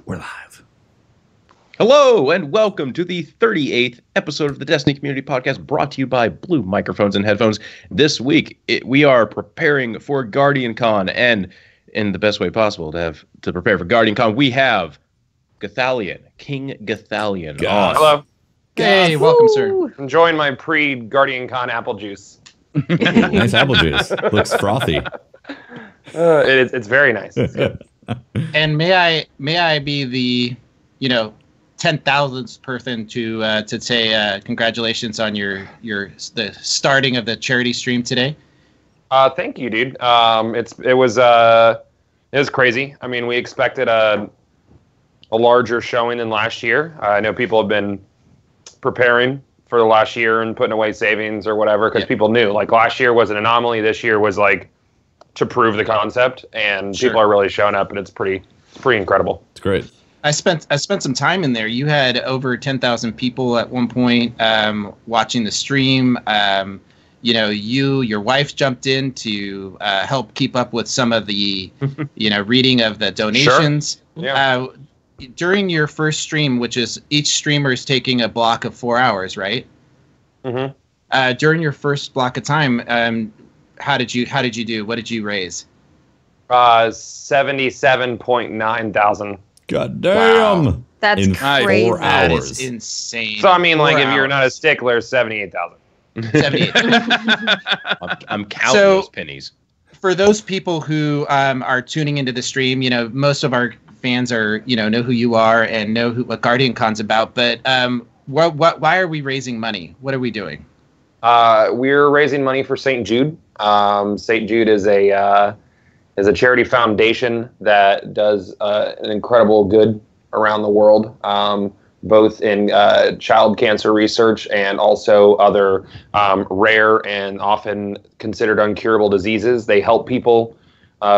We're live. Hello, and welcome to the 38th episode of the Destiny Community Podcast, brought to you by Blue Microphones and Headphones. This week, we are preparing for Guardian Con, and in the best way possible to prepare for Guardian Con, we have Gothalion, King Gothalion. Goth. Hello. Hey, welcome, sir. Enjoying my pre-Guardian Con apple juice. Nice apple juice. Looks frothy. It's very nice. It's good. And may I be the 10,000th person to say congratulations on the starting of the charity stream today. Thank you, dude. It was crazy. I mean, we expected a larger showing than last year. I know people have been preparing for the last year and putting away savings or whatever because people knew. Like last year was an anomaly. This year was like to prove the concept, and people are really showing up, and it's pretty incredible. It's great. I spent some time in there. You had over 10,000 people at one point watching the stream. Your wife jumped in to help keep up with some of the reading of the donations. Sure. Yeah. During your first stream, which is each streamer is taking a block of 4 hours, right? Mm-hmm. During your first block of time, how did you do? What did you raise? 77.9 thousand. God damn. Wow. That's in crazy. 4 That hours. is insane. So I mean, like, 4 if you're not a hours. stickler, 78,000. 78. I'm counting those pennies. For those people who are tuning into the stream, most of our fans are, know who you are and know what Guardian Con's about. But why are we raising money? What are we doing? We're raising money for St. Jude. St. Jude is a charity foundation that does an incredible good around the world, both in child cancer research and also other rare and often considered uncurable diseases. They help people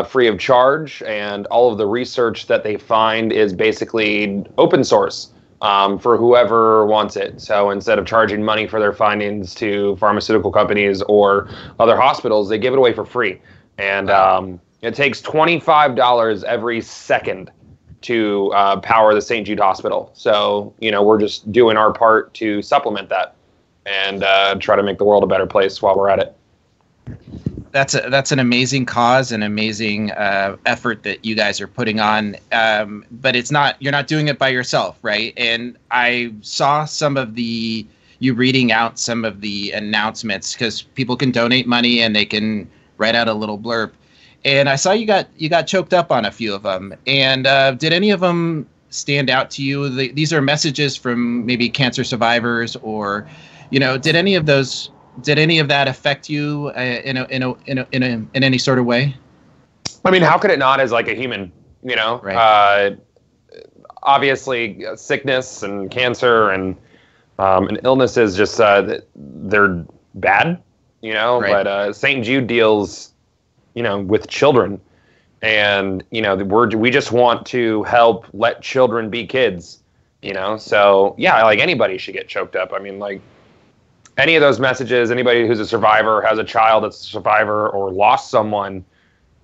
free of charge, and all of the research that they find is basically open source for whoever wants it. So instead of charging money for their findings to pharmaceutical companies or other hospitals, they give it away for free. And it takes $25 every second to power the St. Jude Hospital. So, we're just doing our part to supplement that and try to make the world a better place while we're at it. That's an amazing cause, an amazing effort that you guys are putting on. But you're not doing it by yourself, right? And I saw you reading out some of the announcements because people can donate money and they can write out a little blurb. And I saw you got choked up on a few of them. And did any of them stand out to you? These are messages from maybe cancer survivors, or did any of that affect you in any sort of way? I mean, how could it not as like a human, Right. Obviously sickness and cancer and illnesses, just they're bad, Right. but St. Jude deals with children, and we just want to help let children be kids, so yeah, like anybody should get choked up. I mean, like any of those messages, anybody who's a survivor, has a child that's a survivor or lost someone,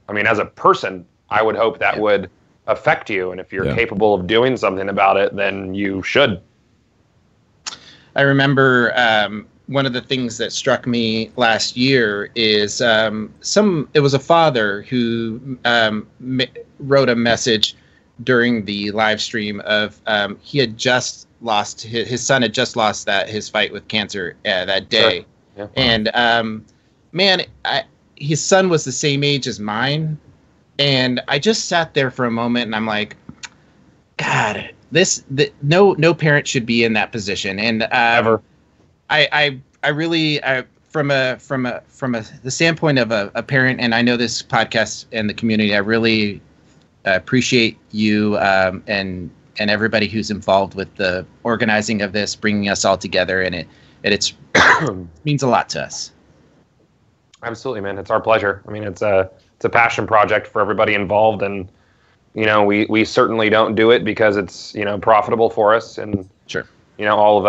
I mean, as a person, I would hope that would affect you, and if you're capable of doing something about it, then you should. I remember one of the things that struck me last year is it was a father who wrote a message during the live stream of he had just lost his son had just lost his fight with cancer that day. Sure. Yeah. And his son was the same age as mine, and I just sat there for a moment and I'm like, God, no parent should be in that position. And Ever. I really from the standpoint of a parent, and I know this podcast and the community, I really appreciate you and everybody who's involved with the organizing of this, bringing us all together, and it means a lot to us. Absolutely, man. It's our pleasure. I mean, it's a passion project for everybody involved, and we certainly don't do it because it's profitable for us, and Sure. all of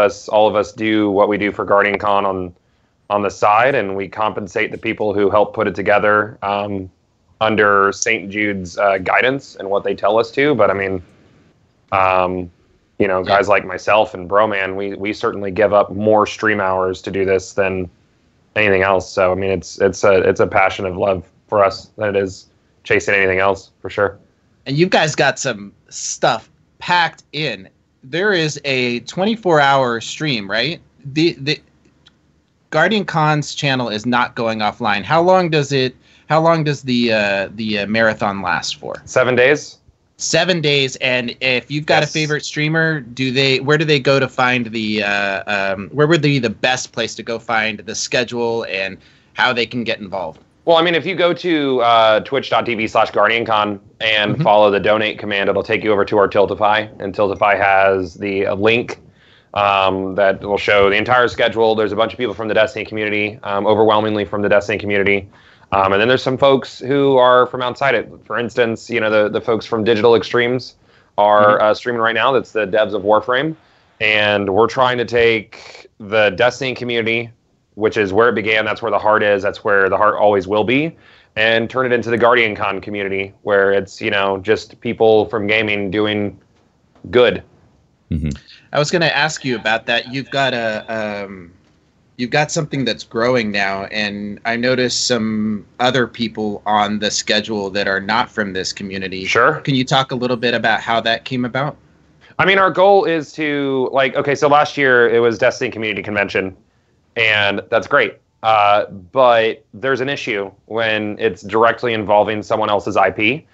us do what we do for Guardian Con on the side, and we compensate the people who help put it together under St. Jude's guidance and what they tell us to. But I mean, Guys like myself and Broman, we certainly give up more stream hours to do this than anything else. So I mean, it's a passion of love for us than it is chasing anything else, for sure. And you guys got some stuff packed in. There is a 24-hour stream, right? The Guardian Con's channel is not going offline. How long does the marathon last for? 7 days. 7 days. And if you've got a favorite streamer, where do they go to find where would be the best place to go find the schedule and how they can get involved? Well, I mean, if you go to twitch.tv/GuardianCon and follow the donate command, it'll take you over to our Tiltify, and Tiltify has the link that will show the entire schedule. There's a bunch of people from the Destiny community, overwhelmingly from the Destiny community. And then there's some folks who are from outside it. For instance, the folks from Digital Extremes are streaming right now. That's the devs of Warframe. And we're trying to take the Destiny community, which is where it began. That's where the heart is. That's where the heart always will be. And turn it into the Guardian Con community, where it's, just people from gaming doing good. Mm-hmm. I was going to ask you about that. You've got something that's growing now, and I noticed some other people on the schedule that are not from this community. Sure. Can you talk a little bit about how that came about? I mean, our goal is to, so last year it was Destiny Community Convention, and that's great. But there's an issue when it's directly involving someone else's IP.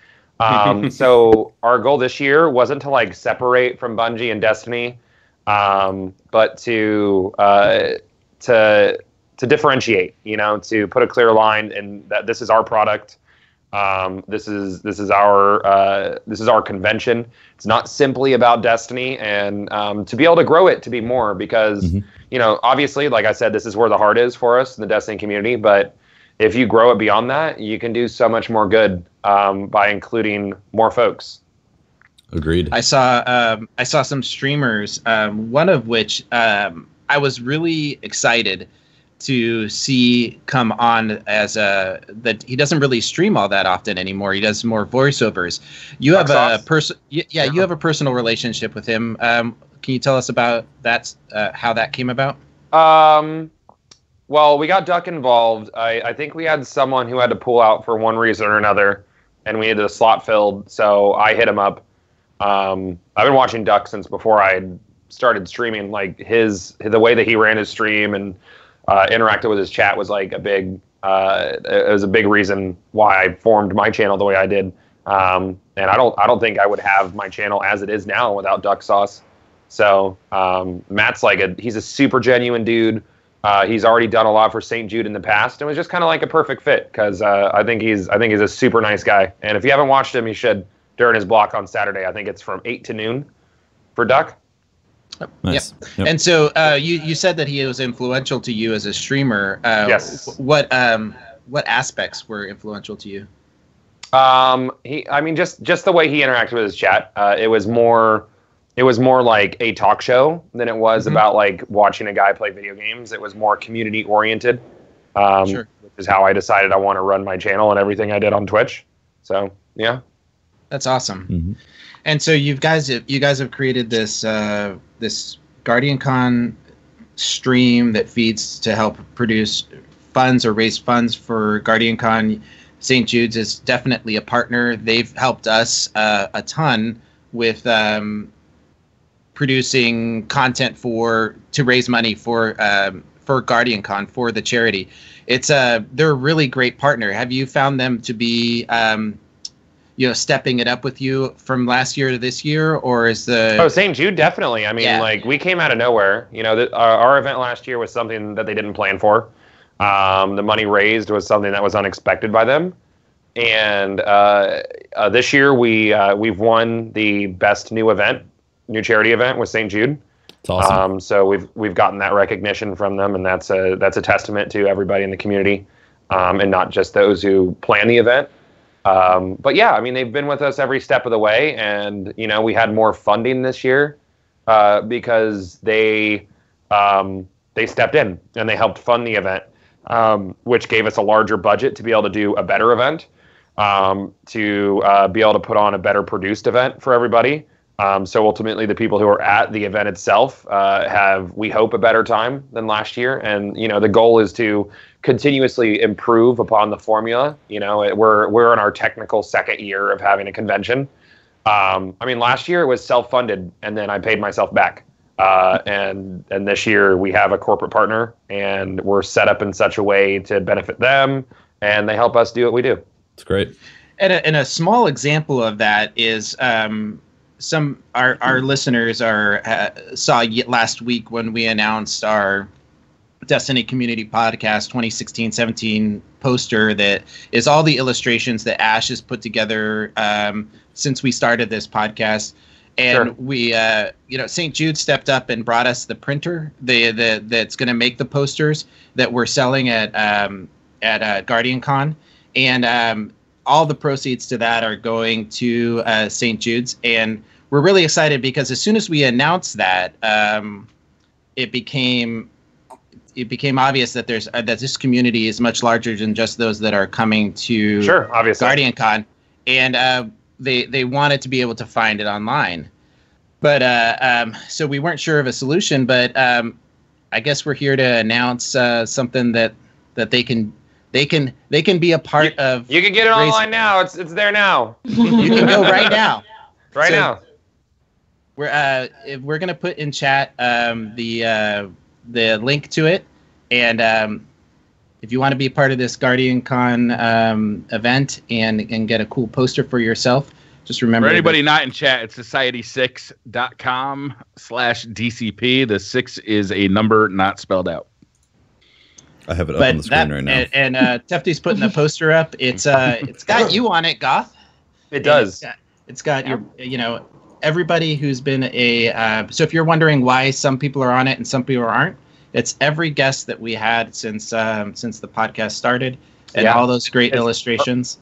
So our goal this year wasn't to separate from Bungie and Destiny, but to differentiate, to put a clear line and that this is our product. This is our convention. It's not simply about Destiny, and to be able to grow it to be more, because obviously, like I said, this is where the heart is for us in the Destiny community. But if you grow it beyond that, you can do so much more good by including more folks. Agreed. I saw some streamers, one of which I was really excited to see come on as that he doesn't really stream all that often anymore. He does more voiceovers. You have you have a personal relationship with him. Can you tell us about that? How that came about? Well, we got Duck involved. I think we had someone who had to pull out for one reason or another, and we needed a slot filled. So I hit him up. I've been watching Duck since before I had started streaming. The way that he ran his stream and interacted with his chat was a big reason why I formed my channel the way I did. And I don't think I would have my channel as it is now without Duck Sauce. So Matt's he's a super genuine dude. He's already done a lot for St. Jude in the past, and it was just kind of a perfect fit, because I think he's a super nice guy. And if you haven't watched him, you should during his block on Saturday. I think it's from 8 to noon for Duck. Nice. Yep. And so you said that he was influential to you as a streamer. Yes. What aspects were influential to you? Just the way he interacted with his chat. It was more like a talk show than it was about watching a guy play video games. It was more community oriented, Sure. which is how I decided I want to run my channel and everything I did on Twitch. So yeah, that's awesome. Mm-hmm. And so you guys have created this this Guardian Con stream that feeds to help produce funds or raise funds for Guardian Con. St. Jude's is definitely a partner. They've helped us a ton with producing content to raise money for Guardian Con, for the charity. They're a really great partner. Have you found them to be stepping it up with you from last year to this year, or is St. Jude definitely? I mean, we came out of nowhere. Our event last year was something that they didn't plan for. The money raised was something that was unexpected by them, and this year we've won the best new charity event with St. Jude. It's awesome. So we've gotten that recognition from them, and that's a testament to everybody in the community, and not just those who plan the event. But yeah, I mean, they've been with us every step of the way, and we had more funding this year because they stepped in and they helped fund the event, which gave us a larger budget to be able to do a better event, to be able to put on a better produced event for everybody. So ultimately, the people who are at the event itself have, we hope, a better time than last year. And the goal is to continuously improve upon the formula. We're in our technical second year of having a convention. Last year it was self-funded, and then I paid myself back. And this year we have a corporate partner, and we're set up in such a way to benefit them, and they help us do what we do. It's great. And a small example of that is our listeners saw last week when we announced our Destiny Community Podcast 2016-17 poster that is all the illustrations that Ash has put together since we started this podcast. And Sure. we, St. Jude stepped up and brought us the printer that's going to make the posters that we're selling at Guardian Con. And all the proceeds to that are going to St. Jude's. And we're really excited because as soon as we announced that, it became obvious that that this community is much larger than just those that are coming to obviously. Guardian Con, and they wanted to be able to find it online, but so we weren't sure of a solution. But I guess we're here to announce something that they can be a part of. You can get it online now. It's there now. You can go right now. Now. We're gonna put in chat the link to it, and if you want to be a part of this Guardian Con event and get a cool poster for yourself, just remember. For anybody not in chat, it's society6.com/DCP. The 6 is a number not spelled out. I have it up on the screen right now. And Tefty's putting the poster up. It's got you on it, Goth. It does. It's got your everybody who's been so if you're wondering why some people are on it and some people aren't, it's every guest that we had since the podcast started, and all those great illustrations.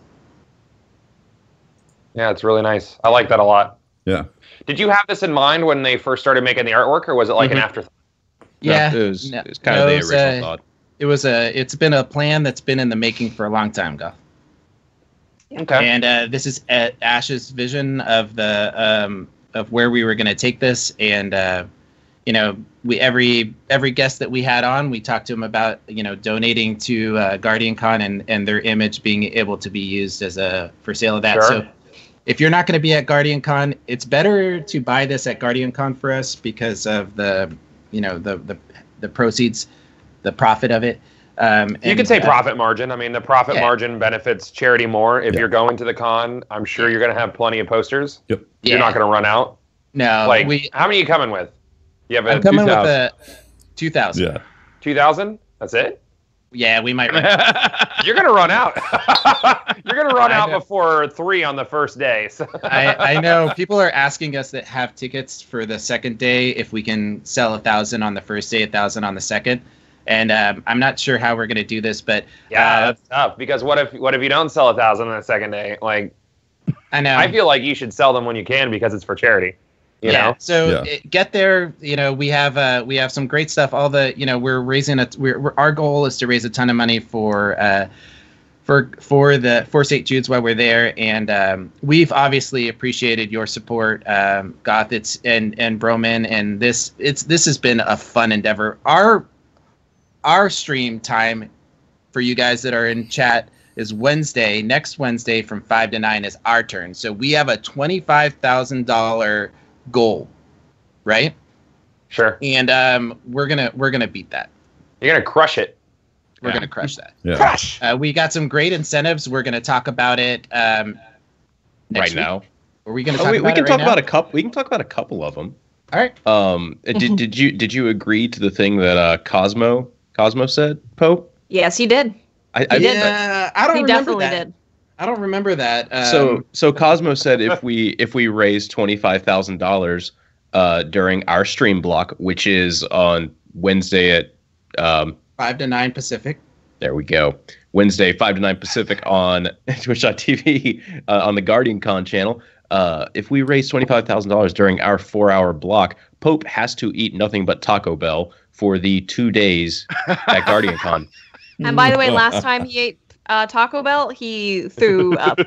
Yeah, it's really nice. I like that a lot. Yeah. Did you have this in mind when they first started making the artwork, or was it like an afterthought? Yeah, it was kind of the original thought. It's been a plan that's been in the making for a long time, Goth. Okay. And this is Ash's vision of of where we were going to take this, and we every guest that we had on, we talked to them about donating to Guardian Con and their image being able to be used for sale of that. Sure. So if you're not going to be at Guardian Con, it's better to buy this at Guardian Con for us because of the proceeds, the profit of it. You could say profit margin. I mean, the profit margin benefits charity more. If you're going to the con, I'm sure you're going to have plenty of posters. Yep. You're not going to run out. No. How many are you coming with? You have I'm coming with a 2,000. Yeah. 2,000? That's it? Yeah, we might run out. You're going to run out. You're going to run out before 3 on the first day. So. I know. People are asking us that have tickets for the second day if we can sell 1,000 on the first day, 1,000 on the second. And I'm not sure how we're going to do this, but that's tough. Because what if you don't sell 1,000 on the second day? Like, I know. I feel like you should sell them when you can because it's for charity. You know. So get there. We have some great stuff. All the we're raising our goal is to raise a ton of money for St. Jude's while we're there, and we've obviously appreciated your support, Goth. And Broman, and this has been a fun endeavor. Our stream time for you guys that are in chat is next Wednesday from 5 to 9 is our turn. So we have a $25,000 goal, right? Sure. And we're gonna beat that. You're gonna crush it. We're gonna crush that. Yeah. Crush. We got some great incentives. We're gonna talk about it Right next now. week. Are we gonna talk about we can it talk right about now? a couple. We can talk about a couple of them. All right. Did you agree to the thing that Cosmo said, Pope? Yes, he did. I did. Yeah, I don't He remember definitely that. did. I don't remember that. So Cosmo said if we raise $25,000 during our stream block, which is on Wednesday at 5 to 9 Pacific. There we go. Wednesday, 5 to 9 Pacific on Twitch.tv on the Guardian Con channel. If we raise $25,000 during our 4-hour block, Pope has to eat nothing but Taco Bell for the 2 days at Guardian Con. And by the way, last time he ate Taco Bell, he threw up.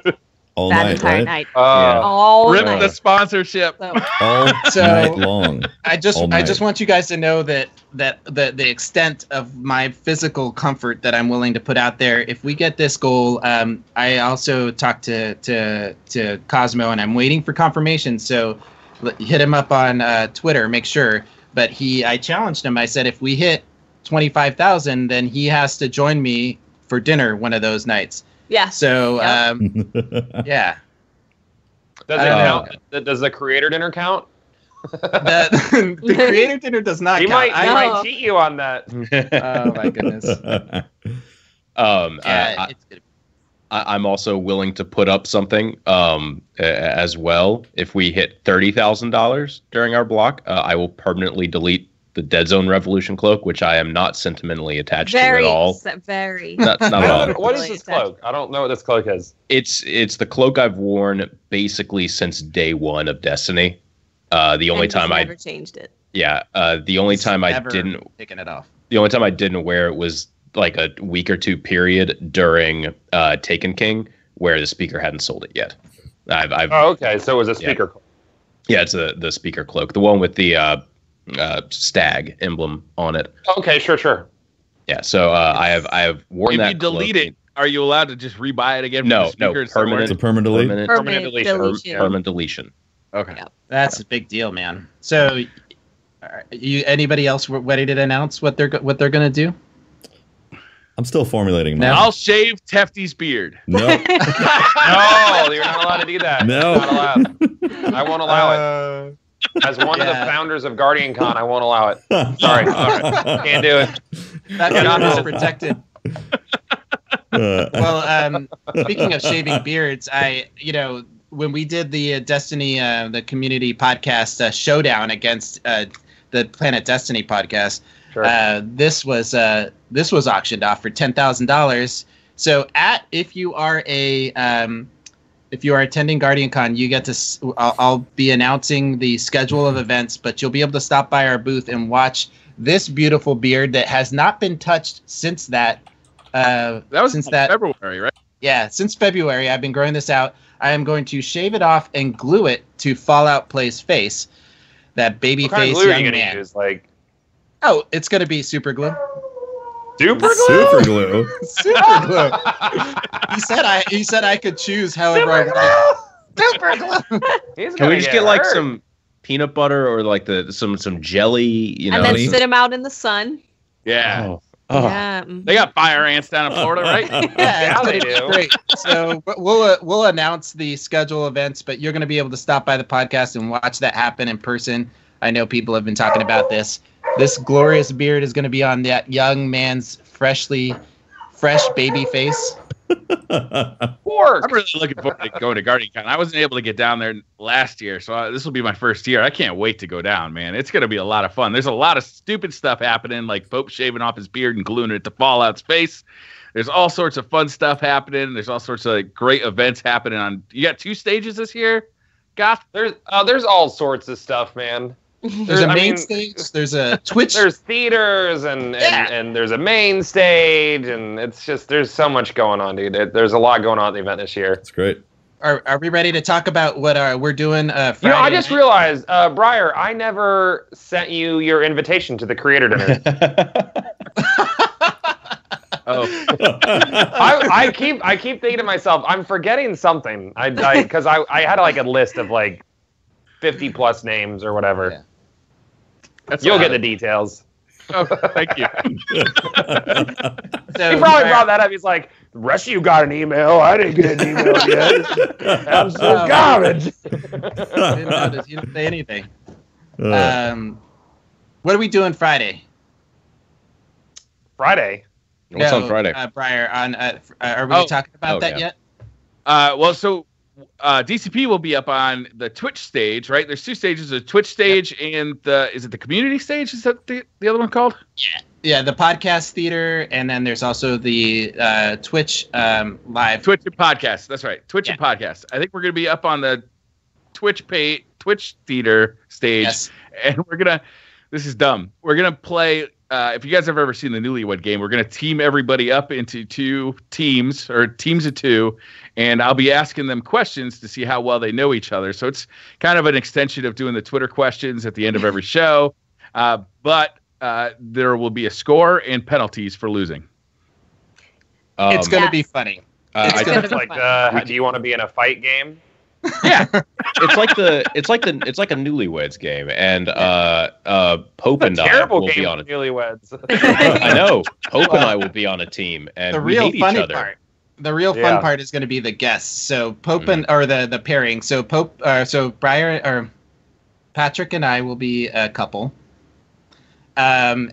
all that night, entire right? night. Yeah. All Rip night. the sponsorship. So, All night long. I just All night. want you guys to know that the extent of my physical comfort that I'm willing to put out there. If we get this goal, I also talked to Cosmo, and I'm waiting for confirmation. So hit him up on Twitter, make sure. But I challenged him. I said, if we hit 25,000, then he has to join me for dinner one of those nights. yeah. So yeah. Does it count? Does the creator dinner count? The creator dinner does not He count. might cheat you on that. Oh my goodness. It's good. I'm also willing to put up something as well. If we hit $30,000 during our block, I will permanently delete the Dead Zone Revolution cloak, which I am not sentimentally attached to at all. Very. Not at all. What is this cloak? I don't know what this cloak is. It's the cloak I've worn basically since day one of Destiny. The only time I never changed it. Yeah. The only time I didn't taking it off. The only time I didn't wear it was like a week or two period during Taken King, where the speaker hadn't sold it yet. Oh, okay. So it was a speaker cloak. Yeah, it's the speaker cloak, the one with the stag emblem on it. Okay, sure. Yeah, so I have worn that. If you delete it, are you allowed to just rebuy it again? No, permanent. It's a permanent delete. Permanent deletion. Permanent deletion. Okay, Yep. That's a big deal, man. So, anybody else ready to announce what they're gonna do? I'm still formulating mine. I'll shave Tefty's beard. No. No, you're not allowed to do that. No. You're not allowed. I won't allow it. As one of the founders of Guardian Con, I won't allow it. Sorry. Can't do it. That job is protected. Well, speaking of shaving beards, when we did the Destiny, the community podcast showdown against the Planet Destiny podcast, Sure. this was auctioned off for $10,000. So if you are attending Guardian Con, you get to. I'll be announcing the schedule of events, but you'll be able to stop by our booth and watch this beautiful beard that has not been touched since that. That was since February, right? Yeah, since February. I've been growing this out. I am going to shave it off and glue it to Fallout Play's face. That baby What kind face of glue are young you gonna man. use? Like Oh, it's going to be super glue. super glue? Super glue. Super glue. He said I could choose however I wanted. Super glue. Can we just get like some peanut butter or like some jelly, you know? And then sit him out in the sun. Yeah. Oh. Yeah. They got fire ants down in Florida, right? Yeah, they do. Great. So we'll announce the schedule events, but you're going to be able to stop by the podcast and watch that happen in person. I know people have been talking about this. This glorious beard is going to be on that young man's fresh baby face. I'm really looking forward to going to Guardian Con. I wasn't able to get down there last year, so this will be my first year. I can't wait to go down, man. It's going to be a lot of fun. There's a lot of stupid stuff happening, like Pope shaving off his beard and gluing it to Fallout's face. There's all sorts of fun stuff happening. There's all sorts of great events happening. You got 2 stages this year, Goth? There's all sorts of stuff, man. There's a main stage. There's a Twitch. There's theaters and there's a main stage, and it's just there's so much going on, dude. There's a lot going on at the event this year. It's great. Are we ready to talk about what we're doing? Friday I just night? realized, Briar, I never sent you your invitation to the creator dinner. Oh, I keep thinking to myself, I'm forgetting something. Because I had like a list of like 50 plus names or whatever. Yeah. You'll get the details. oh, thank you. He probably brought that up. He's like, the rest of you got an email. I didn't get an email yet. Absolute garbage. He didn't say anything. What are we doing Friday? Friday? What's on Friday? Briar, are we talking about that yet? So DCP will be up on the Twitch stage, right? There's 2 stages: the Twitch stage and is it the community stage? Is that the other one called? Yeah, the podcast theater, and then there's also the Twitch live. Twitch and podcast. That's right, Twitch and podcast. I think we're gonna be up on the Twitch theater stage, and we're gonna. This is dumb. We're gonna play if you guys have ever seen the Newlywed Game, we're going to team everybody up into 2 teams or teams of 2, and I'll be asking them questions to see how well they know each other. So it's kind of an extension of doing the Twitter questions at the end of every show, but there will be a score and penalties for losing. It's going to be funny. It's like, do you want to be in a fight game? Yeah, it's like a Newlyweds game, and Pope and I will be on a Newlyweds. I know Pope and I will be on a team, and the we real hate funny each other. part. The real fun part is going to be the guests. So Pope and or the pairing. So Brian or Patrick and I will be a couple. And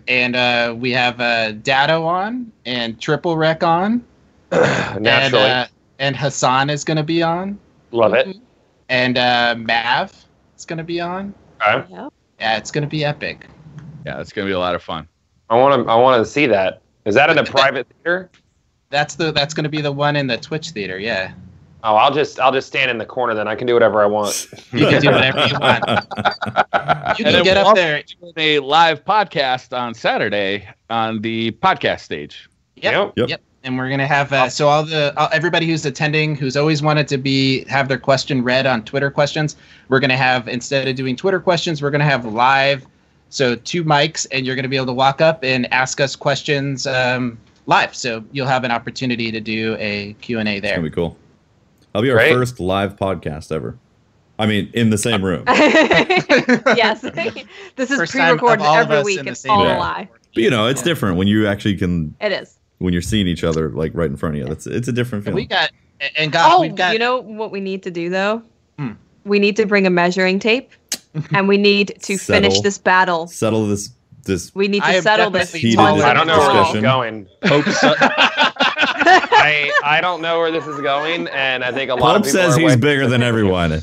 we have Dado on and Triple Wreck on. Naturally. And Hassan is going to be on. Love it. And Mav is going to be on. Okay. Yeah, it's going to be epic. Yeah, it's going to be a lot of fun. I want to see that. Is that in a private theater? That's going to be the one in the Twitch theater. Yeah. Oh, I'll just stand in the corner then. I can do whatever I want. You can do whatever you want. You can get up there. Doing a live podcast on Saturday on the podcast stage. Yep. And we're gonna have everybody who's attending, who's always wanted to have their question read on Twitter questions. We're gonna have, instead of doing Twitter questions, we're gonna have live. So 2 mics, and you're gonna be able to walk up and ask us questions live. So you'll have an opportunity to do a Q&A there. It's gonna be cool. That'll be our first live podcast ever. I mean, in the same room. Yes. This is First pre-recorded every week. It's all live. But it's different when you actually can. It is. When you're seeing each other like right in front of you. It's a different feeling. We've got. You know what we need to do though? We need to bring a measuring tape, and we need to finish this battle. Settle this. We need to settle this. I don't know where this is going. I don't know where this is going, and I think a lot of people says he's bigger than everyone.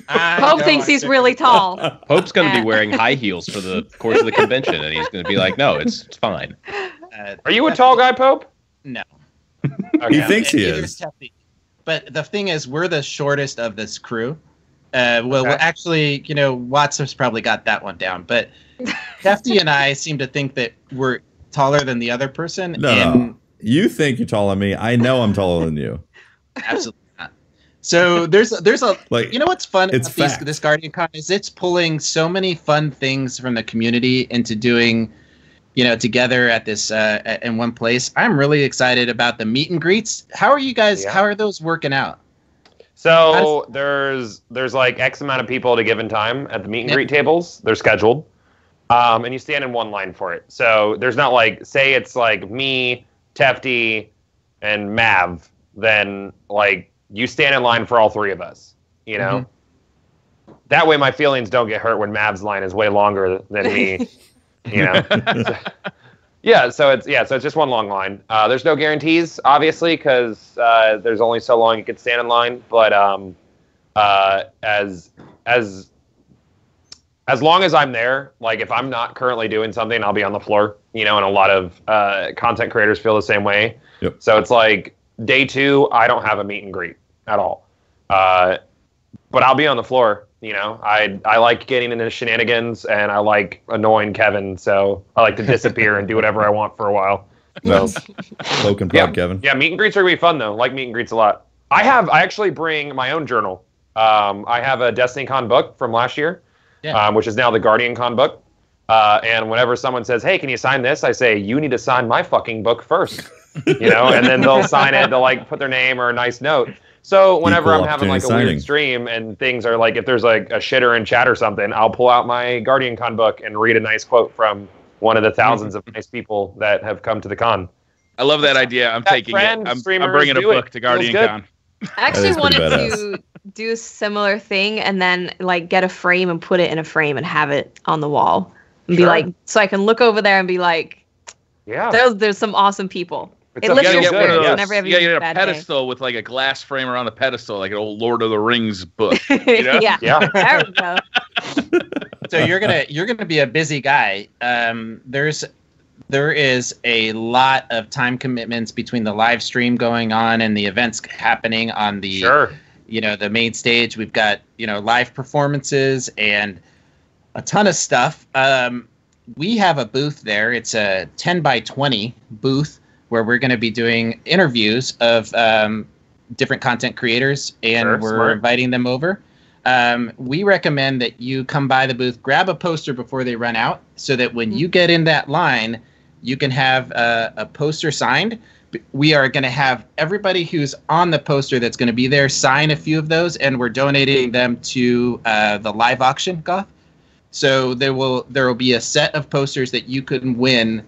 Pope thinks he's really tall. Pope's going to be wearing high heels for the course of the convention, and he's going to be like, "No, it's fine." Are you a tall guy, Pope? No. Okay. He thinks he is. But the thing is, we're the shortest of this crew. Actually, Watts has probably got that one down. But Hefty and I seem to think that we're taller than the other person. No. You think you're taller than me. I know I'm taller than you. Absolutely not. So there's a what's fun about this Guardian Con is it's pulling so many fun things from the community into doing together at this in one place. I'm really excited about the meet and greets. How are you guys? How are those working out? So there's like X amount of people at a given time at the meet and greet tables. They're scheduled, and you stand in one line for it. So there's not like, say it's like me, Tefty, and Mav. Then like you stand in line for all 3 of us. That way my feelings don't get hurt when Mav's line is way longer than me. So it's just one long line. There's no guarantees, obviously, because there's only so long you can stand in line. But as long as I'm there, like if I'm not currently doing something, I'll be on the floor. And a lot of content creators feel the same way. Yep. So it's like day 2, I don't have a meet and greet at all, but I'll be on the floor. I like getting into shenanigans, and I like annoying Kevin, so I like to disappear and do whatever I want for a while. So, Poke and prod, Kevin. Yeah, meet and greets are gonna be fun though. Like meet and greets a lot. I actually bring my own journal. I have a DestinyCon book from last year, which is now the Guardian Con book. And whenever someone says, "Hey, can you sign this?" I say, "You need to sign my fucking book first." And then they'll sign it. They'll like put their name or a nice note. So whenever I'm having like a weird stream and things are like, if there's like a shitter in chat or something, I'll pull out my Guardian Con book and read a nice quote from one of the thousands of nice people that have come to the con. I love that idea. I'm taking it. I'm bringing a book to Guardian Con. I actually wanted to do a similar thing and then like get a frame and put it in a frame and have it on the wall and be like, so I can look over there and be like, there's some awesome people. You gotta get one of those. You gotta get a pedestal with like a glass frame around the pedestal, like an old Lord of the Rings book. Yeah. There we go. So you're gonna be a busy guy. There is a lot of time commitments between the live stream going on and the events happening on the the main stage. We've got live performances and a ton of stuff. we have a booth there. It's a 10 by 20 booth where we're going to be doing interviews of different content creators, and we're inviting them over. We recommend that you come by the booth, grab a poster before they run out, so that when you get in that line, you can have a poster signed. We are going to have everybody who's on the poster that's going to be there sign a few of those, and we're donating them to the live auction, Goth. So there will be a set of posters that you can win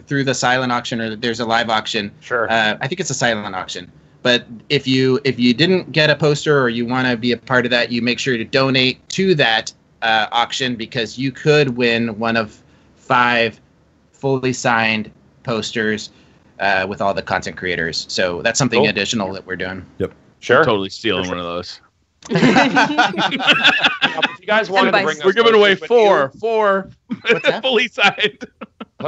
through the silent auction, or there's a live auction. Sure. I think it's a silent auction. But if you didn't get a poster or you want to be a part of that, you make sure to donate to that auction, because you could win one of 5 fully signed posters with all the content creators. So that's something additional that we're doing. Yep. Sure. I'm totally stealing one of those. If you guys wanted to bring those, we're giving away four fully signed.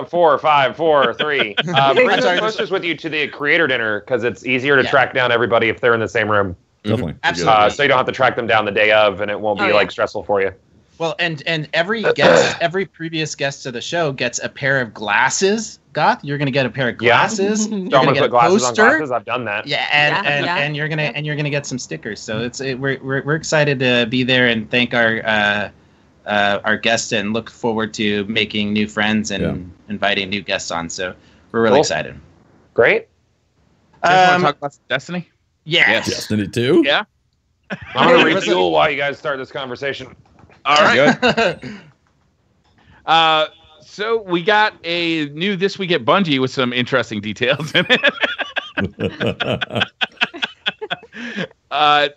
4, 5, 4, 3. Bring those posters with you to the creator dinner, because it's easier to track down everybody if they're in the same room. Definitely. Absolutely. So you don't have to track them down the day of, and it won't be like stressful for you. Well, and every guest, every previous guest to the show gets a pair of glasses. Goth, you're gonna get a pair of glasses. Yeah. I'm gonna put glasses on glasses. I've done that. Yeah, and you're gonna get some stickers. So we're excited to be there and thank our guests, and look forward to making new friends and inviting new guests on. So we're really excited. Great. You guys want to talk about some Destiny? Yes. Destiny 2? Yeah. I'm gonna refuel while you guys start this conversation. All right. So we got a new This Week at Bungie with some interesting details in it. A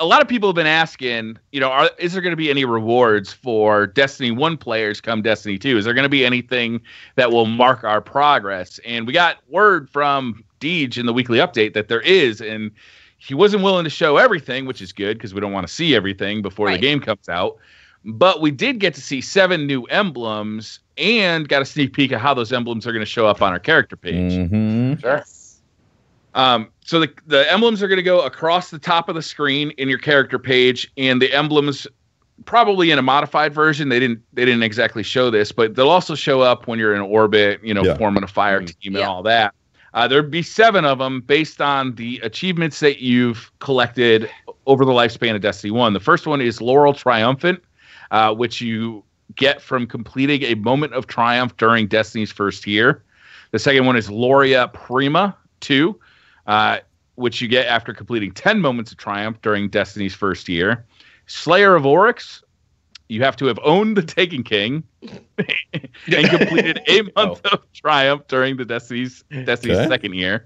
lot of people have been asking, is there going to be any rewards for Destiny 1 players come Destiny 2? Is there going to be anything that will mark our progress? And we got word from Deej in the weekly update that there is, and he wasn't willing to show everything, which is good because we don't want to see everything before the game comes out. But we did get to see 7 new emblems and got a sneak peek of how those emblems are going to show up on our character page. Mm-hmm. Sure. So the emblems are going to go across the top of the screen in your character page, and the emblems probably in a modified version. They didn't exactly show this, but they'll also show up when you're in orbit, forming a fire team and all that. There'd be 7 of them based on the achievements that you've collected over the lifespan of Destiny 1. The first one is Laurel Triumphant, which you get from completing a moment of triumph during Destiny's first year. The second one is Gloria Prima 2, which you get after completing 10 moments of triumph during Destiny's first year. Slayer of Oryx, you have to have owned the Taken King and completed a month of triumph during the Destiny's second year.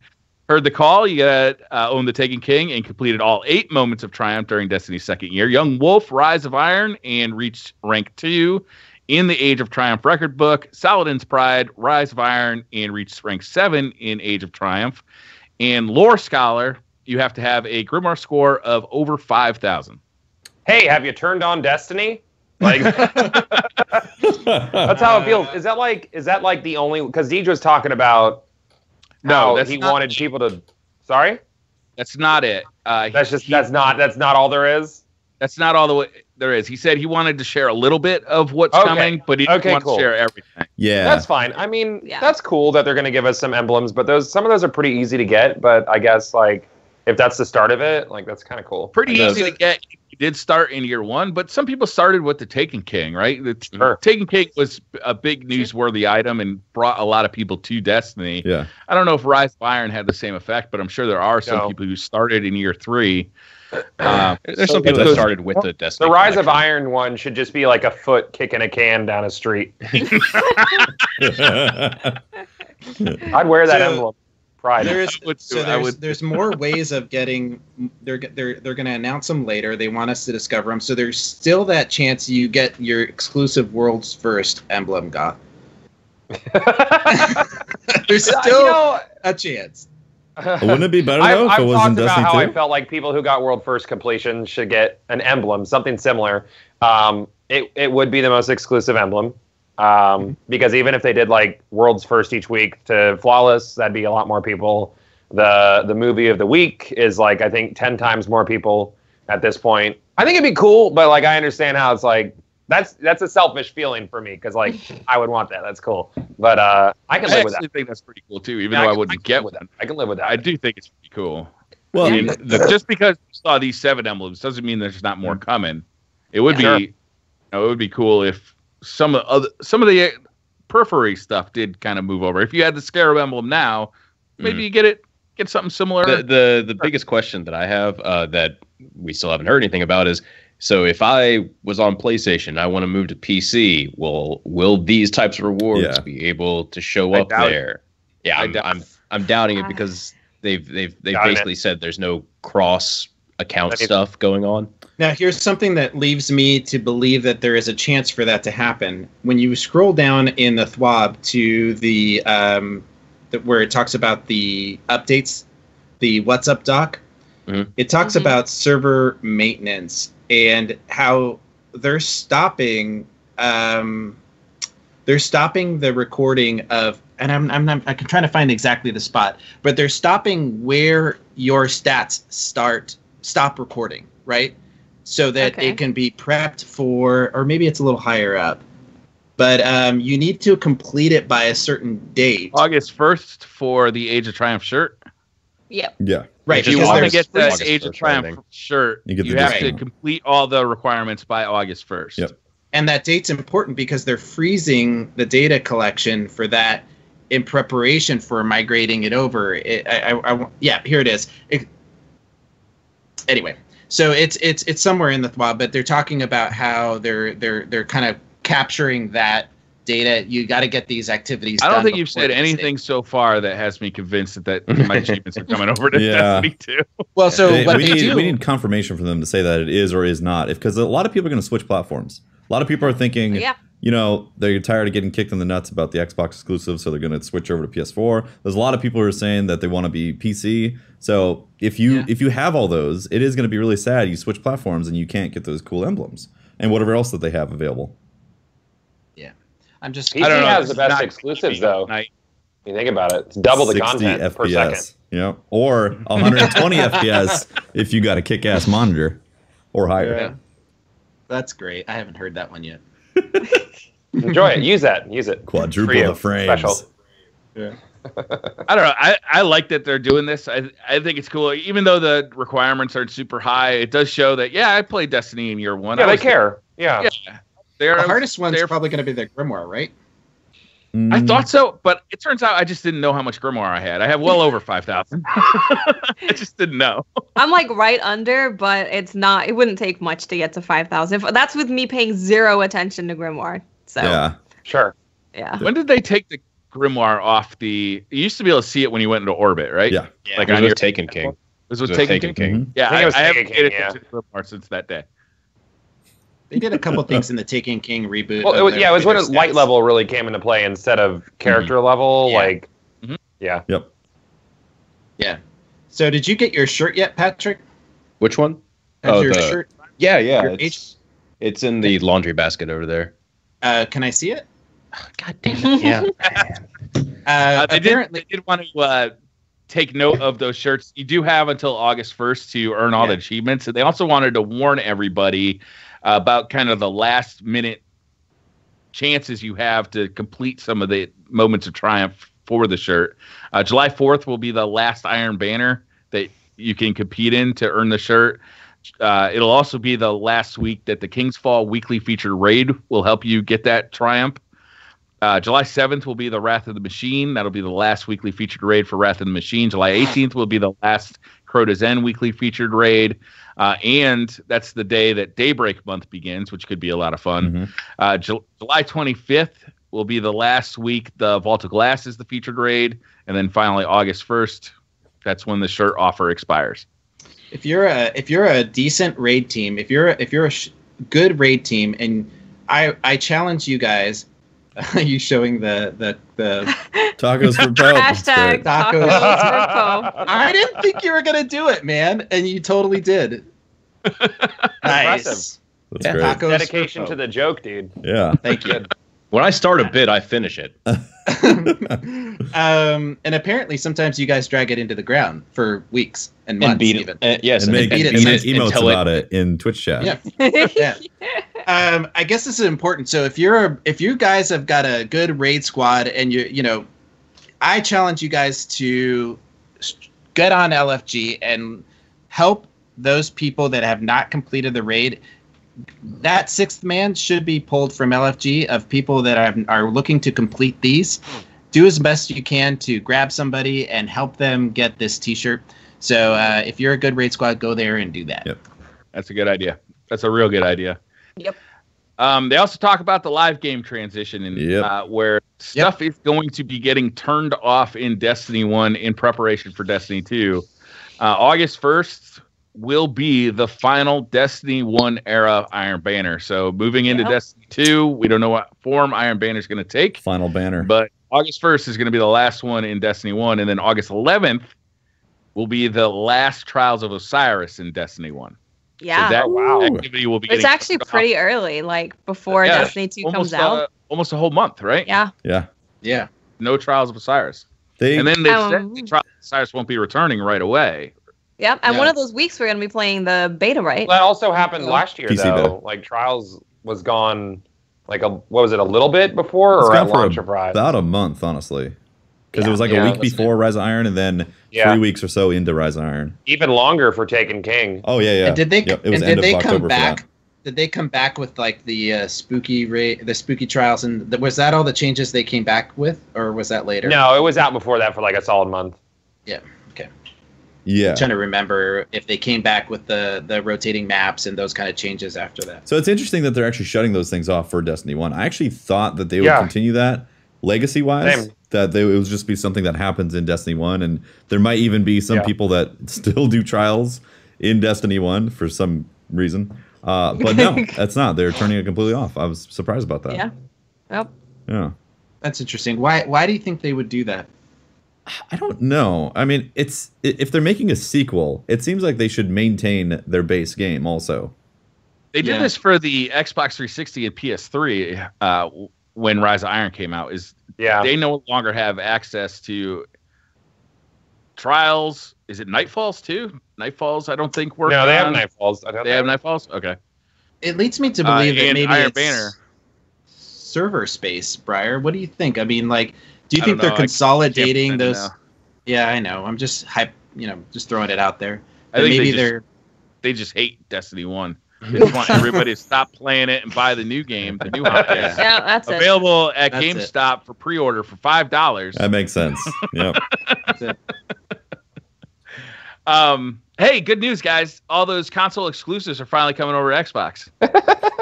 Heard the Call, you got owned the Taken King and completed all 8 moments of triumph during Destiny's second year. Young Wolf, Rise of Iron, and reached rank 2 in the Age of Triumph record book. Saladin's Pride, Rise of Iron, and reached rank 7 in Age of Triumph. And Lore Scholar, you have to have a Grimoire score of over 5,000. Hey, have you turned on Destiny? Like, that's how it feels. Is that like the only? Because Deej was talking about he wanted people to. Sorry, that's not it. That's not all there is. That's not all the way there is. He said he wanted to share a little bit of what's coming, but he didn't want to share everything. Yeah, that's fine. I mean, that's cool that they're going to give us some emblems, but some of those are pretty easy to get. But I guess if that's the start of it, that's kind of cool. Pretty easy to get. You did start in year 1, but some people started with the Taken King, right? The Taken King was a big newsworthy item and brought a lot of people to Destiny. Yeah. I don't know if Rise of Iron had the same effect, but I'm sure there are some people who started in year 3. There's some people that started with the Destiny. The Rise of Iron one should just be like a foot kicking a can down a street. I'd wear that emblem. Pride. There's more ways of getting. They're going to announce them later. They want us to discover them. So there's still that chance you get your exclusive world's first emblem, Goth. There's still a chance. Wouldn't it be better though if it was in Destiny 2? I've talked about how I felt like people who got world first completion should get an emblem, something similar. It would be the most exclusive emblem. Because even if they did world's first each week to flawless, that'd be a lot more people. The movie of the week is I think 10 times more people at this point. I think it'd be cool, but I understand how it's that's a selfish feeling for me because like I would want that. That's cool, but I can live with that. I think that's pretty cool too. Even though I wouldn't get one, I can live with that. I do think it's pretty cool. Well, I mean, just because you saw these 7 emblems doesn't mean there's not more coming. It would be, it would be cool if some of the periphery stuff did kind of move over. If you had the Scarab emblem now, maybe you get something similar. The biggest question that I have that we still haven't heard anything about is, so if I was on PlayStation, I want to move to PC, will these types of rewards be able to show up there? Yeah, I'm doubting it because they've basically said there's no cross account stuff going on. Now, here's something that leaves me to believe that there is a chance for that to happen. When you scroll down in the THWAB to the where it talks about the updates, the What's Up doc, it talks about server maintenance and how they're stopping the recording of. And I'm trying to find exactly the spot, but they're stopping where your stats stop recording, right? So that it can be prepped for, or maybe it's a little higher up, but you need to complete it by a certain date. August 1st for the Age of Triumph shirt. Yep. Yeah. Right. If you want to get the Age of Triumph shirt, you have to complete all the requirements by August 1st. Yep. And that date's important because they're freezing the data collection for that in preparation for migrating it over. Here it is. Anyway, so it's somewhere in the THWAB, but they're talking about how they're kind of capturing that data. You got to get these activities done. I don't think you've said anything so far that has me convinced that my achievements are coming over to Destiny 2. Well, so we need confirmation from them to say that it is or is not, because a lot of people are going to switch platforms. A lot of people are thinking, they're tired of getting kicked in the nuts about the Xbox exclusive, so they're going to switch over to PS4. There's a lot of people who are saying that they want to be PC. So if you have all those, it is going to be really sad. You switch platforms and you can't get those cool emblems and whatever else that they have available. Yeah, PC has the best exclusives though. You think about it, it's double the content FPS, per second. Or 120 FPS if you got a kick-ass monitor or higher. Yeah. That's great. I haven't heard that one yet. Enjoy it. Use it. Quadruple the frames. Special. Yeah. I don't know. I like that they're doing this. I think it's cool. Even though the requirements aren't super high, it does show that, I played Destiny in year 1. Yeah, they care. Yeah. The hardest one's probably going to be the Grimoire, right? I thought so, but it turns out I just didn't know how much Grimoire I had. I have well over 5,000. I just didn't know. I'm like right under, but it wouldn't take much to get to 5,000. That's with me paying zero attention to Grimoire. So yeah, sure. Yeah. When did they take the Grimoire off you used to be able to see it when you went into orbit, right? Yeah. Like on your Taken King. It was with Taken King. Mm-hmm. Yeah, I haven't paid attention to Grimoire since that day. They did a couple things in the Taken King reboot. Well, it was when light level really came into play instead of character level. Yeah. Yep. Yeah. So, did you get your shirt yet, Patrick? Which one? Your shirt. Yeah. It's in the laundry basket over there. Can I see it? God damn it! Yeah. They did want to take note of those shirts. You do have until August 1st to earn all the achievements, and they also wanted to warn everybody about kind of the last minute chances you have to complete some of the moments of triumph for the shirt. July 4th will be the last Iron Banner that you can compete in to earn the shirt. It'll also be the last week that the King's Fall weekly featured raid will help you get that triumph. July 7th will be the Wrath of the Machine. That'll be the last weekly featured raid for Wrath of the Machine. July 18th will be the last Crota's End weekly featured raid. And that's the day that Daybreak Month begins, which could be a lot of fun. Mm-hmm. July 25th will be the last week the Vault of Glass is the featured raid. And then finally August 1st, that's when the shirt offer expires. If you're a decent raid team, if you're a good raid team, and I challenge you guys. You showing the tacos for Poe. Hashtag tacos for Poe. I didn't think you were gonna do it, man, and you totally did. Nice. That's great. Dedication to the joke, dude. Yeah. Thank you. When I start a bit, I finish it. And apparently sometimes you guys drag it into the ground for weeks and months. And beat even. Yes, and make beat it emotes about it in Twitch chat. Yeah. I guess this is important. So if you guys have got a good raid squad and I challenge you guys to get on LFG and help those people that have not completed the raid. That sixth man should be pulled from LFG of people that are looking to complete these. Do as best you can to grab somebody and help them get this t-shirt. So if you're a good raid squad, go there and do that. Yep. That's a good idea. That's a real good idea. Yep. They also talk about the live game transition and where stuff is going to be getting turned off in Destiny 1 in preparation for Destiny 2. August 1st will be the final Destiny 1 era Iron Banner. So moving into Destiny 2, we don't know what form Iron Banner is going to take. Final banner. But August 1st is going to be the last one in Destiny 1. And then August 11th will be the last Trials of Osiris in Destiny 1. Yeah. So that activity will be It's actually pretty early, like before Destiny 2 comes out. Almost a whole month, right? Yeah. Yeah. No Trials of Osiris. And then they said the Trials of Osiris won't be returning right away. Yep, and one of those weeks we're going to be playing the beta, right? That also happened last year, PC though. beta. Like, Trials was gone, like, what was it, a little bit before or at launch of Rise? About a month, honestly. Because it was like a week before Rise of Iron and then 3 weeks or so into Rise of Iron. Even longer for Taken King. Oh, yeah. And did they, it was end of October come back? Did they come back with like the spooky trials, and was that all the changes they came back with, or was that later? No, it was out before that for like a solid month. Yeah. Okay. Yeah. I'm trying to remember if they came back with the rotating maps and those kind of changes after that. So it's interesting that they're actually shutting those things off for Destiny 1. I actually thought that they would continue that legacy-wise. Same. That it would just be something that happens in Destiny 1, and there might even be some people that still do trials in Destiny 1 for some reason. But no, that's not. They're turning it completely off. I was surprised about that. Yeah. Yep. Yeah. That's interesting. Why do you think they would do that? I don't know. I mean, if they're making a sequel, it seems like they should maintain their base game also. They did this for the Xbox 360 and PS3 when Rise of Iron came out. They no longer have access to trials. Is it Nightfalls too? Nightfalls, I don't think work. No, they have Nightfalls. They have Nightfalls? Okay. It leads me to believe that maybe Iron it's Banner. Server space, Briar. What do you think? I mean, like, do you think they're consolidating those? Yeah, I know. I'm just just throwing it out there. I think maybe they just hate Destiny 1. They just want everybody to stop playing it and buy the new game, the new Hotcast. Yeah, that's available at GameStop for pre-order for $5. That makes sense. Yep. That's it. Hey, good news, guys! All those console exclusives are finally coming over to Xbox.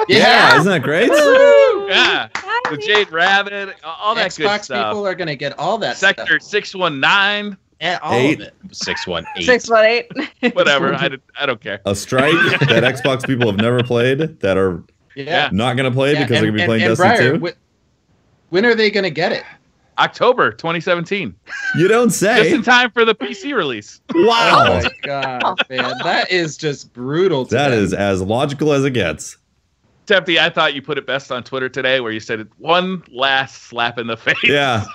Yeah, isn't that great? Yeah, the Jade Rabbit, all that good stuff. Xbox people are going to get all that Sector stuff. 619. Yeah, all of it. 618. 618. Whatever. I don't care. A strike that Xbox people have never played that are not going to play because they're going to be playing Destiny 2. When are they going to get it? October 2017. You don't say. Just in time for the PC release. Wow. Oh my god, man. That is just brutal. That is as logical as it gets. Tempty, I thought you put it best on Twitter today where you said one last slap in the face. Yeah.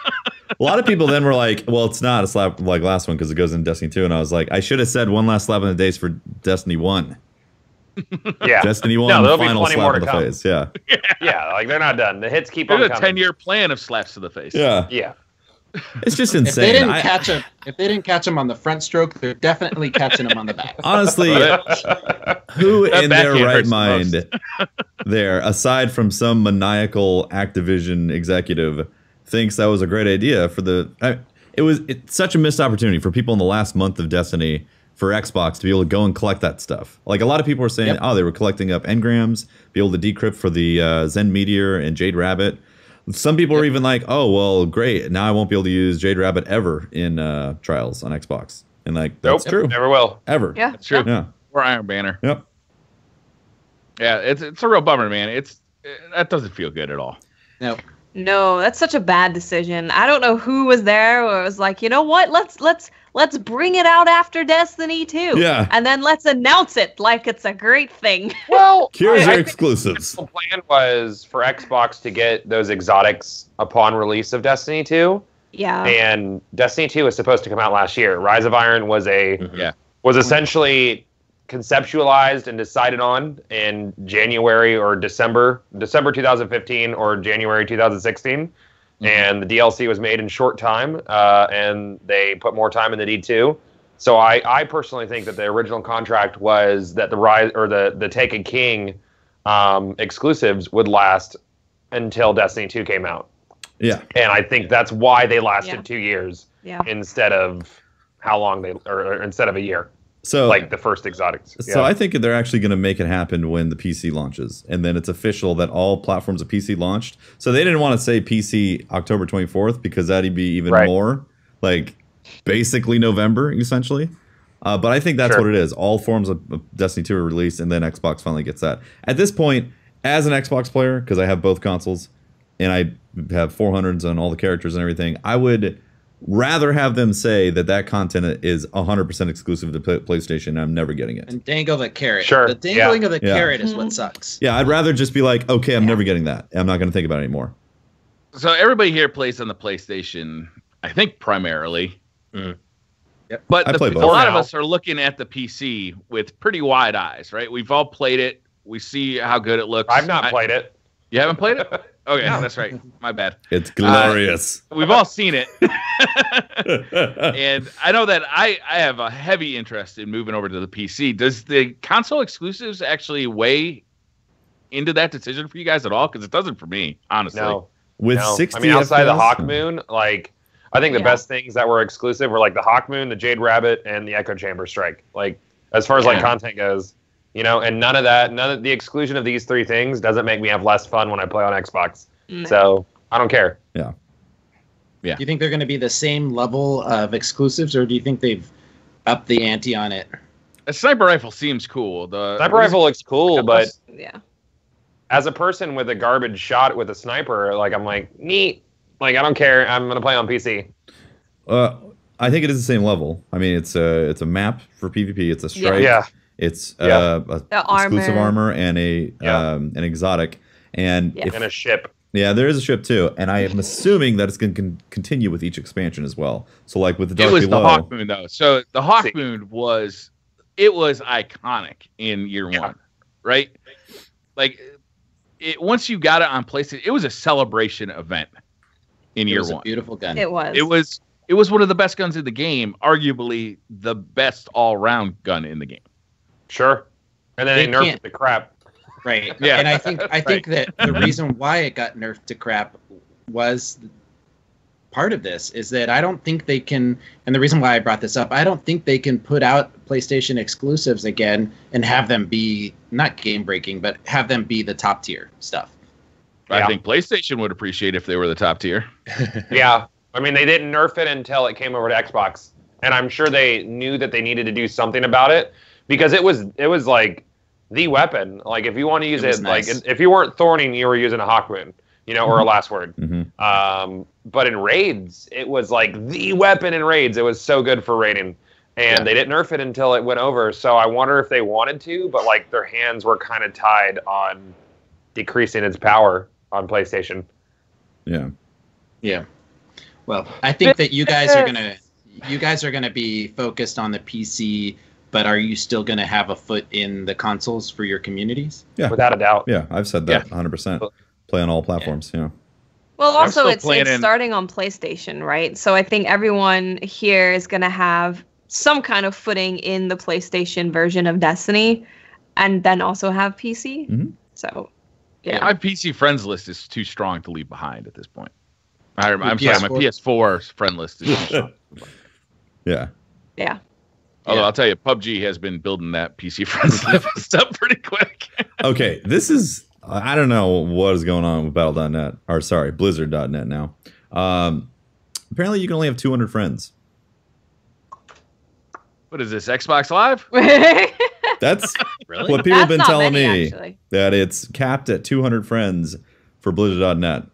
A lot of people then were like, well, it's not a slap like last one because it goes in Destiny 2. And I was like, I should have said one last slap in the face for Destiny 1. Yeah. Destiny 1 there'll final be plenty slap more in to the come. face. Yeah. Yeah, like they're not done. The hits keep There's on a coming. 10-year plan of slaps to the face. Yeah. Yeah. It's just insane. If they didn't catch him on the front stroke, they're definitely catching him on the back. Honestly, who in their right mind the there, aside from some maniacal Activision executive, thinks that was a great idea for it's such a missed opportunity for people in the last month of Destiny for Xbox to be able to go and collect that stuff. Like a lot of people were saying, they were collecting up engrams, be able to decrypt for the Zen Meteor and Jade Rabbit. Some people were even like, oh, well, great. Now I won't be able to use Jade Rabbit ever in Trials on Xbox. And like, that's true. Never will. Ever. Yeah. That's true. Yeah. Or Iron Banner. Yep. Yeah, it's a real bummer, man. That doesn't feel good at all. No, that's such a bad decision. I don't know who was there or was like, you know what? Let's let's bring it out after Destiny 2. Yeah. And then let's announce it like it's a great thing. Well, here's your exclusives. The plan was for Xbox to get those exotics upon release of Destiny 2. Yeah. And Destiny 2 was supposed to come out last year. Rise of Iron was essentially conceptualized and decided on in January or December 2015 or January 2016. And the DLC was made in short time, and they put more time in the D2. So I personally think that the original contract was that the Rise or the Taken King exclusives would last until Destiny 2 came out. Yeah. And I think that's why they lasted 2 years instead of how long or instead of a year. So like the first exotics. So I think they're actually going to make it happen when the PC launches, and then it's official that all platforms of PC launched. So they didn't want to say PC October 24th because that'd be even more like basically November essentially. But I think that's what it is. All forms of Destiny 2 are released, and then Xbox finally gets that. At this point, as an Xbox player, because I have both consoles and I have 400s and all the characters and everything, I would rather have them say that content is 100% exclusive to PlayStation and I'm never getting it. And dangle the carrot. Sure. The dangling of the carrot is what sucks. Yeah, I'd rather just be like, okay, I'm never getting that. I'm not going to think about it anymore. So everybody here plays on the PlayStation, I think primarily. Yep. But a lot of us are looking at the PC with pretty wide eyes, right? We've all played it. We see how good it looks. I've not played it. You haven't played it? Okay, no. That's right. My bad. It's glorious. We've all seen it. And I know that I have a heavy interest in moving over to the PC. Does the console exclusives actually weigh into that decision for you guys at all? Because it doesn't for me, honestly. No. With 60 I mean, outside of the Hawkmoon, like, I think the best things that were exclusive were like the Hawkmoon, the Jade Rabbit, and the Echo Chamber Strike. Like, as far as like content goes. You know, and none of the exclusion of these three things doesn't make me have less fun when I play on Xbox. So I don't care. Yeah. Do you think they're going to be the same level of exclusives, or do you think they've upped the ante on it? A sniper rifle seems cool. The sniper rifle looks cool, but as a person with a garbage shot with a sniper, like I'm like, neat. Like I don't care. I'm going to play on PC. I think it is the same level. I mean, it's a map for PvP. It's a strike. Yeah. It's exclusive armor and an exotic and a ship. Yeah, there is a ship too, and I am assuming that it's going to continue with each expansion as well. So, like with the Dark Below, the Hawkmoon though. So the Hawkmoon was iconic in year one, right? Like once you got it on PlayStation, it was a celebration event in year one. It was a beautiful gun. It was. It was one of the best guns in the game, arguably the best all-round gun in the game. Sure. And then they nerfed the crap. Right. Yeah. And I think that the reason why it got nerfed to crap was part of this is that I don't think they can, and the reason why I brought this up, I don't think they can put out PlayStation exclusives again and have them be not game breaking, but have them be the top tier stuff. I think PlayStation would appreciate if they were the top tier. Yeah. I mean, they didn't nerf it until it came over to Xbox. And I'm sure they knew that they needed to do something about it. Because it was like the weapon. Like if you want to use it nice. Like if you weren't thorning, you were using a Hawkmoon, or a last word. But in raids, it was like the weapon in raids. It was so good for raiding, and they didn't nerf it until it went over. So I wonder if they wanted to, but like their hands were kind of tied on decreasing its power on PlayStation. Yeah. Yeah. Well, I think that you guys are gonna be focused on the PC. But are you still going to have a foot in the consoles for your communities? Yeah, without a doubt. Yeah, I've said that 100%. Play on all platforms. Yeah. Well, also it's starting on PlayStation, right? So I think everyone here is going to have some kind of footing in the PlayStation version of Destiny, and then also have PC. So, my PC friends list is too strong to leave behind at this point. I'm sorry, my PS4 friend list is too strong. Yeah. Yeah. Although I'll tell you, PUBG has been building that PC friends list up pretty quick. Okay, this is, I don't know what is going on with Battle.net, or sorry, Blizzard.net now. Apparently you can only have 200 friends. What is this, Xbox Live? That's what people have been telling me, actually. That it's capped at 200 friends for Blizzard.net.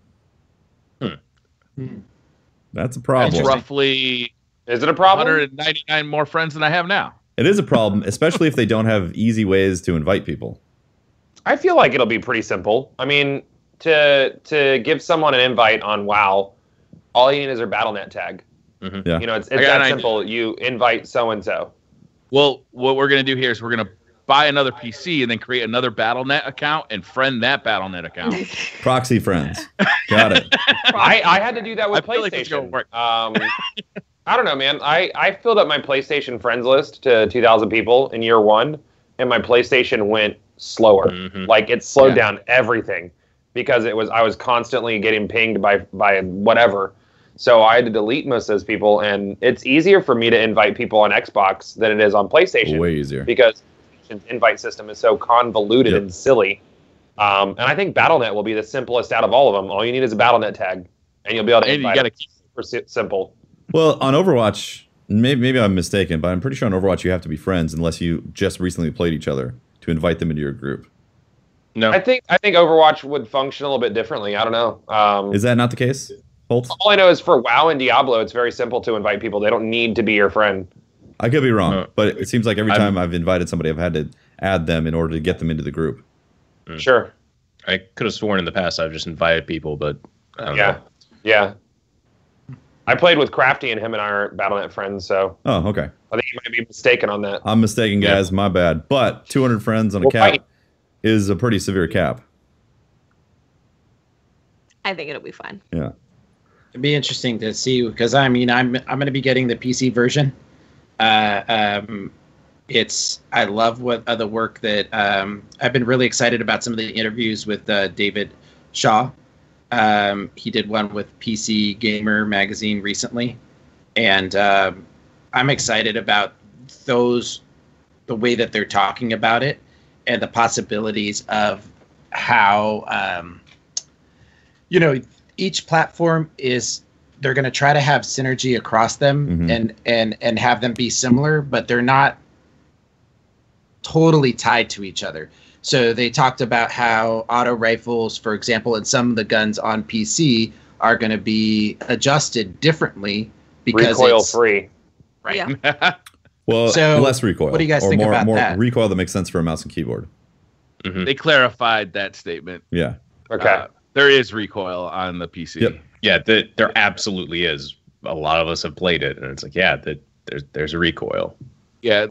That's a problem. It's roughly... Is it a problem? 199 more friends than I have now. It is a problem, especially if they don't have easy ways to invite people. I feel like it'll be pretty simple. I mean, to give someone an invite on WoW, all you need is their Battle.net tag. Mm-hmm. Yeah. You know, it's that simple. You invite so-and-so. Well, what we're going to do here is we're going to buy another PC and then create another Battle.net account and friend that Battle.net account. Proxy friends. Got it. I had to do that with PlayStation. Like it's gonna work. I don't know, man. I filled up my PlayStation friends list to 2,000 people in year one, and my PlayStation went slower. Mm-hmm. Like, it slowed down everything because I was constantly getting pinged by whatever. So I had to delete most of those people, and it's easier for me to invite people on Xbox than it is on PlayStation. Way easier. Because the invite system is so convoluted and silly. And I think Battle.net will be the simplest out of all of them. All you need is a Battle.net tag, and you'll be able to invite. You got to keep it super simple. Well, on Overwatch, maybe I'm mistaken, but I'm pretty sure on Overwatch you have to be friends unless you just recently played each other to invite them into your group. No, I think Overwatch would function a little bit differently. I don't know. Is that not the case, Holtz? All I know is for WoW and Diablo, it's very simple to invite people. They don't need to be your friend. I could be wrong, but it seems like every time I've invited somebody, I've had to add them in order to get them into the group. Sure. I could have sworn in the past I've just invited people, but I don't know. Yeah. I played with Crafty, and him and I are Battle.net friends, so... Oh, okay. I think you might be mistaken on that. I'm mistaken, guys. My bad. But 200 friends on a cap is a pretty severe cap. I think it'll be fine. Yeah. It'd be interesting to see, because I mean, I'm going to be getting the PC version. I love the work that I've been really excited about some of the interviews with David Shaw. He did one with PC Gamer magazine recently, and I'm excited about the way that they're talking about it and the possibilities of how each platform they're going to try to have synergy across them and have them be similar, but they're not totally tied to each other. So they talked about how auto rifles, for example, and some of the guns on PC are going to be adjusted differently because recoil free. Right. Yeah. Well, so less recoil. What do you guys think about that? More recoil that makes sense for a mouse and keyboard. Mm-hmm. They clarified that statement. Yeah. Okay. There is recoil on the PC. Yep. Yeah, there absolutely is. A lot of us have played it, and it's like, there's a recoil. Yeah,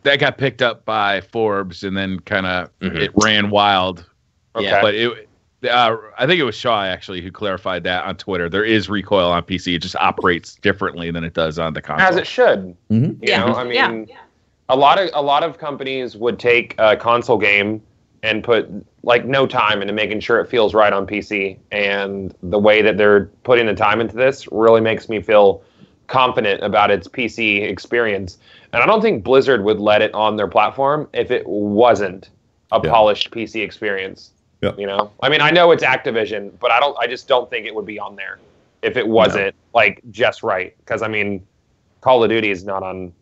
that got picked up by Forbes, and then kind of it ran wild. Okay. But I think it was Shaw actually who clarified that on Twitter. There is recoil on PC. It just operates differently than it does on the console. As it should. Mm-hmm. You know, I mean, a lot of companies would take a console game and put like no time into making sure it feels right on PC. And the way that they're putting the time into this really makes me feel confident about its PC experience. And I don't think Blizzard would let it on their platform if it wasn't a polished PC experience. Yeah. You know, I mean, I know it's Activision, but I just don't think it would be on there if it wasn't like just right. Because I mean, Call of Duty is not on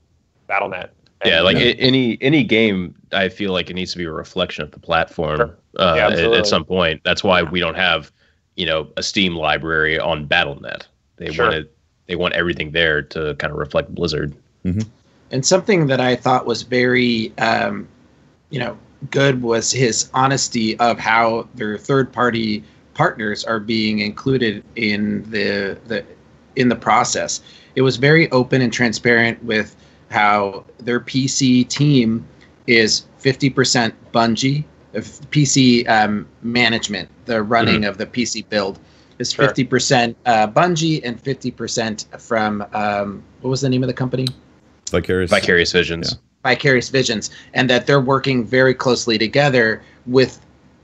Battle.net. Yeah, like any game, I feel like it needs to be a reflection of the platform at some point. That's why we don't have, a Steam library on Battle.net. They want everything there to kind of reflect Blizzard. Mm-hmm. And something that I thought was very, good was his honesty of how their third-party partners are being included in the process. It was very open and transparent with how their PC team is 50% Bungie, PC management, the running of the PC build is 50% Bungie and 50% from what was the name of the company? Vicarious Visions. Yeah. Vicarious Visions, and that they're working very closely together with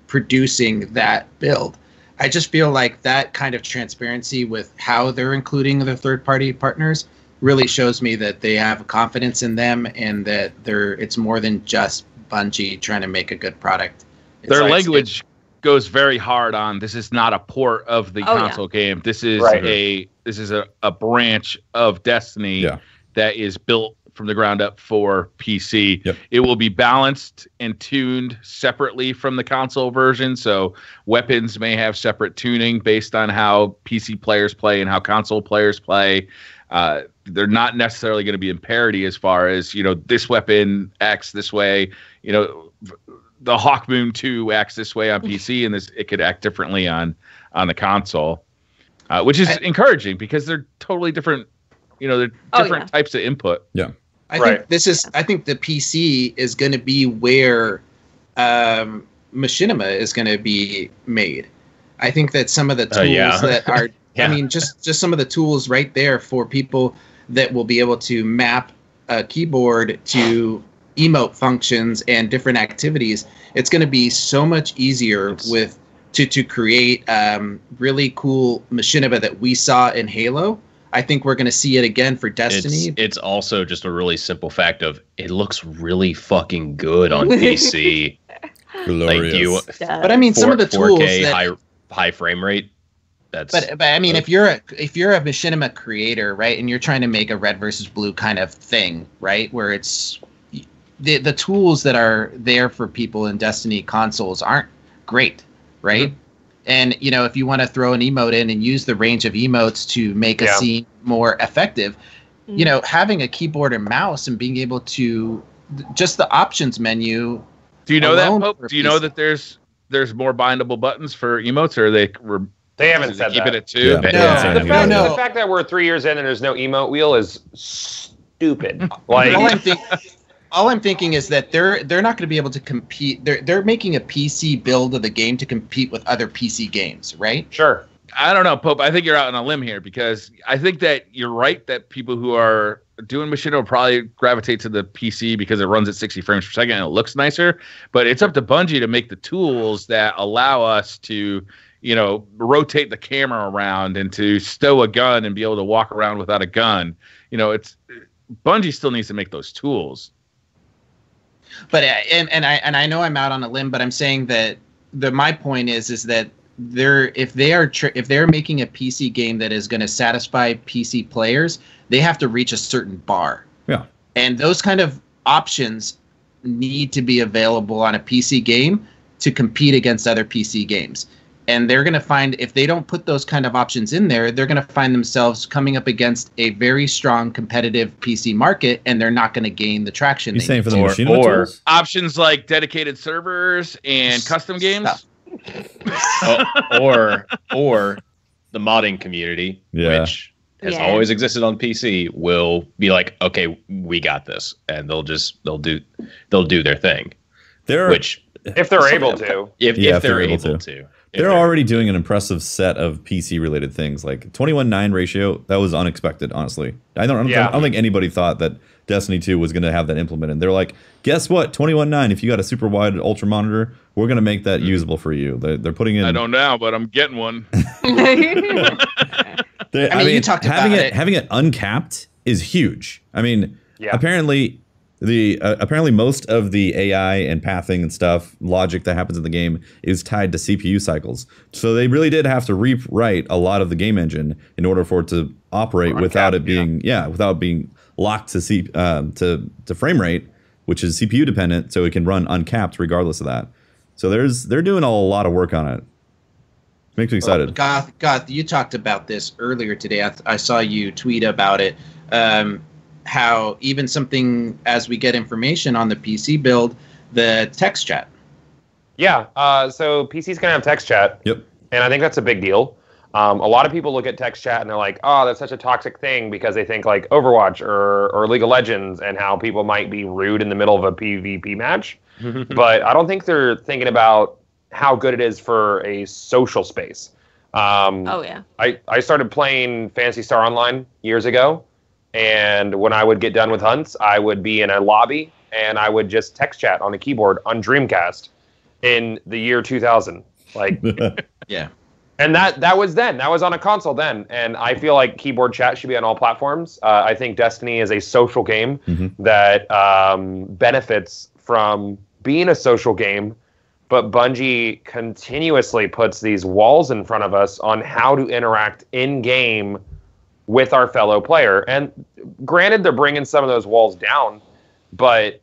producing that build. I just feel like that kind of transparency with how they're including the third-party partners really shows me that they have confidence in them and that it's more than just Bungie trying to make a good product. Their language goes very hard on this is not a port of the console game. This is a branch of Destiny that is built from the ground up for PC. Yep. It will be balanced and tuned separately from the console version. So weapons may have separate tuning based on how PC players play and how console players play. They're not necessarily going to be in parity as far as, this weapon acts this way, the Hawkmoon 2 acts this way on PC, and it could act differently on the console, which is encouraging because they're totally different. They're different types of input. Yeah, I think the PC is going to be where machinima is going to be made. I think that some of the tools that are, I mean, just some of the tools right there for people that will be able to map a keyboard to emote functions and different activities. It's going to be so much easier to create really cool machinima that we saw in Halo. I think we're going to see it again for Destiny. It's also just a really simple fact of it looks really fucking good on PC. Glorious. But I mean, some of the tools 4K high frame rate. But I mean, if you're a machinima creator, right, and you're trying to make a red versus blue kind of thing, right, where it's the tools that are there for people in Destiny consoles aren't great, right? Mm-hmm. And, if you want to throw an emote in and use the range of emotes to make a scene more effective, having a keyboard and mouse and being able to just the options menu. Do you know that, Pope? Do you know that there's more bindable buttons for emotes, or they haven't said keep that. it at 2? Yeah. The fact that we're 3 years in and there's no emote wheel is stupid. All I'm thinking is that they're not going to be able to compete. They're making a PC build of the game to compete with other PC games, right? Sure. I don't know, Pope. I think you're out on a limb here because I think that you're right that people who are doing machinima will probably gravitate to the PC because it runs at 60 frames per second and it looks nicer. But it's up to Bungie to make the tools that allow us to, rotate the camera around and to stow a gun and be able to walk around without a gun. Bungie still needs to make those tools. But and I know I'm out on a limb, but I'm saying that my point is that if they're making a PC game that is going to satisfy PC players, they have to reach a certain bar. Yeah. And those kind of options need to be available on a PC game to compete against other PC games. And they're going to find, if they don't put those kind of options in there, they're going to find themselves coming up against a very strong competitive PC market, and they're not going to gain the traction. You're saying for the machine or options like dedicated servers and custom games? or the modding community, which has always existed on PC, will be like, okay, we got this, and they'll do their thing. If they're able to. If they're able to. They're already doing an impressive set of PC-related things, like 21:9 ratio. That was unexpected, honestly. I don't think anybody thought that Destiny 2 was going to have that implemented. They're like, guess what? 21:9. If you got a super wide ultra monitor, we're going to make that usable for you. They're putting in. I don't know, but I'm getting one. You talked about it. Having it uncapped is huge. I mean, apparently. Apparently most of the AI and pathing and stuff, logic that happens in the game is tied to CPU cycles. So they really did have to rewrite a lot of the game engine in order for it to operate without it being without being locked to frame rate, which is CPU dependent, so it can run uncapped regardless of that. So they're doing a lot of work on it. Makes me excited. Goth, you talked about this earlier today. I saw you tweet about it. How even something as we get information on the PC build, the text chat. Yeah, so PC's gonna have text chat. Yep. And I think that's a big deal. A lot of people look at text chat and they're like, oh, that's such a toxic thing because they think like Overwatch or League of Legends and how people might be rude in the middle of a PvP match. But I don't think they're thinking about how good it is for a social space. I started playing Phantasy Star Online years ago. And when I would get done with hunts, I would be in a lobby and I would just text chat on a keyboard on Dreamcast in the year 2000. Like, yeah. And that was then. That was on a console then. And I feel like keyboard chat should be on all platforms. I think Destiny is a social game that benefits from being a social game. But Bungie continuously puts these walls in front of us on how to interact in-game with our fellow player. And granted, they're bringing some of those walls down, but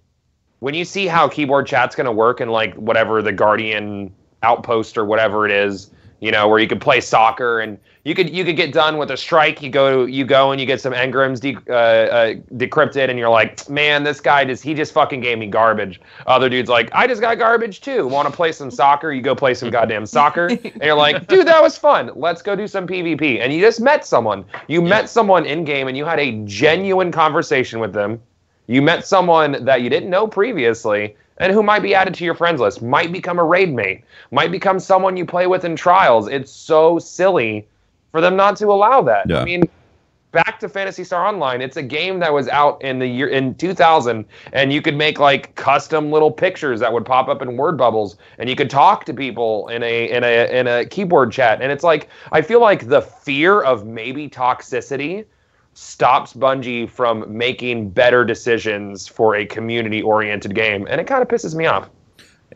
when you see how keyboard chat's going to work in like whatever the Guardian outpost or whatever it is, you know, where you could play soccer and you could get done with a strike. You go and you get some engrams decrypted, and you're like, man, this guy he just fucking gave me garbage. Other dude's like, I just got garbage too. Want to play some soccer? You go play some goddamn soccer, and you're like, dude, that was fun. Let's go do some PvP. And you just met someone. You met someone in game, and you had a genuine conversation with them. You met someone that you didn't know previously, and who might be added to your friends list, might become a raid mate, might become someone you play with in trials. It's so silly for them not to allow that. Yeah. I mean, back to Phantasy Star Online, it's a game that was out in 2000, and you could make like custom little pictures that would pop up in word bubbles, and you could talk to people in a keyboard chat. And it's like, I feel like the fear of maybe toxicity stops Bungie from making better decisions for a community-oriented game, and it kind of pisses me off.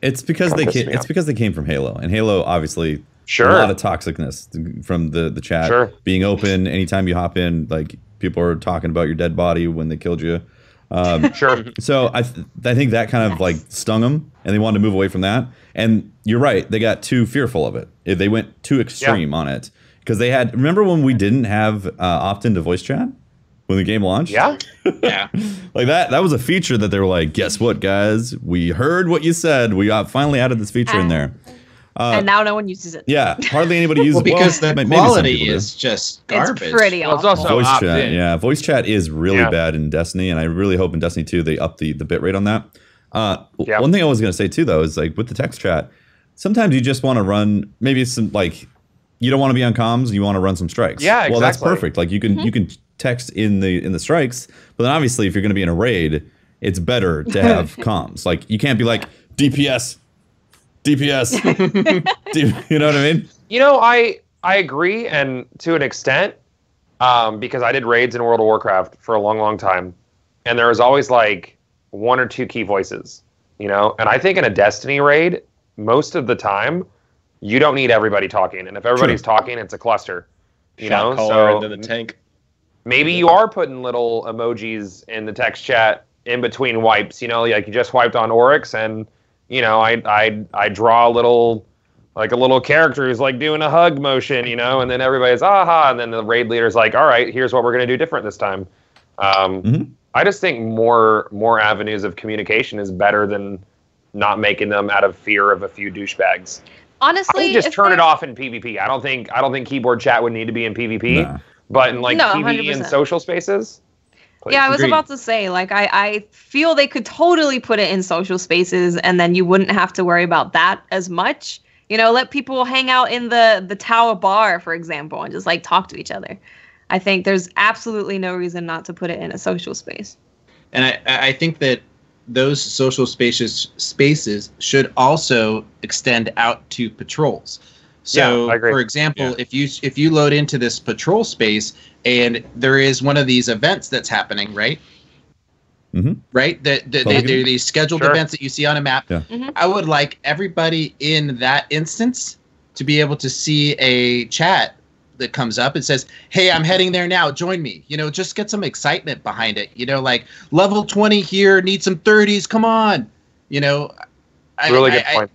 It's because they came from Halo, and Halo obviously a lot of toxicness from the chat being open. Anytime you hop in, like people are talking about your dead body when they killed you. So I think that kind of like stung them, and they wanted to move away from that. And you're right, they got too fearful of it. They went too extreme on it. Because they had, remember when we didn't have opt-in to voice chat when the game launched? Yeah. Yeah. Like that was a feature that they were like, guess what, guys? We heard what you said. We finally added this feature in there. And now no one uses it. Yeah, hardly anybody uses it. Because the quality is just garbage. It's pretty awful. It's also voice chat. Yeah, voice chat is really bad in Destiny, and I really hope in Destiny 2 they up the bitrate on that. One thing I was going to say too, though, is like with the text chat, sometimes you just want to run maybe some like, you don't want to be on comms, you want to run some strikes. Yeah, exactly. Well, that's perfect. Like you can text in the strikes, but then obviously if you're going to be in a raid, it's better to have comms. Like you can't be like DPS. You know what I mean? You know, I agree, and to an extent, because I did raids in World of Warcraft for a long, long time, and there was always like one or two key voices, you know. And I think in a Destiny raid, most of the time, you don't need everybody talking, and if everybody's talking, it's a cluster. You know, so into the tank. Maybe you are putting little emojis in the text chat in between wipes. You know, like you just wiped on Oryx, and you know, I draw a little character who's like doing a hug motion, you know, and then everybody's aha, and then the raid leader's like, all right, here's what we're gonna do different this time. I just think more avenues of communication is better than not making them out of fear of a few douchebags. Honestly, I would just turn it off in PvP. I don't think keyboard chat would need to be in PvP, but in like PvE and social spaces. Yeah, I was about to say, like, I feel they could totally put it in social spaces, and then you wouldn't have to worry about that as much. You know, let people hang out in the tower bar, for example, and just like talk to each other. I think there's absolutely no reason not to put it in a social space. And I think that those social spaces should also extend out to patrols. So, for example, if you load into this patrol space and there is one of these events that's happening, right? Right? They're these scheduled events that you see on a map. Yeah. I would like everybody in that instance to be able to see a chat that comes up and says, hey, I'm heading there now. Join me. You know, just get some excitement behind it. You know, like level 20 here, need some 30s. Come on. You know, really good point.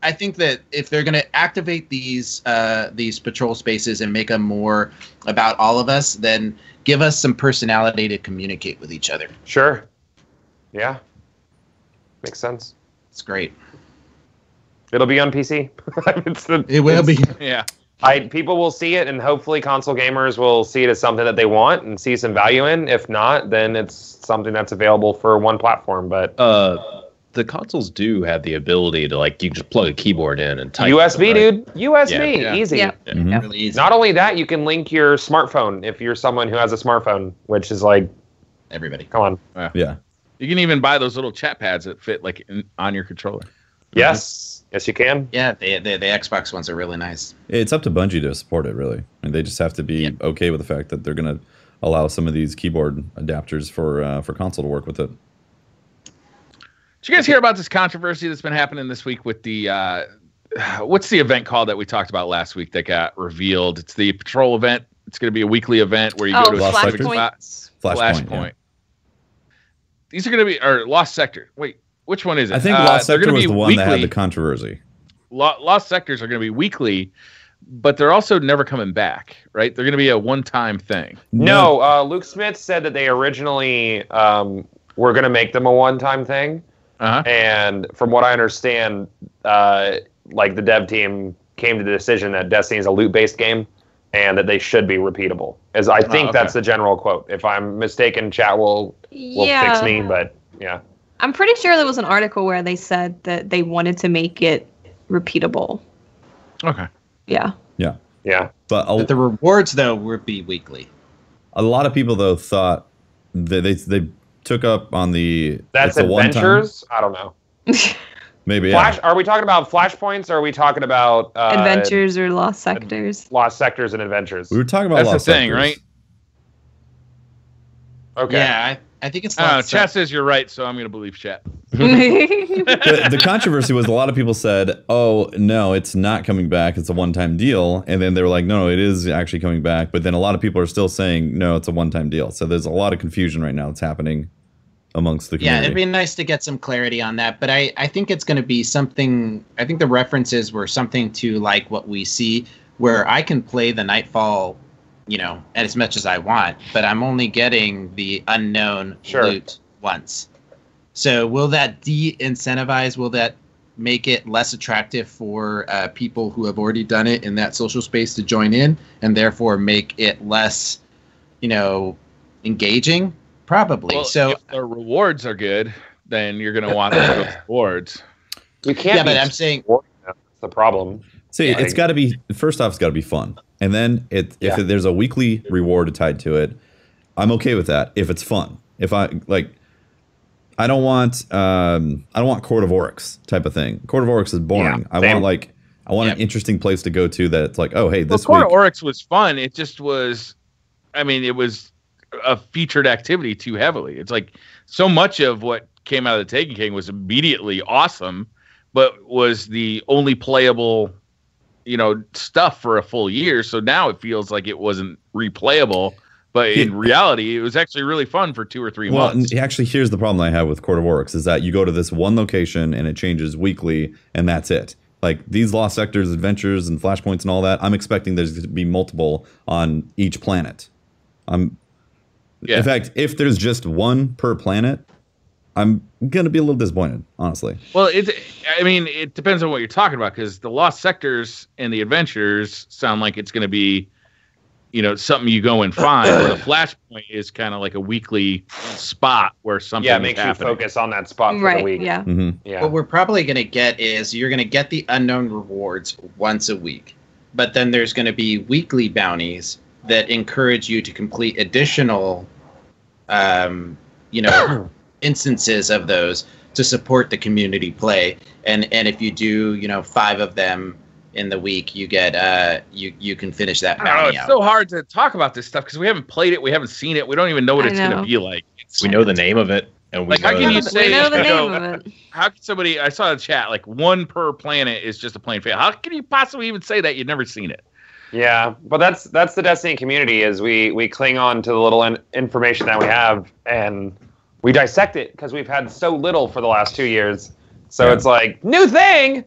I think that if they're going to activate these patrol spaces and make them more about all of us, then give us some personality to communicate with each other. Sure. Yeah. Makes sense. It's great. It'll be on PC. It will be. Yeah. People will see it, and hopefully console gamers will see it as something that they want and see some value in. If not, then it's something that's available for one platform. But the consoles do have the ability to, like, you can just plug a keyboard in and type. USB, dude. USB. Easy. Yeah. Really easy. Not only that, you can link your smartphone if you're someone who has a smartphone, which is like everybody. Come on. Yeah. You can even buy those little chat pads that fit like on your controller. Yes. Yes, you can. Yeah, the Xbox ones are really nice. It's up to Bungie to support it, really. And they just have to be okay with the fact that they're going to allow some of these keyboard adapters for console to work with it. Did you guys hear about this controversy that's been happening this week with the what's the event called that we talked about last week that got revealed? It's the patrol event. It's going to be a weekly event where you go to a Flashpoint. Yeah. These are going to be Lost Sector. Wait, which one is it? I think Lost Sector was the one that had the controversy. Lost Sectors are going to be weekly, but they're also never coming back, right? They're going to be a one-time thing. No, Luke Smith said that they originally were going to make them a one-time thing. And from what I understand, like the dev team came to the decision that Destiny is a loot-based game and that they should be repeatable. As I think that's the general quote. If I'm mistaken, chat will fix me, but yeah. I'm pretty sure there was an article where they said that they wanted to make it repeatable. Okay. Yeah. But the rewards though would be weekly. A lot of people though thought that they took up on the that's adventures. I don't know. Maybe. Are we talking about flashpoints, or are we talking about adventures or lost sectors? Lost sectors and adventures. We were talking about that's the thing, right? Okay. Yeah, I think it's. Chat says you're right, so I'm going to believe chat. The controversy was a lot of people said, "Oh no, it's not coming back. It's a one-time deal," and then they were like, "No, it is actually coming back." But then a lot of people are still saying, "No, it's a one-time deal." So there's a lot of confusion right now that's happening amongst the community. Yeah, it'd be nice to get some clarity on that. But I think it's going to be something. I think the references were something to like what we see, where I can play the Nightfall, as much as I want, but I'm only getting the unknown loot once. So will that de-incentivize? Will that make it less attractive for people who have already done it in that social space to join in, and therefore make it less, engaging? Probably. Well, so if the rewards are good, then you're going to want those rewards. You can't. Yeah, but I'm saying that's the problem. See, it's got to be, first off, it's got to be fun. And then if there's a weekly reward tied to it, I'm okay with that if it's fun. If I don't want Court of Oryx type of thing. Court of Oryx is boring. I want an interesting place to go to that it's like, oh hey, this Court of Oryx was fun. It just was, it was a featured activity too heavily. It's like so much of what came out of the Taken King was immediately awesome, but was the only playable stuff for a full year. So now it feels like it wasn't replayable, but in reality, it was actually really fun for 2 or 3 months. Well, actually, here's the problem I have with Court of Oryx is that you go to this one location and it changes weekly, and that's it. Like these Lost Sectors, adventures, and flashpoints and all that, I'm expecting there's to be multiple on each planet. In fact, if there's just one per planet, I'm gonna be a little disappointed, honestly. Well, it depends on what you're talking about, because the Lost Sectors and the adventures sound like it's gonna be, something you go and find. Where the Flashpoint is kind of like a weekly spot where something makes happening. You focus on that spot for the week. Yeah. Mm-hmm. Yeah. What we're probably gonna get is you're gonna get the unknown rewards once a week, but then there's gonna be weekly bounties that encourage you to complete additional, instances of those to support the community play. And if you do, 5 of them in the week, you get you can finish that bounty out. It's so hard to talk about this stuff because we haven't played it, we haven't seen it, we don't even know what it's going to be like. We know the name of it, and how can you say? We know the name of it. How can somebody? I saw in the chat like 1 per planet is just a plain fail. How can you possibly even say that you've never seen it? Yeah, but that's the Destiny community is we cling on to the little information that we have and we dissect it because we've had so little for the last 2 years. So it's like, new thing!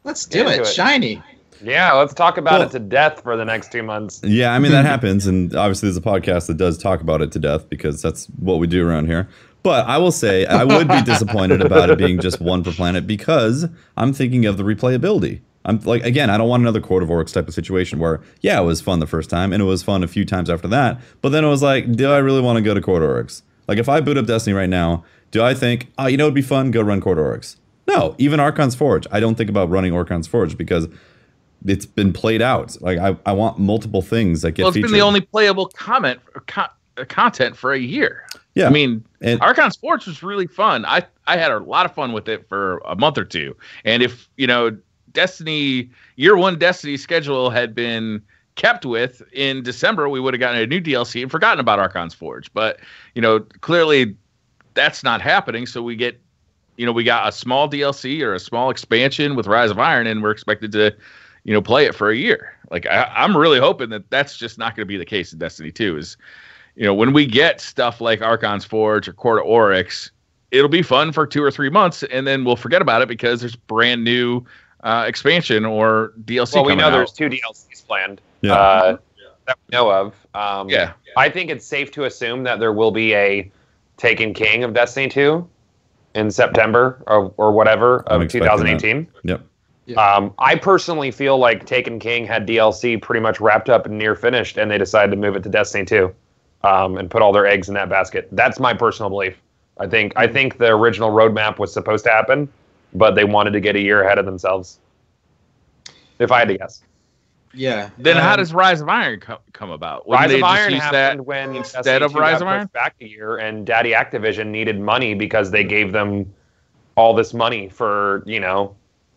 Let's do it. Shiny. Yeah, let's talk about it to death for the next 2 months. Yeah, that happens. And obviously there's a podcast that does talk about it to death because that's what we do around here. But I will say I would be disappointed about it being just 1 per planet because I'm thinking of the replayability. I'm like, again, I don't want another Court of Oryx type of situation where, it was fun the first time and it was fun a few times after that. But then it was like, do I really want to go to Court of Oryx? Like, if I boot up Destiny right now, do I think, it'd be fun, go run Court of Oryx? No, even Archon's Forge. I don't think about running Archon's Forge because it's been played out. Like, I want multiple things that get featured. It's been the only playable content for a year. Yeah. Archon's Forge was really fun. I had a lot of fun with it for a month or 2. And if, Destiny, year 1 Destiny schedule had been kept with in December, we would have gotten a new DLC and forgotten about Archon's Forge. But, clearly that's not happening. So we get, we got a small DLC or a small expansion with Rise of Iron, and we're expected to, play it for a year. Like I'm really hoping that that's just not going to be the case in Destiny 2. Is, you know, when we get stuff like Archon's Forge or Court of Oryx, it'll be fun for 2 or 3 months, and then we'll forget about it because there's brand new expansion or DLC. Well, we know out. there's 2 DLCs planned Yeah. that we know of. Yeah. I think it's safe to assume that there will be a Taken King of Destiny 2 in September or whatever of 2018. Yep. I personally feel like Taken King had DLC pretty much wrapped up and near finished, and they decided to move it to Destiny 2 and put all their eggs in that basket. That's my personal belief. I think the original roadmap was supposed to happen, but they wanted to get a year ahead of themselves. If I had to guess. Yeah. Then how does Rise of Iron come about? Rise of Iron happened when instead of Rise of Iron back a year, and Daddy Activision needed money because they gave them all this money for, you know,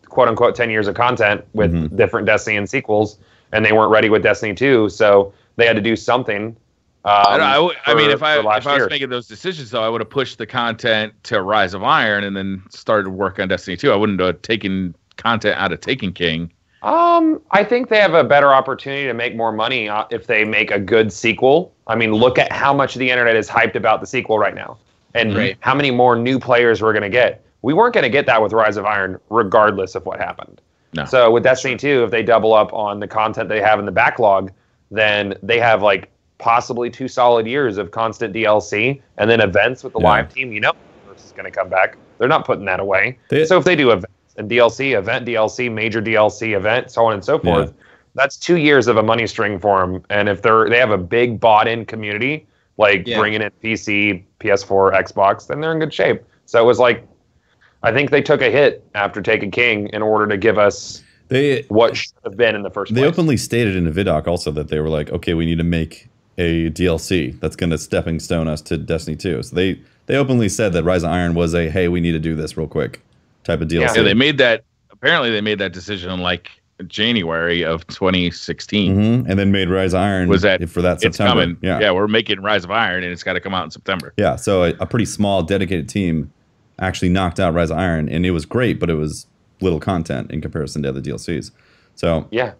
quote unquote 10 years of content with different Destiny and sequels, and they weren't ready with Destiny 2, so they had to do something. I mean, if I was making those decisions, though, I would have pushed the content to Rise of Iron and then started work on Destiny 2. I wouldn't have taken content out of Taken King. I think they have a better opportunity to make more money if they make a good sequel. I mean, look at how much the internet is hyped about the sequel right now, and how many more new players we're going to get. We weren't going to get that with Rise of Iron, regardless of what happened. No. So with Destiny 2, if they double up on the content they have in the backlog, then they have like possibly 2 solid years of constant DLC, and then events with the live team. You know, this is going to come back. They're not putting that away. So if they do events and DLC, event DLC, major DLC event, so on and so forth, that's 2 years of a money string for them. And if they have a big bought-in community, like bringing in PC, PS4, Xbox, then they're in good shape. So it was like, I think they took a hit after Taken King in order to give us what should have been in the first place. They openly stated in the VidDoc also that they were like, okay, we need to make a DLC that's going to stepping stone us to Destiny 2. So they openly said that Rise of Iron was a, hey, we need to do this real quick type of DLC. Yeah, they made that, apparently they made that decision in like January of 2016. And then made Rise of Iron for that September. It's coming. Yeah, we're making Rise of Iron and it's got to come out in September. Yeah, so a pretty small dedicated team actually knocked out Rise of Iron, and it was great, but it was little content in comparison to other DLCs. So yeah.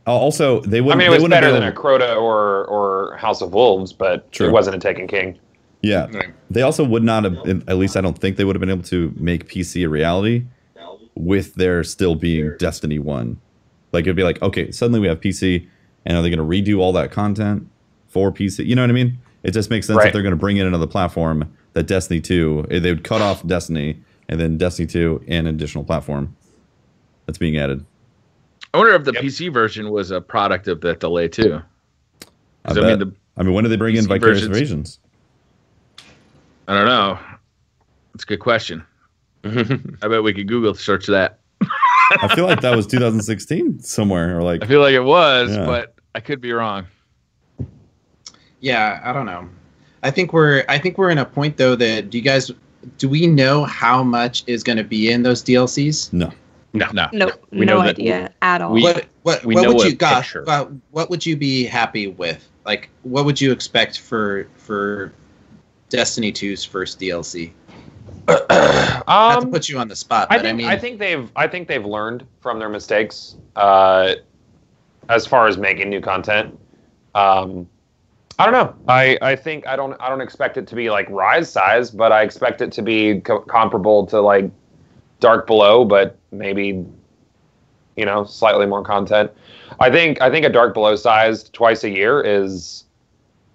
Also, they wouldn't. I mean, it was better than a Crota or House of Wolves, but it wasn't a Taken King. Yeah, they also would not have. At least I don't think they would have been able to make PC a reality with there still being Destiny 1. Like it'd be like, okay, suddenly we have PC, and are they going to redo all that content for PC? You know what I mean? It just makes sense if they're going to bring in another platform. That Destiny 2, they would cut off Destiny, and then Destiny 2 and an additional platform that's being added. I wonder if the PC version was a product of that delay too. I mean, when did they bring in Vicarious Visions? I don't know. That's a good question. I bet we could Google search that. I feel like that was 2016 somewhere, or like. I feel like it was, but I could be wrong. Yeah, I don't know. I think we're in a point though that do we know how much is going to be in those DLCs? No. No idea at all. What would you be happy with? Like, what would you expect for Destiny 2's first DLC? Not to put you on the spot, but I think they've learned from their mistakes as far as making new content. I don't know. I think I don't expect it to be like Rise size, but I expect it to be comparable to like Dark Below, but maybe, you know, slightly more content. I think a Dark Below sized twice a year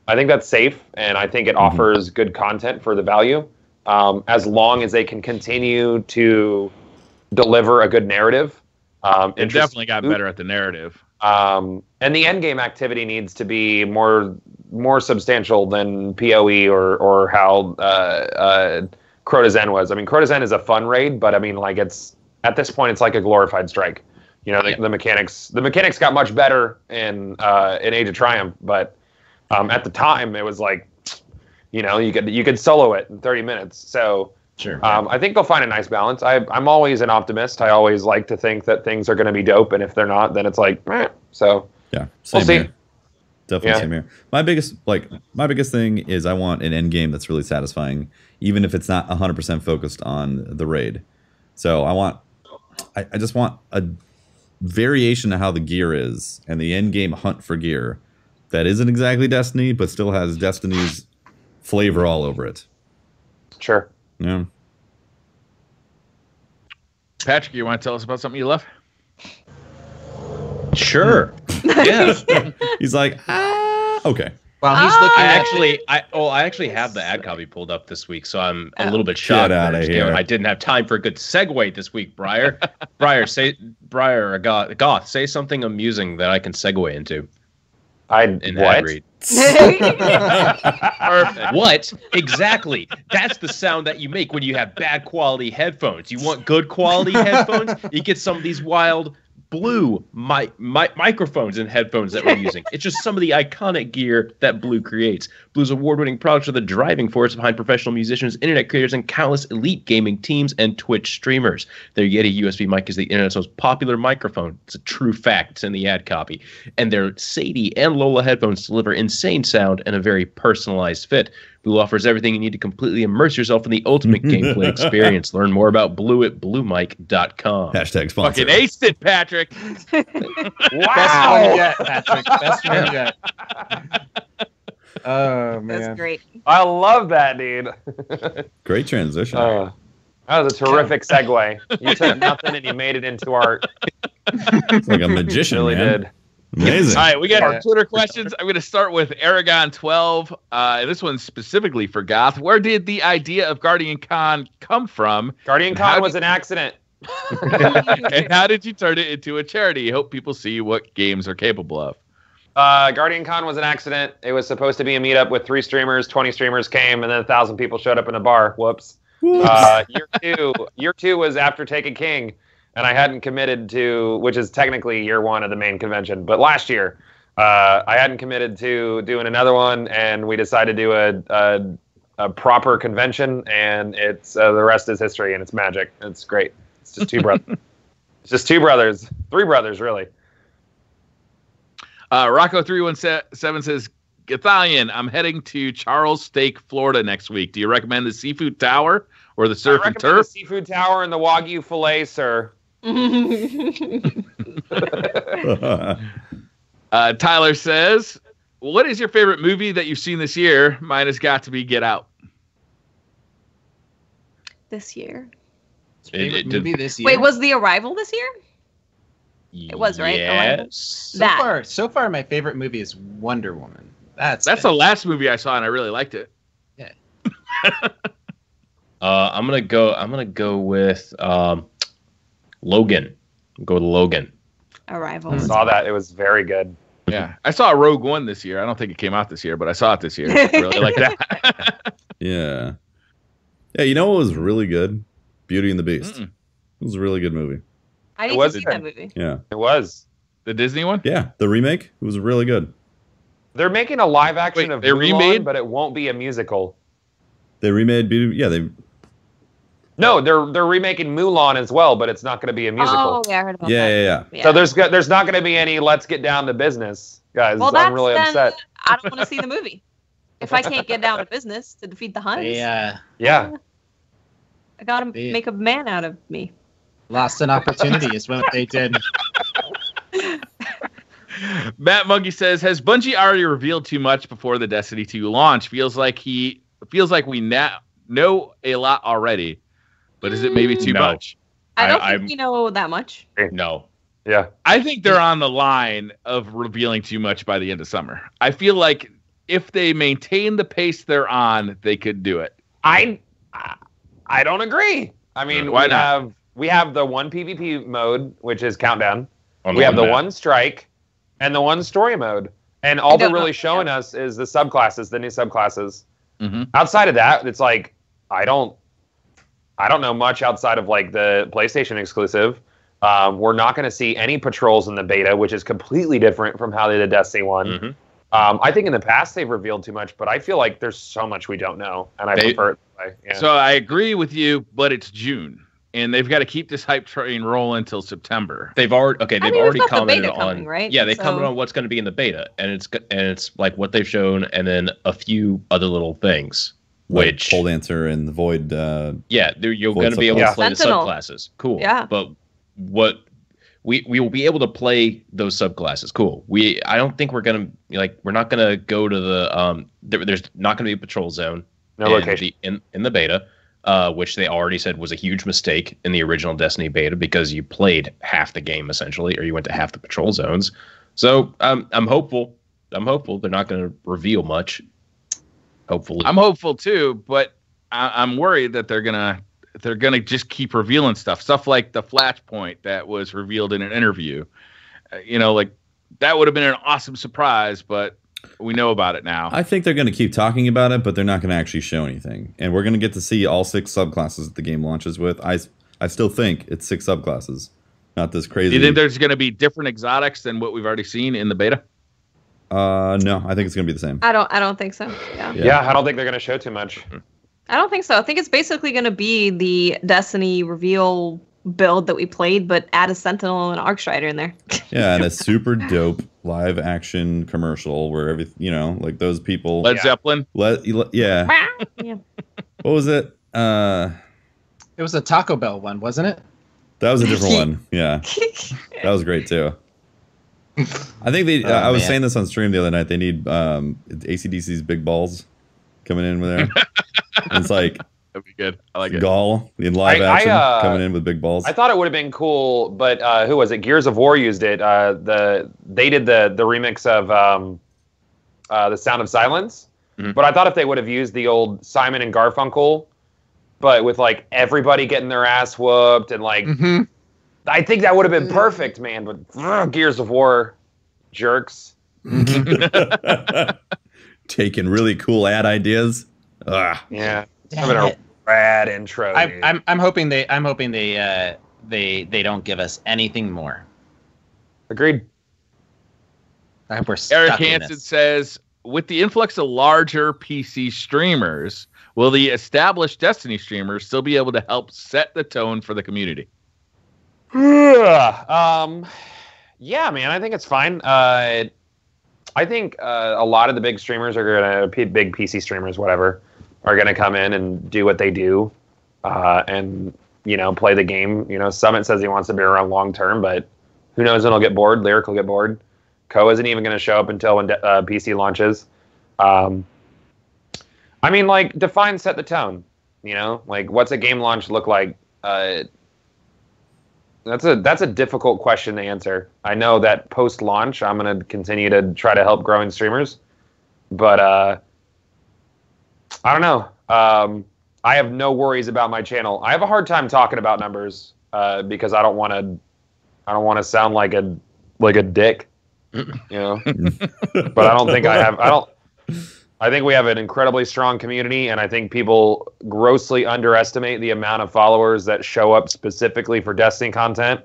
I think that's safe, and I think it offers good content for the value, as long as they can continue to deliver a good narrative. It definitely got better at the narrative. And the end game activity needs to be more substantial than PoE or how Crota Zen was. I mean, Crota Zen is a fun raid, but I mean, like it's at this point, it's like a glorified strike. You know, the mechanics got much better in Age of Triumph, but at the time it was like, you know, you could solo it in 30 minutes. So sure. I think they'll find a nice balance. I'm always an optimist. I always like to think that things are going to be dope, and if they're not, then it's like, so yeah, we'll see. Here. Definitely same here. My biggest thing is I want an end game that's really satisfying, even if it's not 100% focused on the raid. So I just want a variation of how the gear is and the end game hunt for gear that isn't exactly Destiny, but still has Destiny's flavor all over it. Sure. Yeah. Patrick, you want to tell us about something you love? Sure. Yeah. He's like, okay. Well, he's looking. I actually have the ad copy pulled up this week, so I'm a little bit shocked. Get out of here. I didn't have time for a good segue this week, Briar. Briar, Goth, say something amusing that I can segue into. What? What? Exactly. That's the sound that you make when you have bad quality headphones. You want good quality headphones? You get some of these wild Blue microphones and headphones that we're using. It's just some of the iconic gear that Blue creates. Blue's award-winning products are the driving force behind professional musicians, internet creators, and countless elite gaming teams and Twitch streamers. Their Yeti USB mic is the internet's most popular microphone. It's a true fact. It's in the ad copy. And their Sadie and Lola headphones deliver insane sound and a very personalized fit. Blue offers everything you need to completely immerse yourself in the ultimate gameplay experience. Learn more about Blue at bluemic.com. Hashtag sponsor. Fucking aced it, Patrick. Wow. Best one yet, Patrick. Best one yet. Oh, man. That's great. I love that, dude. Great transition. That was a terrific segue. You took nothing and you made it into art. It's like a magician, Really man. did. Amazing. All right, we got our Twitter questions. I'm going to start with Aragon12. This one's specifically for Goth. Where did the idea of Guardian Con come from? Guardian Con was an accident. And how did you turn it into a charity? Hope people see what games are capable of. Guardian Con was an accident. It was supposed to be a meetup with 3 streamers. 20 streamers came, and then 1,000 people showed up in a bar. Whoops. Year two was after Taken King. And I hadn't committed to, which is technically year 1 of the main convention. But last year, I hadn't committed to doing another one, and we decided to do a proper convention, and it's the rest is history, and it's magic. It's great. It's just 2 brothers. It's just 2 brothers, 3 brothers, really. Rocco317 says, Gothalion, I'm heading to Charles Steak, Florida next week. Do you recommend the Seafood Tower or the Surf and Turf? The Seafood Tower and the Wagyu Filet, sir. Tyler says, what is your favorite movie that you've seen this year? Mine has got to be Get Out. This year? Movie this year? Wait, was The Arrival this year? It was, right? Yes. So far, my favorite movie is Wonder Woman. That's the last movie I saw, and I really liked it. Yeah. I'm gonna go with Logan. Go with Logan. Arrival. I saw that. It was very good. Yeah, I saw Rogue One this year. I don't think it came out this year, but I saw it this year. I really like that. Yeah. Yeah, you know what was really good? Beauty and the Beast. It was a really good movie. I need to see that movie. Yeah. It was. The Disney one? Yeah, the remake. It was really good. They're making a live action of Mulan, remade? but it won't be a musical. They remade Beauty. Yeah, they. No, they're remaking Mulan as well, but it's not going to be a musical. Oh, yeah, I heard about that. Yeah. So there's not going to be any let's get down to business, guys. Well, I'm really upset. I don't want to see the movie. If I can't get down to business to defeat the Huns. Yeah. I got to make a man out of me. Lost an opportunity is what they did. Matt Monkey says, has Bungie already revealed too much before the Destiny 2 launch? Feels like we now know a lot already, but is it maybe too much? I don't think we know that much. No. Yeah. I think they're on the line of revealing too much by the end of summer. I feel like if they maintain the pace they're on, they could do it. I don't agree. I mean, we have the 1 PvP mode, which is Countdown. We have the 1 Strike and the 1 Story mode. And all they're really showing us is the subclasses, the new subclasses. Mm-hmm. Outside of that, it's like I don't know much outside of like the PlayStation exclusive. We're not going to see any patrols in the beta, which is completely different from how they did Destiny 1. Mm-hmm. I think in the past they've revealed too much, but I feel like there's so much we don't know, and I prefer it that way. Yeah. So I agree with you, but it's June. And they've got to keep this hype train rolling until September. They've already commented on, right? Yeah, they commented on what's going to be in the beta, and it's like what they've shown, and then a few other little things, which Pole Dancer and the Void. You're going to be able to play the subclasses. Cool. Yeah. But what we will be able to play those subclasses. Cool. I don't think we're not gonna go to the there's not gonna be a patrol zone location in the beta, which they already said was a huge mistake in the original Destiny beta because you played half the game essentially, or you went to half the patrol zones. So I'm hopeful. They're not going to reveal much. Hopefully, I'm hopeful too, but I'm worried that they're gonna just keep revealing stuff like the Flashpoint that was revealed in an interview. Like that would have been an awesome surprise, but we know about it now. I think they're going to keep talking about it, but they're not going to actually show anything. And we're going to get to see all 6 subclasses that the game launches with. I still think it's 6 subclasses, not this crazy. Do you think there's going to be different exotics than what we've already seen in the beta? No, I think it's going to be the same. I don't think so. Yeah, I don't think they're going to show too much. I don't think so. I think it's basically going to be the Destiny reveal build that we played, but add a Sentinel and Arcstrider in there. Yeah, and a super dope live action commercial where everything, like those people. Led Zeppelin. Yeah. Yeah. What was it? It was a Taco Bell one, wasn't it? That was a different one. Yeah, that was great too. I think they. I was saying this on stream the other night. They need AC/DC's Big Balls coming in with there. And it's like that'd be good. I like it. Gaul in live action coming in with big balls. I thought it would have been cool, but who was it? Gears of War used it. They did the remix of The Sound of Silence. Mm-hmm. But I thought if they would have used the old Simon and Garfunkel, but with like everybody getting their ass whooped and like. Mm-hmm. I think that would have been perfect, man. But Gears of War jerks. Taking really cool ad ideas. Yeah, having a rad intro. I'm hoping they don't give us anything more. Agreed. I hope we're stuck Eric Hansen says, with the influx of larger PC streamers, will the established Destiny streamers still be able to help set the tone for the community? Yeah, man, I think it's fine. I think a lot of the big streamers are big PC streamers, whatever, are gonna come in and do what they do, and play the game. Summit says he wants to be around long term, but who knows when he'll get bored. Lyric will get bored. Co isn't even gonna show up until when PC launches. I mean, like, define, set the tone. Like, what's a game launch look like? That's a difficult question to answer. I know that post-launch, I'm going to continue to try to help growing streamers, but I don't know. I have no worries about my channel. I have a hard time talking about numbers because I don't want to sound like a dick, But I don't think I think we have an incredibly strong community, and I think people grossly underestimate the amount of followers that show up specifically for Destiny content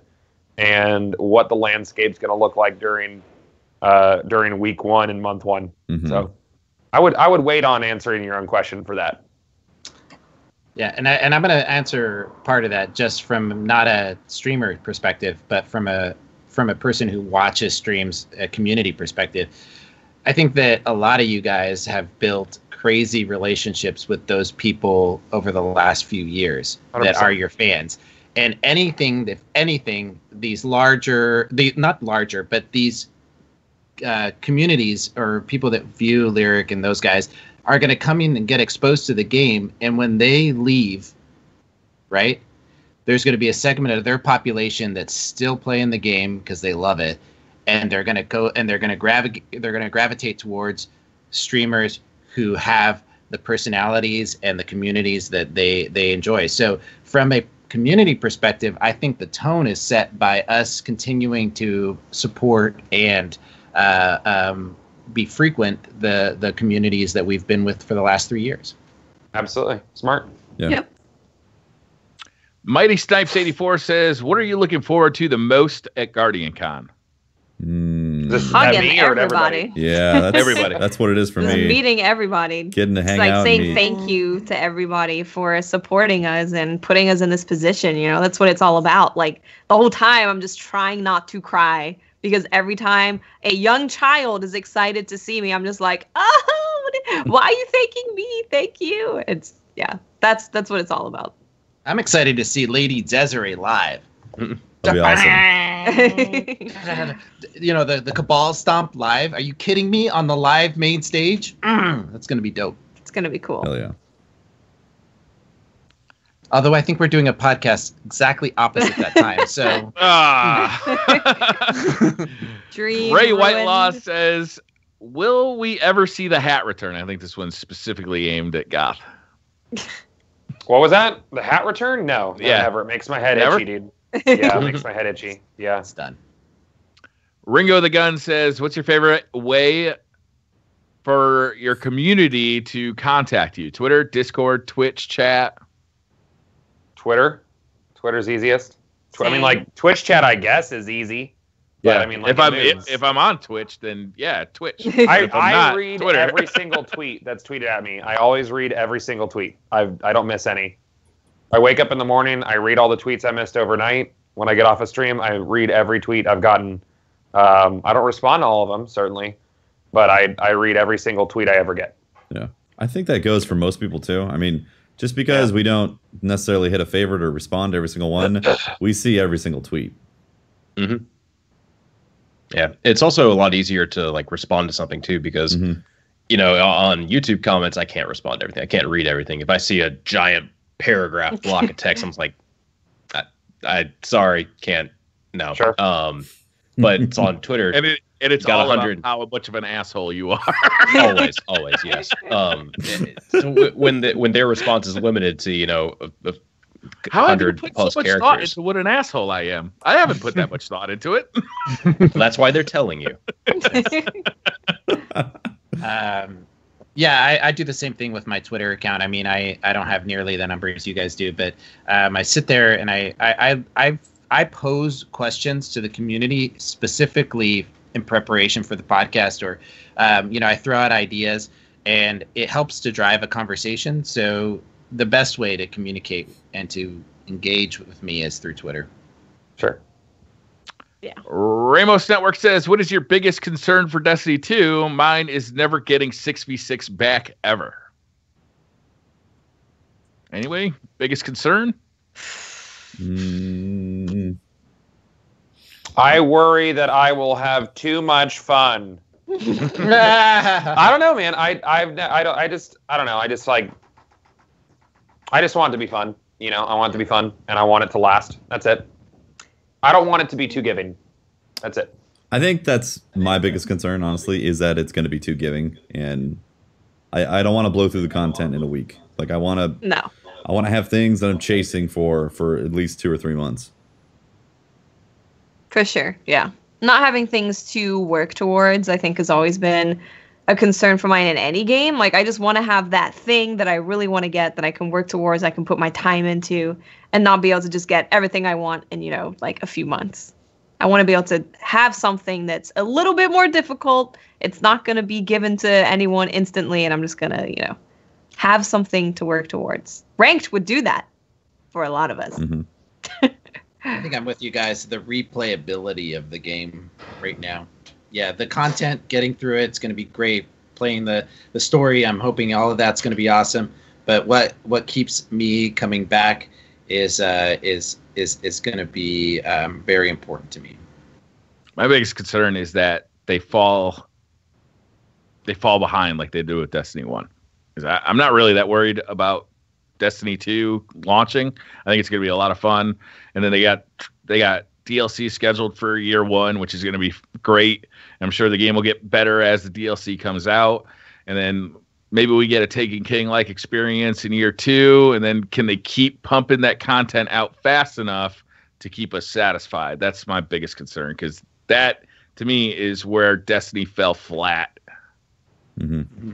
and what the landscape's going to look like during week 1 and month 1. Mm-hmm. So I would wait on answering your own question for that. Yeah, and I'm going to answer part of that just from not a streamer perspective, but from a person who watches streams, a community perspective. I think that a lot of you guys have built crazy relationships with those people over the last few years 100%. That are your fans. And if anything, these not larger, but these communities or people that view Lyric and those guys are going to come in and get exposed to the game. And when they leave, right, there's going to be a segment of their population that's still playing the game because they love it. And they're gonna go and they're gonna gravitate towards streamers who have the personalities and the communities that they enjoy. So from a community perspective, I think the tone is set by us continuing to support and be frequent the communities that we've been with for the last 3 years. Absolutely. Smart. Yeah. Yep. Mighty Snipes 84 says, what are you looking forward to the most at Guardian Con? Hugging everybody. Yeah, that's everybody. That's what it is for me. Meeting everybody. Getting to hang out. It's out. Saying thank you to everybody for supporting us and putting us in this position. That's what it's all about. Like the whole time, I'm just trying not to cry because every time a young child is excited to see me, I'm just like, oh, why are you thanking me? Thank you. That's what it's all about. I'm excited to see Lady Desiree live. That'd be awesome. You know, the Cabal Stomp live. Are you kidding me? On the live main stage? That's going to be dope. It's going to be cool. Hell yeah. Although I think we're doing a podcast exactly opposite that time. So, Dream Ray ruined. Whitelaw says, "Will we ever see the hat return?" I think this one's specifically aimed at Goth. What was that? The hat return? No, Yeah. never. It makes my head Never? itchy, dude. Yeah, it makes my head itchy. Yeah. it's done. Ringo the Gun says, "What's your favorite way for your community to contact you? Twitter, Discord, Twitch, chat?" Twitter. Twitter's easiest. I mean, like, Twitch chat, I guess, is easy. But, Yeah, I mean, like, if I'm on Twitch, then yeah, Twitch. I read Twitter. every single tweet that's tweeted at me. I always read every single tweet. I don't miss any. I wake up in the morning. I read all the tweets I missed overnight. When I get off a stream, I read every tweet I've gotten. I don't respond to all of them, certainly, but I read every single tweet I ever get. Yeah, I think that goes for most people too. I mean, just because we don't necessarily hit a favorite or respond to every single one, we see every single tweet. Mm-hmm. Yeah, it's also a lot easier to like respond to something too because, you know, on YouTube comments, I can't respond to everything. I can't read everything. If I see a giant paragraph block of text, I'm like, I sorry, can't. No. Sure. But it's on Twitter. And it's got all 100. about how much of an asshole you are. always, yes. So when their response is limited to, you know, How have you 100 put plus so much thought characters. into what an asshole I am? I haven't put that much thought into it. That's why they're telling you. Yeah, I do the same thing with my Twitter account. I mean, I don't have nearly the numbers you guys do, but I sit there and I pose questions to the community specifically in preparation for the podcast, or you know, I throw out ideas, and it helps to drive a conversation. So the best way to communicate and to engage with me is through Twitter. Sure. Yeah. Ramos Network says, "What is your biggest concern for Destiny 2? Mine is never getting 6v6 back ever." Anyway, biggest concern? I worry that I will have too much fun. I don't know, man. I don't know. I just want it to be fun. You know, I want it to be fun, and I want it to last. That's it. I don't want it to be too giving. That's it. I think that's my biggest concern, honestly, is that it's going to be too giving, and I don't want to blow through the content in a week. Like I want to have things that I'm chasing for at least 2 or 3 months. For sure, yeah. Not having things to work towards, I think, has always been a concern for mine in any game. Like, I just want to have that thing that I really want to get, that I can work towards, I can put my time into, and not be able to just get everything I want in, you know, like a few months. I want to be able to have something that's a little bit more difficult. It's not going to be given to anyone instantly, and I'm just going to, you know, have something to work towards. Ranked would do that for a lot of us. Mm-hmm. I think I'm with you guys. The replayability of the game right now. Yeah, the content, getting through it, it's going to be great. Playing the story, I'm hoping all of that's going to be awesome. But what keeps me coming back is going to be very important to me. My biggest concern is that they fall behind like they do with Destiny 1. Because I'm not really that worried about Destiny 2 launching. I think it's going to be a lot of fun. And then they got DLC scheduled for year 1, which is going to be great. I'm sure the game will get better as the DLC comes out. And then maybe we get a Taken King-like experience in year 2. And then can they keep pumping that content out fast enough to keep us satisfied? That's my biggest concern, because that, to me, is where Destiny fell flat. Mm-hmm.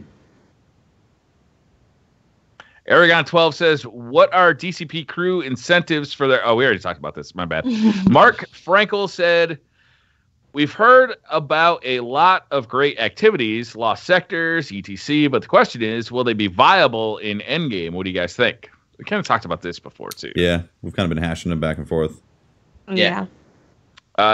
Aragon 12 says, "What are DCP crew incentives for their..." Oh, we already talked about this. My bad. Mark Frankel said, "We've heard about a lot of great activities, lost sectors, etc. But the question is, will they be viable in endgame? What do you guys think?" We kind of talked about this before, too. Yeah, we've kind of been hashing it back and forth. Yeah.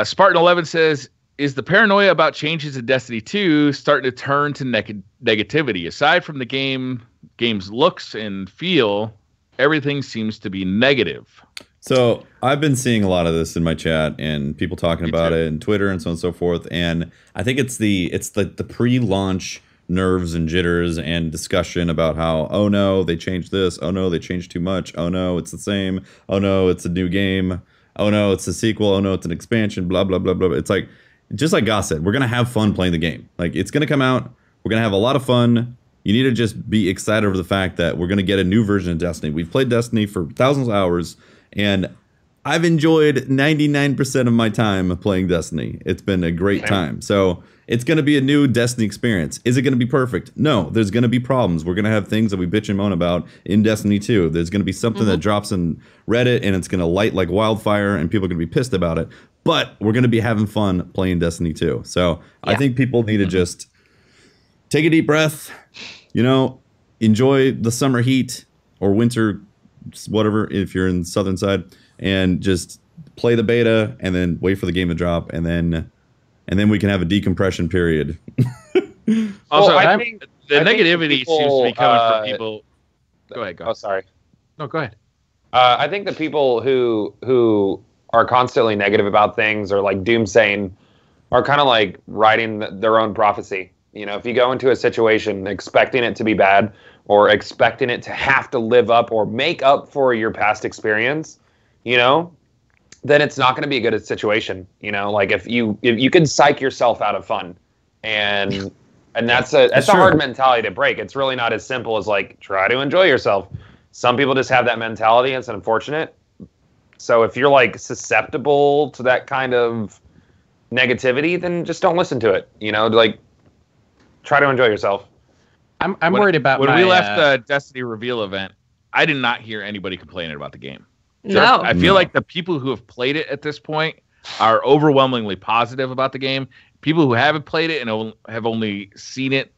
Spartan 11 says, "Is the paranoia about changes in Destiny 2 starting to turn to negativity? Aside from the game's looks and feel, everything seems to be negative." So I've been seeing a lot of this in my chat and people talking about it and Twitter and so on and so forth. And I think it's the pre-launch nerves and jitters and discussion about how, oh no, they changed this. Oh no, they changed too much. Oh no, it's the same. Oh no, it's a new game. Oh no, it's a sequel. Oh no, it's an expansion. Blah, blah, blah, blah. It's like, just like Goss said, we're going to have fun playing the game. Like, it's going to come out. We're going to have a lot of fun. You need to just be excited over the fact that we're going to get a new version of Destiny. We've played Destiny for thousands of hours. And I've enjoyed 99% of my time playing Destiny. It's been a great time. So it's going to be a new Destiny experience. Is it going to be perfect? No, there's going to be problems. We're going to have things that we bitch and moan about in Destiny 2. There's going to be something that drops in Reddit and it's going to light like wildfire and people are going to be pissed about it. But we're going to be having fun playing Destiny 2. So I think people need to just take a deep breath, enjoy the summer heat or winter, whatever, if you're in the southern side, and just play the beta and then wait for the game to drop, and then we can have a decompression period. Also, I think the negativity seems to be coming from people. Go ahead. Oh, sorry. No, go ahead. I think the people who are constantly negative about things or like doomsaying are kind of like writing their own prophecy. If you go into a situation expecting it to be bad or expecting it to have to live up or make up for your past experience, then it's not going to be a good situation. Like if you can psych yourself out of fun, and that's a hard mentality to break. It's really not as simple as like try to enjoy yourself. Some people just have that mentality, and it's unfortunate. So if you're like susceptible to that kind of negativity, then just don't listen to it. Like try to enjoy yourself. I'm worried about when we left the Destiny reveal event. I did not hear anybody complaining about the game. I feel like the people who have played it at this point are overwhelmingly positive about the game. People who haven't played it and have only seen it,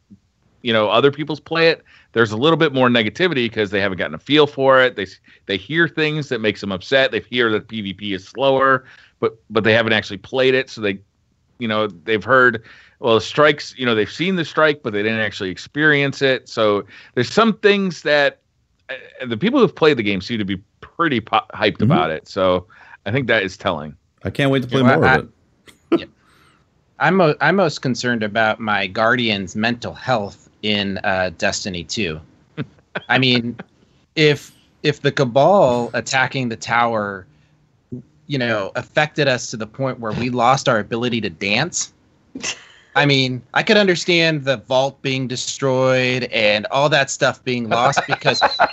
other people's play it, there's a little bit more negativity because they haven't gotten a feel for it. They hear things that makes them upset. They hear that PvP is slower, but they haven't actually played it. So they've heard, well, strikes, they've seen the strike, but they didn't actually experience it. So there's some things that the people who've played the game seem to be pretty hyped about it. So I think that is telling. I can't wait to play more of it. Yeah. I'm most concerned about my Guardian's mental health in Destiny 2. I mean, if the Cabal attacking the tower, affected us to the point where we lost our ability to dance. I mean, I could understand the vault being destroyed and all that stuff being lost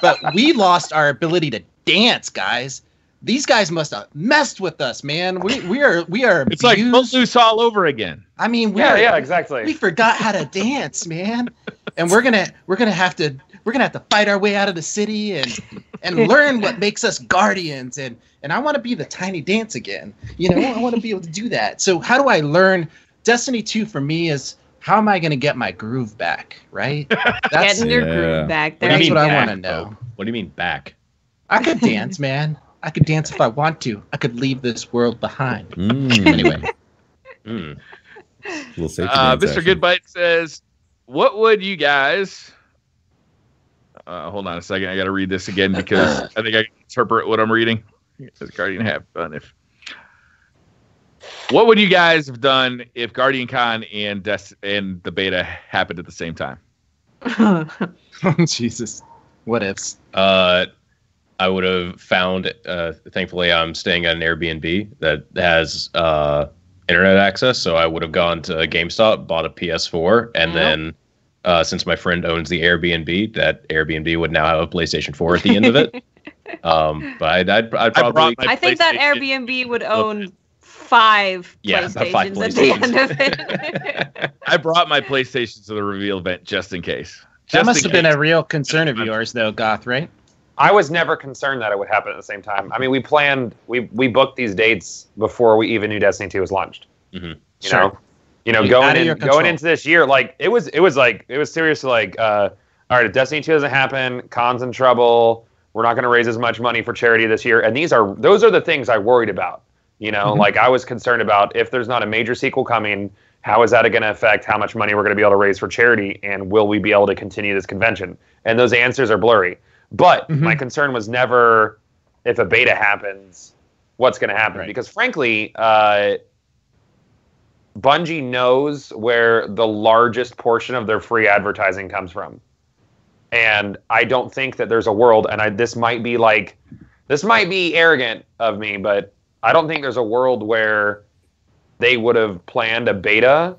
but we lost our ability to dance, guys. These guys must have messed with us, man. We are. It's like Footloose all over again. I mean, exactly. We forgot how to dance, man, and we're gonna have to fight our way out of the city and learn what makes us Guardians. And I want to be the tiny dance again. I want to be able to do that. So how do I learn? Destiny 2 for me is how am I going to get my groove back, right? Getting your groove back. That's what I want to know. What do you mean back? I could dance, man. I could dance if I want to. I could leave this world behind. Anyway. Mr. Goodbite says, what would you guys... hold on a second. I got to read this again because I think I can interpret what I'm reading. It says Guardian have fun if... What would you guys have done if Guardian Con and the beta happened at the same time? Oh, Jesus. What ifs? I would have found, thankfully I'm staying at an Airbnb that has internet access, so I would have gone to GameStop, bought a PS4, and then since my friend owns the Airbnb, that Airbnb would now have a PlayStation 4 at the end of it. But I'd probably... I think that Airbnb would own... five PlayStations at the end of it. I brought my PlayStation to the reveal event just in case. That must have been a real concern of yours, though, Goth, right? I was never concerned that it would happen at the same time. I mean, we booked these dates before we even knew Destiny 2 was launched. Mm-hmm. Going into this year, like it was seriously like, all right, if Destiny 2 doesn't happen, Con's in trouble. We're not going to raise as much money for charity this year, and those are the things I worried about. Like I was concerned about if there's not a major sequel coming, how is that going to affect how much money we're going to be able to raise for charity, and will we be able to continue this convention? And those answers are blurry. But my concern was never if a beta happens, what's going to happen. Right. Because frankly, Bungie knows where the largest portion of their free advertising comes from. And I don't think that there's a world, and this might be arrogant of me, but I don't think there's a world where they would have planned a beta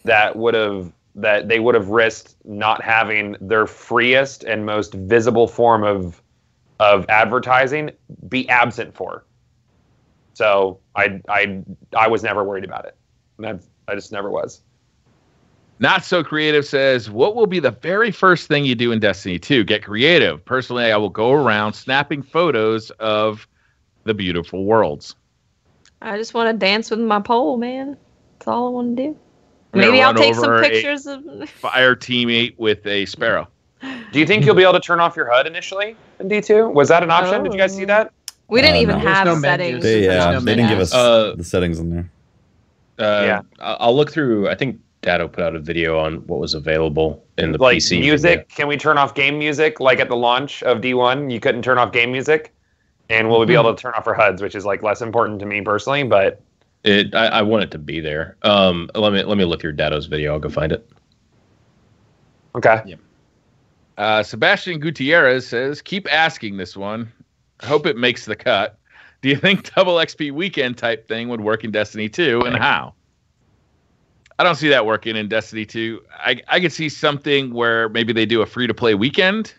that they would have risked not having their freest and most visible form of advertising be absent for. So I was never worried about it. I just never was. Not So Creative says, what will be the very first thing you do in Destiny 2? Get creative. Personally, I will go around snapping photos of the beautiful worlds. I just want to dance with my pole, man. That's all I want to do. Maybe I'll take some pictures of fire teammate with a sparrow. Do you think you'll be able to turn off your HUD initially in D2? Was that an option? Did you guys see that? We didn't even have settings. They didn't give us the settings in there. I'll look through. I think Dado put out a video on what was available in the PC. Music. Video. Can we turn off game music like at the launch of D1? You couldn't turn off game music. And will we be able to turn off our HUDs, which is like less important to me personally, but I want it to be there. Let me look through Dado's video. I'll go find it. Okay. Yeah. Sebastian Gutierrez says, keep asking this one. I hope it makes the cut. Do you think double XP weekend type thing would work in Destiny 2, and how? I don't see that working in Destiny 2. I could see something where maybe they do a free-to-play weekend.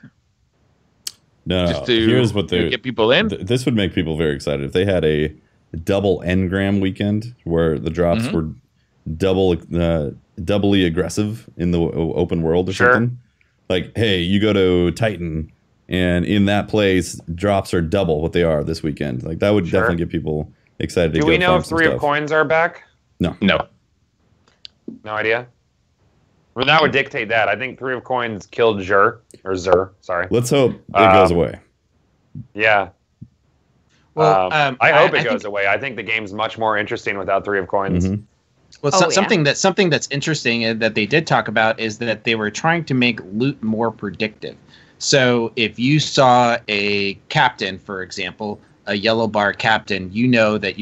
No, just to here's what they get people in. This would make people very excited if they had a double engram weekend where the drops were doubly aggressive in the open world or something. Like, hey, you go to Titan, and in that place, drops are double what they are this weekend. Like that would definitely get people excited. Do we know if 3 of Coins are back? No. No idea. Well, that would dictate that. I think 3 of Coins killed Zur. Sorry. Let's hope it goes away. Yeah. Well, I hope it goes away. I think the game's much more interesting without 3 of Coins. Mm-hmm. Well, something that's interesting that they did talk about is that they were trying to make loot more predictive. So if you saw a captain, for example, a yellow bar captain, you know that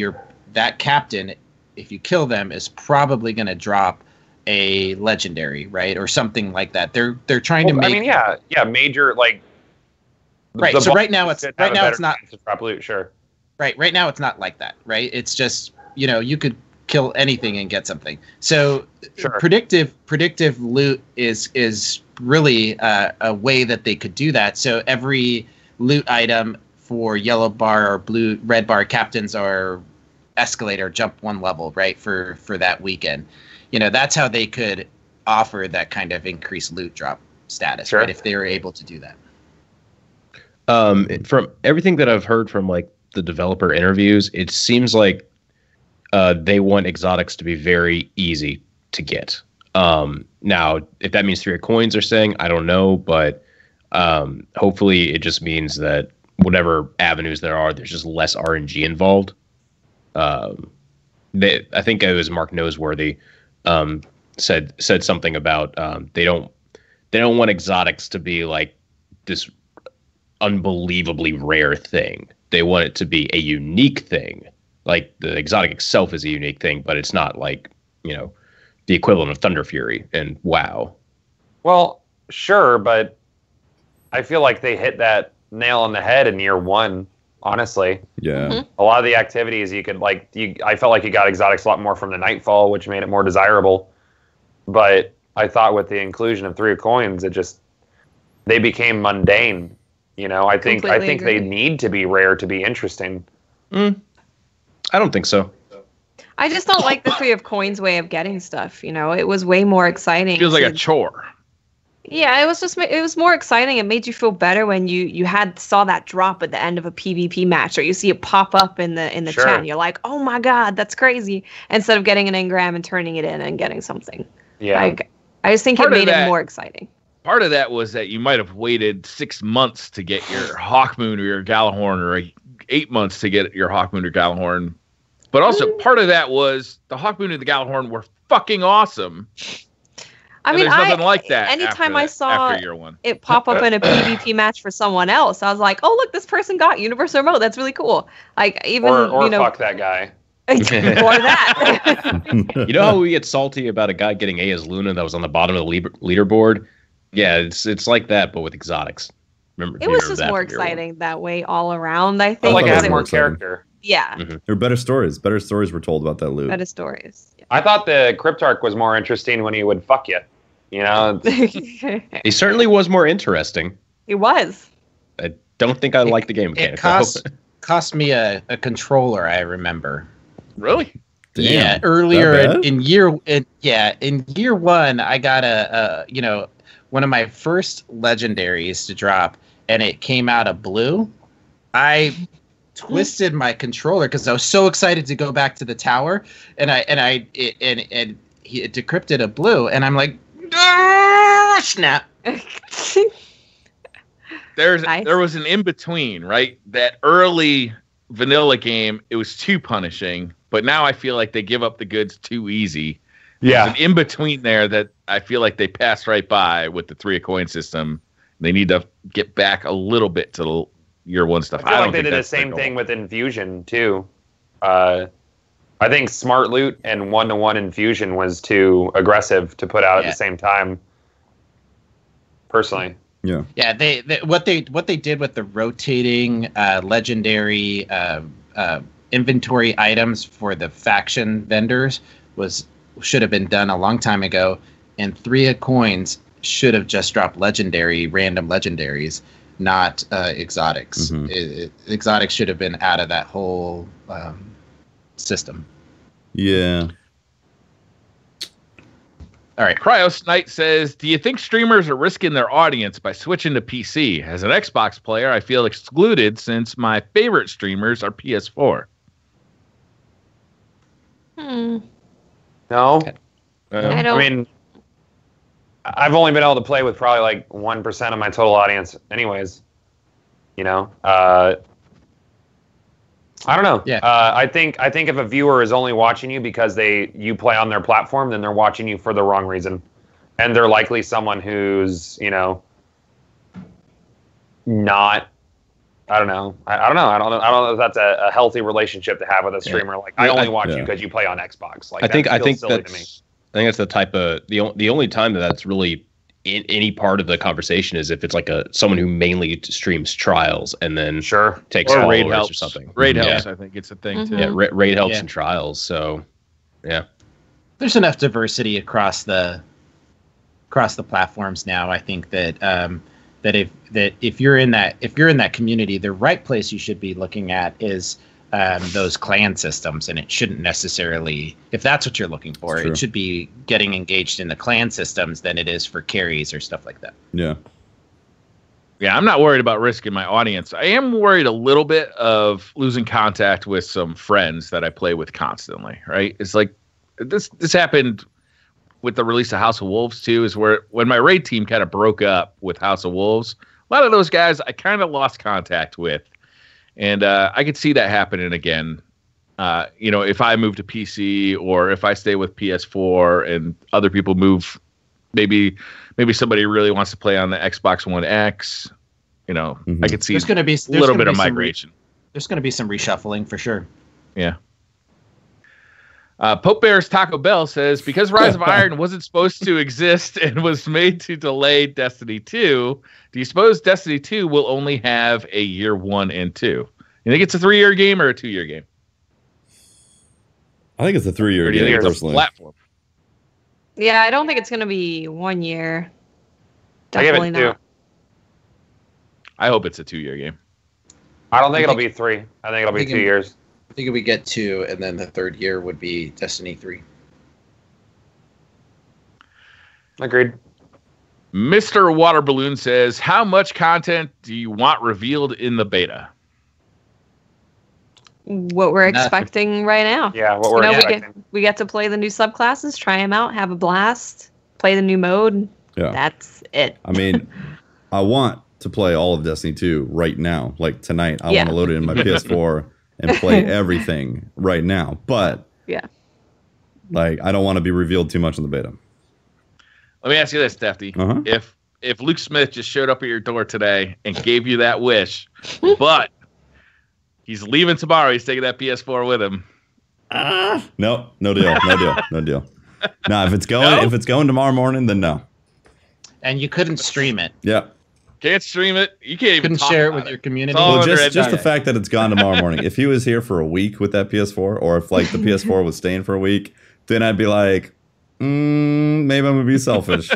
that captain, if you kill them, is probably going to drop a legendary, right, or something like that. They're trying to make. I mean, major like. Right. So right now it's not. Drop loot, sure. Right. Right now it's not like that. Right. It's just you could kill anything and get something. So predictive loot is really a way that they could do that. So every loot item for yellow bar or red bar captains or escalator jump 1 level, right, for that weekend. That's how they could offer that kind of increased loot drop status, right, if they were able to do that. From everything that I've heard from like the developer interviews, it seems like they want exotics to be very easy to get. Now, if that means 3 of Coins are saying, I don't know, but hopefully it just means that whatever avenues there are, there's just less RNG involved. I think it was Mark Noseworthy said something about they don't want exotics to be like this unbelievably rare thing. They want it to be a unique thing. Like the exotic itself is a unique thing, but it's not like the equivalent of Thunder Fury and WoW. Well, sure, but I feel like they hit that nail on the head in year 1. Honestly, yeah. A lot of the activities you could I felt like you got exotics a lot more from the Nightfall, which made it more desirable. But I thought with the inclusion of 3 of Coins, they became mundane. I think they need to be rare to be interesting. I don't think so. I just don't like the 3 of Coins way of getting stuff. It was way more exciting. Feels like a chore. Yeah, it was more exciting. It made you feel better when you saw that drop at the end of a PvP match, or you see it pop up in the chat, and you're like, oh my god, that's crazy. Instead of getting an engram and turning it in and getting something. Yeah. I just think it made it more exciting. Part of that was that you might have waited 6 months to get your Hawkmoon or your Gallahorn, or 8 months to get your Hawkmoon or Gallahorn. But also part of that was the Hawkmoon and the Gallahorn were fucking awesome. I mean, there's nothing like that. Anytime I saw it pop up in a PvP match for someone else, I was like, "Oh, look, this person got universal remote. That's really cool." Like even or fuck that guy. Or that. You know how we get salty about a guy getting A as Luna that was on the bottom of the leaderboard? Yeah, it's like that, but with exotics. Remember, it was just more exciting that way all around. I think like it had more character. Yeah, there were better stories. Better stories were told about that loot. Better stories. Yeah. I thought the Cryptarch was more interesting when he would fuck you. You know, he certainly was more interesting. He was. I don't think I like the game mechanic. It cost me a controller. I remember. Really? Damn, yeah, earlier in year one, I got one of my first legendaries to drop, and it came out of blue. I twisted my controller because I was so excited to go back to the tower, and he decrypted a blue, and I'm like, snap. There was an in between, right? That early vanilla game, it was too punishing, but now I feel like they give up the goods too easy. Yeah, there's an in between there that I feel like they passed right by with the 3 coin system. They need to get back a little bit to the year one stuff. I feel like they did the same thing with Infusion too. I think Smart Loot and 1-to-1 Infusion was too aggressive to put out at the same time. Personally, yeah. What they did with the rotating legendary inventory items for the faction vendors should have been done a long time ago, and 3 coins should have just dropped random legendaries, not exotics. Exotics should have been out of that whole system. Yeah. All right. Cryos Knight says, do you think streamers are risking their audience by switching to PC? As an Xbox player, I feel excluded since my favorite streamers are PS4. No. I mean, I've only been able to play with probably like 1% of my total audience anyways. You know? I don't know. Yeah. I think if a viewer is only watching you because you play on their platform, then they're watching you for the wrong reason. And they're likely someone who's, not, I don't know. I don't know if that's a healthy relationship to have with a streamer. Like, I only watch you because you play on Xbox. Like, I think that's the type of the only time that's really in any part of the conversation is if it's like someone who mainly streams trials and then takes or raid helps or something. Raid helps, I think it's a thing too. Yeah, raid helps and trials. So, yeah, there's enough diversity across the platforms now. I think that if you're in that community, the right place you should be looking at is those clan systems, and it shouldn't necessarily, if that's what you're looking for, it should be getting engaged in the clan systems than it is for carries or stuff like that. Yeah, I'm not worried about risking my audience. I am worried a little bit of losing contact with some friends that I play with constantly, right? It's like this happened with the release of House of Wolves too, is where when my raid team kind of broke up with House of Wolves, a lot of those guys I kind of lost contact with. And I could see that happening again. If I move to PC or if I stay with PS4 and other people move, maybe somebody really wants to play on the Xbox One X. I could see there's a little bit of migration. There's going to be some reshuffling for sure. Yeah. Pope Bear's Taco Bell says, because Rise of Iron wasn't supposed to exist and was made to delay Destiny 2, do you suppose Destiny 2 will only have a year 1 and 2? You think it's a 3-year game or a 2-year game? I think it's a 3-year game, personally. Platform? Yeah, I don't think it's going to be 1 year. Definitely not. 2. I hope it's a 2-year game. I don't think it'll be 3. I think it'll be 2 years. I think we get 2, and then the 3rd year would be Destiny 3. Agreed. Mr. Water Balloon says, how much content do you want revealed in the beta? What we're expecting right now. Yeah, what we're expecting. We get to play the new subclasses, try them out, have a blast, play the new mode. Yeah. That's it. I mean, I want to play all of Destiny 2 right now. Like tonight, I want to load it in my PS4 and play everything right now. But I don't want to be revealed too much in the beta. Let me ask you this, Stefty. If Luke Smith just showed up at your door today and gave you that wish, but he's leaving tomorrow, he's taking that PS4 with him. No deal. No, if it's going tomorrow morning, then no. And you couldn't stream it. Yeah. Can't stream it. You can't even share it with your community. Well, just the fact that it's gone tomorrow morning. If he was here for a week with that PS4, or if like the PS4 was staying for a week, then I'd be like, maybe I'm gonna be selfish.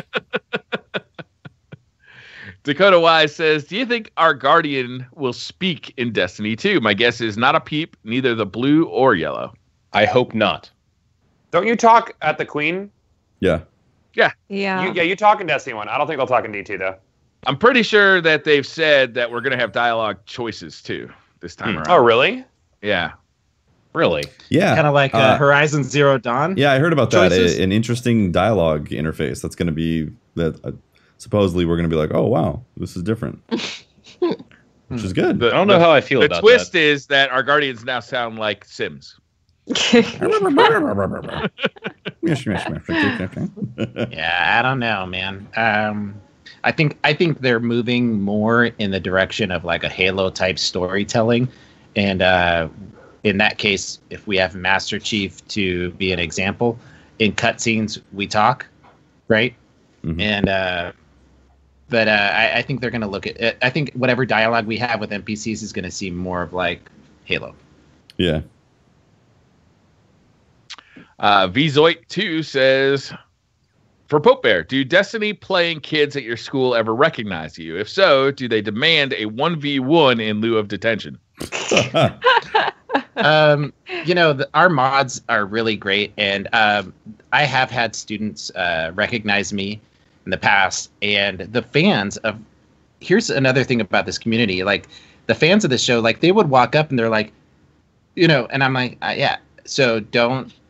Dakota Wise says, do you think our Guardian will speak in Destiny 2? My guess is not a peep, neither the blue or yellow. I hope not. Don't you talk at the Queen? Yeah. You talk in Destiny 1. I don't think they'll talk in D2, though. I'm pretty sure that they've said that we're going to have dialogue choices, too, this time around. Oh, really? Yeah. Really? Yeah. Kind of like Horizon Zero Dawn? Yeah, I heard about that. An interesting dialogue interface that's going to be that... supposedly we're going to be like, oh, wow, this is different. Which is good. I don't know how I feel about that. The twist is that our Guardians now sound like Sims. Yeah, I don't know, man. I think they're moving more in the direction of like a Halo type storytelling. And in that case, if we have Master Chief to be an example, in cutscenes, we talk, right? Mm-hmm. And but I think they're going to look at it. I think whatever dialogue we have with NPCs is going to seem more of like Halo. Yeah. Vzoit2 says, for Pope Bear, do Destiny playing kids at your school ever recognize you? If so, do they demand a 1v1 in lieu of detention? Our mods are really great, and I have had students recognize me in the past, and the fans of here's another thing about this community, like the fans of the show, like they would walk up and they're like, and I'm like, yeah, so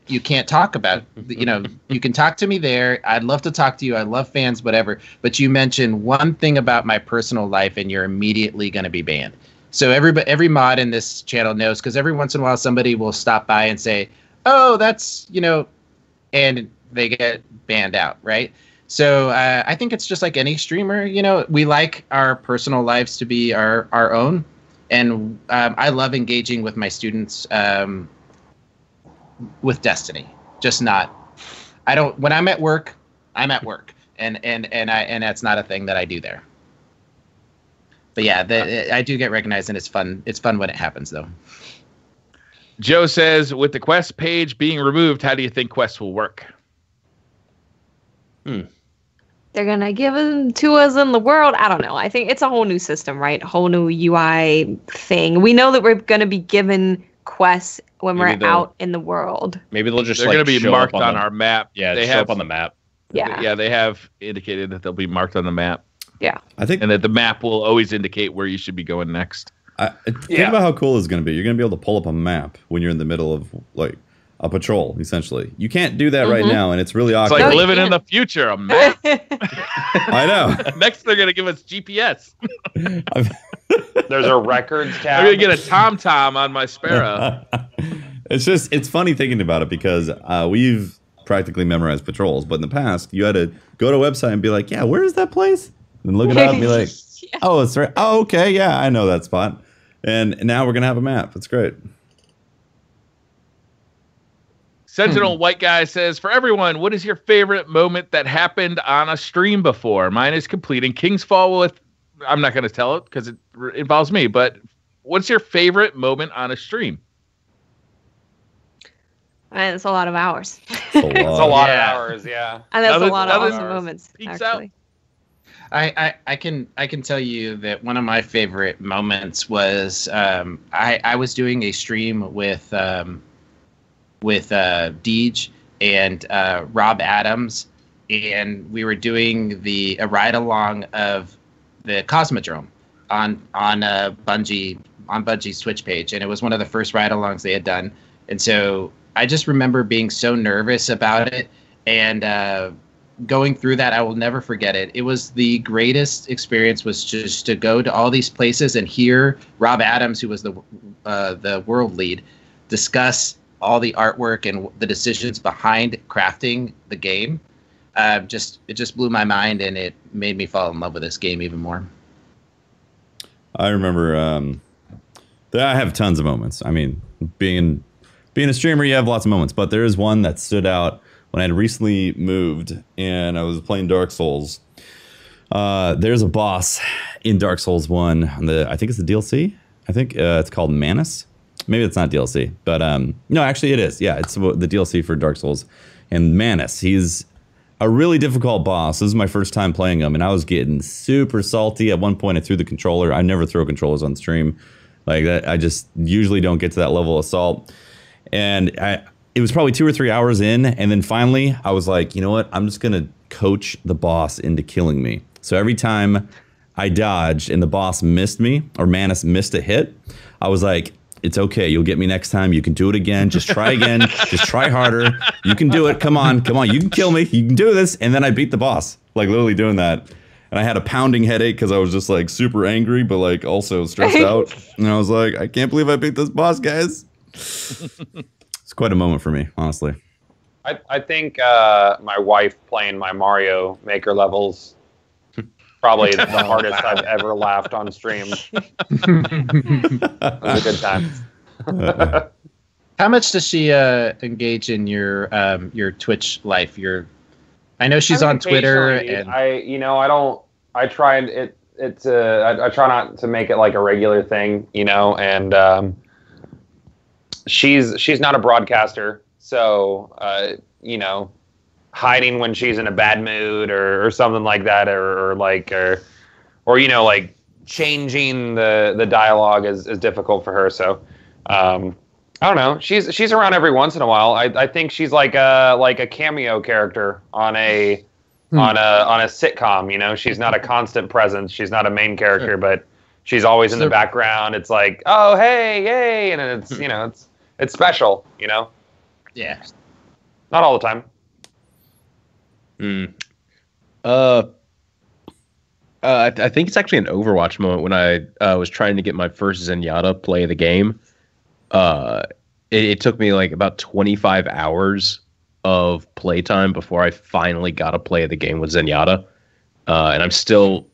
you can't talk about, you can talk to me there. I'd love to talk to you. I love fans, whatever. But you mention one thing about my personal life and you're immediately going to be banned. So every mod in this channel knows, because every once in a while somebody will stop by and say, oh, that's, and they get banned out, right? So I think it's just like any streamer, we like our personal lives to be our own. And I love engaging with my students with Destiny. Just not, when I'm at work, I'm at work. And that's not a thing that I do there. But yeah, I do get recognized, and it's fun. It's fun when it happens, though. Joe says, with the quest page being removed, how do you think quests will work? They're going to give them to us in the world. I don't know. I think it's a whole new system, right? A whole new UI thing. We know that we're going to be given quests when we're out in the world. Maybe they'll just they're going to be marked on our map. Yeah, they show up on the map. Yeah, they have indicated that they'll be marked on the map. Yeah, and that the map will always indicate where you should be going next. Think about how cool it's going to be. You're going to be able to pull up a map when you're in the middle of like a patrol. Essentially, you can't do that right now, and it's really awkward. It's like living in the future. A map. I know. Next, they're going to give us GPS. There's a records tab. I'm going to get a TomTom on my Sparrow. It's funny thinking about it, because we've practically memorized patrols, but in the past, you had to go to a website and be like, yeah, where is that place? And look it up and be like, oh, it's right. Oh, okay. Yeah, I know that spot. And now we're going to have a map. That's great. Sentinel White Guy says, for everyone, what is your favorite moment that happened on a stream before? Mine is completing King's Fall with, I'm not going to tell it because it involves me, but what's your favorite moment on a stream? It's a lot of hours. It's a lot of hours, yeah. And that's a lot of awesome moments, actually. I can tell you that one of my favorite moments was I was doing a stream with Deej and Rob Adams, and we were doing a ride along of the Cosmodrome on Bungie's Twitch page, and it was one of the first ride alongs they had done. And so I just remember being so nervous about it, and going through that, I will never forget it. It was the greatest experience, was just to go to all these places and hear Rob Adams, who was the world lead, discuss all the artwork and the decisions behind crafting the game. it just blew my mind, and it made me fall in love with this game even more. I remember I have tons of moments. I mean, being a streamer, you have lots of moments, but there is one that stood out when I had recently moved and I was playing Dark Souls. There's a boss in Dark Souls 1. I think it's the DLC. I think it's called Manus. Maybe it's not DLC, but no, actually it is. Yeah, it's the DLC for Dark Souls. And Manus, he's a really difficult boss. This is my first time playing him, and I was getting super salty. At one point, I threw the controller. I never throw controllers on stream like that. I just usually don't get to that level of salt. And it was probably 2 or 3 hours in, and then finally, I was like, you know what? I'm just gonna coach the boss into killing me. So every time I dodged and the boss missed me, or Manus missed a hit, I was like, it's okay. You'll get me next time. You can do it again. Just try again. Just try harder. You can do it. Come on. Come on. You can kill me. You can do this. And then I beat the boss, like literally doing that. And I had a pounding headache because I was just like super angry, but like also stressed out. And I was like, I can't believe I beat this boss, guys. It's quite a moment for me, honestly. I think my wife playing my Mario Maker levels probably the hardest I've ever laughed on stream. It was a good time. How much does she engage in your Twitch life? I know she's on Twitter, and I try not to make it like a regular thing, and she's not a broadcaster, so hiding when she's in a bad mood or something like that, or changing the dialogue is difficult for her. So I don't know. She's around every once in a while. I think she's like a cameo character on a sitcom. She's not a constant presence. She's not a main character, but she's always in the background. It's like, oh hey, yay, and it's it's special. Yeah. Not all the time. I think it's actually an Overwatch moment when I was trying to get my first Zenyatta play of the game. It took me like about 25 hours of playtime before I finally got a play of the game with Zenyatta. And I'm still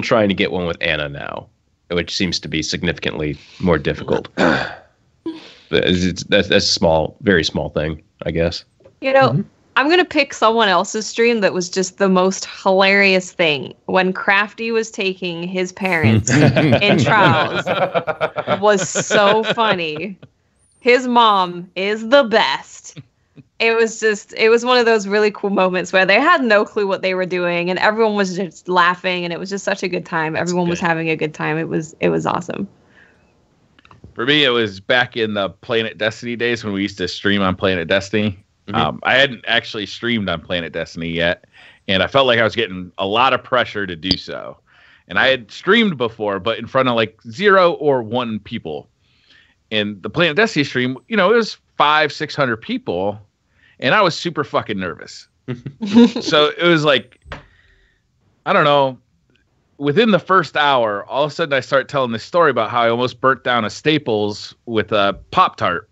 trying to get one with Anna now, which seems to be significantly more difficult. That's a small, very small thing, I guess. I'm going to pick someone else's stream that was just the most hilarious thing. When Crafty was taking his parents in trials, was so funny. His mom is the best. It was one of those really cool moments where they had no clue what they were doing and everyone was just laughing, and it was just such a good time. Everyone was having a good time. It was awesome. For me, it was back in the Planet Destiny days when we used to stream on Planet Destiny. I hadn't actually streamed on Planet Destiny yet, and I felt like I was getting a lot of pressure to do so. And I had streamed before, but in front of like 0 or 1 people. And the Planet Destiny stream, it was 500-600 people, and I was super fucking nervous. So it was like, I don't know, within the first hour, all of a sudden I start telling this story about how I almost burnt down a Staples with a Pop-Tart.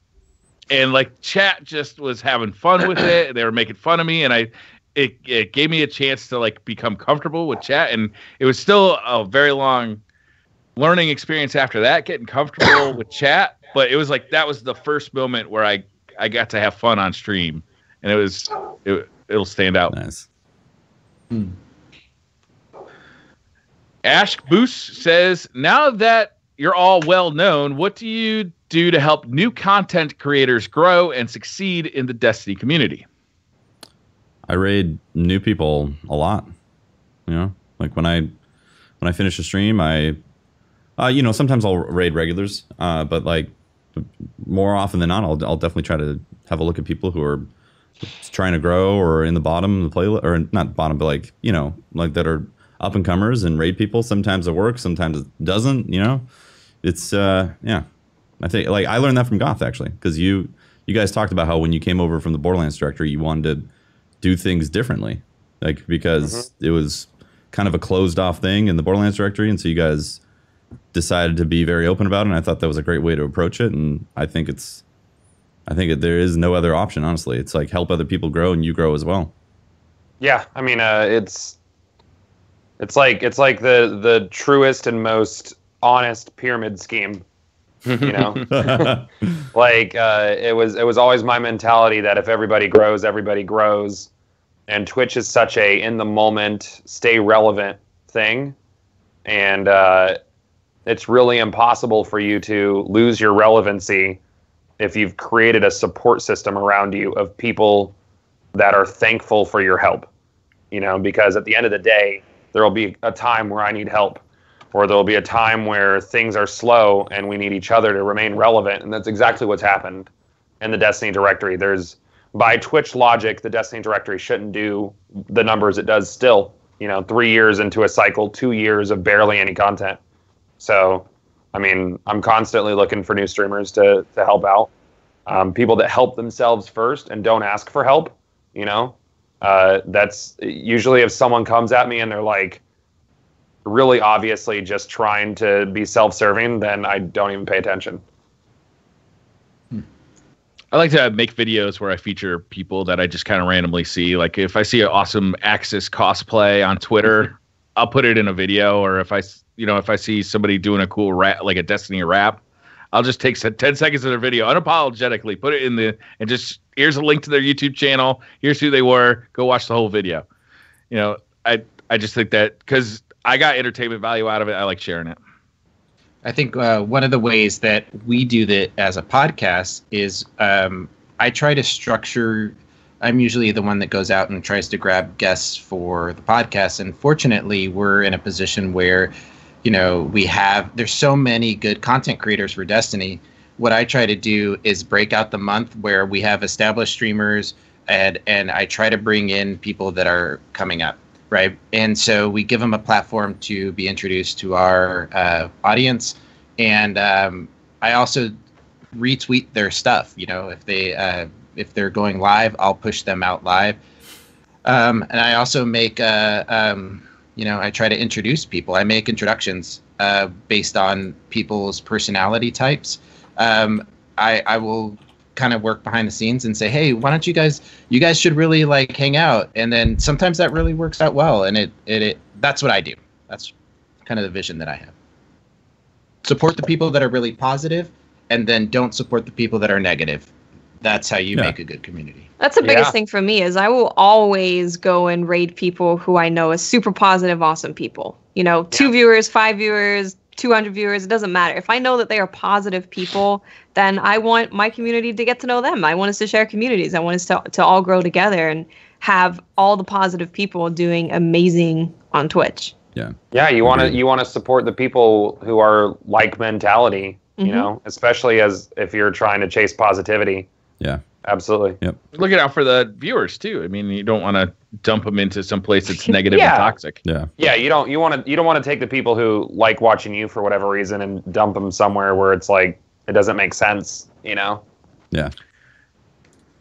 And like chat just was having fun with it. They were making fun of me, and it gave me a chance to like become comfortable with chat. And it was still a very long learning experience after that, getting comfortable with chat. But it was like that was the first moment where I got to have fun on stream, and it'll stand out. Nice. Ash Boost says, now that you're all well known, what do you do to help new content creators grow and succeed in the Destiny community? I raid new people a lot. Like when I finish a stream, I sometimes I'll raid regulars, but like more often than not, I'll definitely try to have a look at people who are trying to grow or in the bottom of the playlist, or not bottom, but like like that are up and comers, and raid people. Sometimes it works, sometimes it doesn't. It's I think like I learned that from Goth actually, because you guys talked about how when you came over from the Borderlands directory, you wanted to do things differently, like because it was kind of a closed off thing in the Borderlands directory, and so you guys decided to be very open about it. And I thought that was a great way to approach it, and I think there is no other option. Honestly, it's like help other people grow and you grow as well. Yeah, I mean, it's like the truest and most honest pyramid scheme. You know, like it was always my mentality that if everybody grows, and Twitch is such a in the moment, stay relevant thing, and it's really impossible for you to lose your relevancy if you've created a support system around you of people that are thankful for your help. You know, because at the end of the day, there will be a time where I need help. Or there'll be a time where things are slow and we need each other to remain relevant. And that's exactly what's happened in the Destiny directory. By Twitch logic, the Destiny directory shouldn't do the numbers it does still. You know, 3 years into a cycle, 2 years of barely any content. So, I mean, I'm constantly looking for new streamers to help out. People that help themselves first and don't ask for help, you know. That's usually if someone comes at me and they're like, really obviously just trying to be self-serving, then I don't even pay attention. I like to make videos where I feature people that I just kind of randomly see. Like if I see an awesome Axis cosplay on Twitter, I'll put it in a video. Or if I see somebody doing a cool rap, like a Destiny rap, I'll just take 10 seconds of their video, unapologetically, put it in and just, here's a link to their YouTube channel. Here's who they were. Go watch the whole video. You know, I just think that because I got entertainment value out of it, I like sharing it. I think one of the ways that we do that as a podcast is I try to structure. I'm usually the one that goes out and tries to grab guests for the podcast. And fortunately, we're in a position where, you know, there's so many good content creators for Destiny. What I try to do is break out the month where we have established streamers and I try to bring in people that are coming up. Right. And so we give them a platform to be introduced to our audience. And I also retweet their stuff. You know, if they're going live, I'll push them out live. And I also make, I try to introduce people. I make introductions based on people's personality types. I will kind of work behind the scenes and say, hey, why don't you guys should really like hang out. And then sometimes that really works out well. And that's what I do. That's kind of the vision that I have. Support the people that are really positive and then don't support the people that are negative. That's how you make a good community. That's the biggest thing for me is I will always go and raid people who I know is super positive, awesome people. You know, 2 viewers, 5 viewers, 200 viewers, it doesn't matter. If I know that they are positive people, then I want my community to get to know them. I want us to share communities. I want us to all grow together and have all the positive people doing amazing on Twitch. Yeah. Yeah, you want to support the people who are like mentality, you know, especially if you're trying to chase positivity. Yeah. Absolutely. Yep. Looking out for the viewers too. I mean, you don't want to dump them into some place that's negative and toxic. Yeah. Yeah. You don't want to take the people who like watching you for whatever reason and dump them somewhere where it's like it doesn't make sense. You know. Yeah.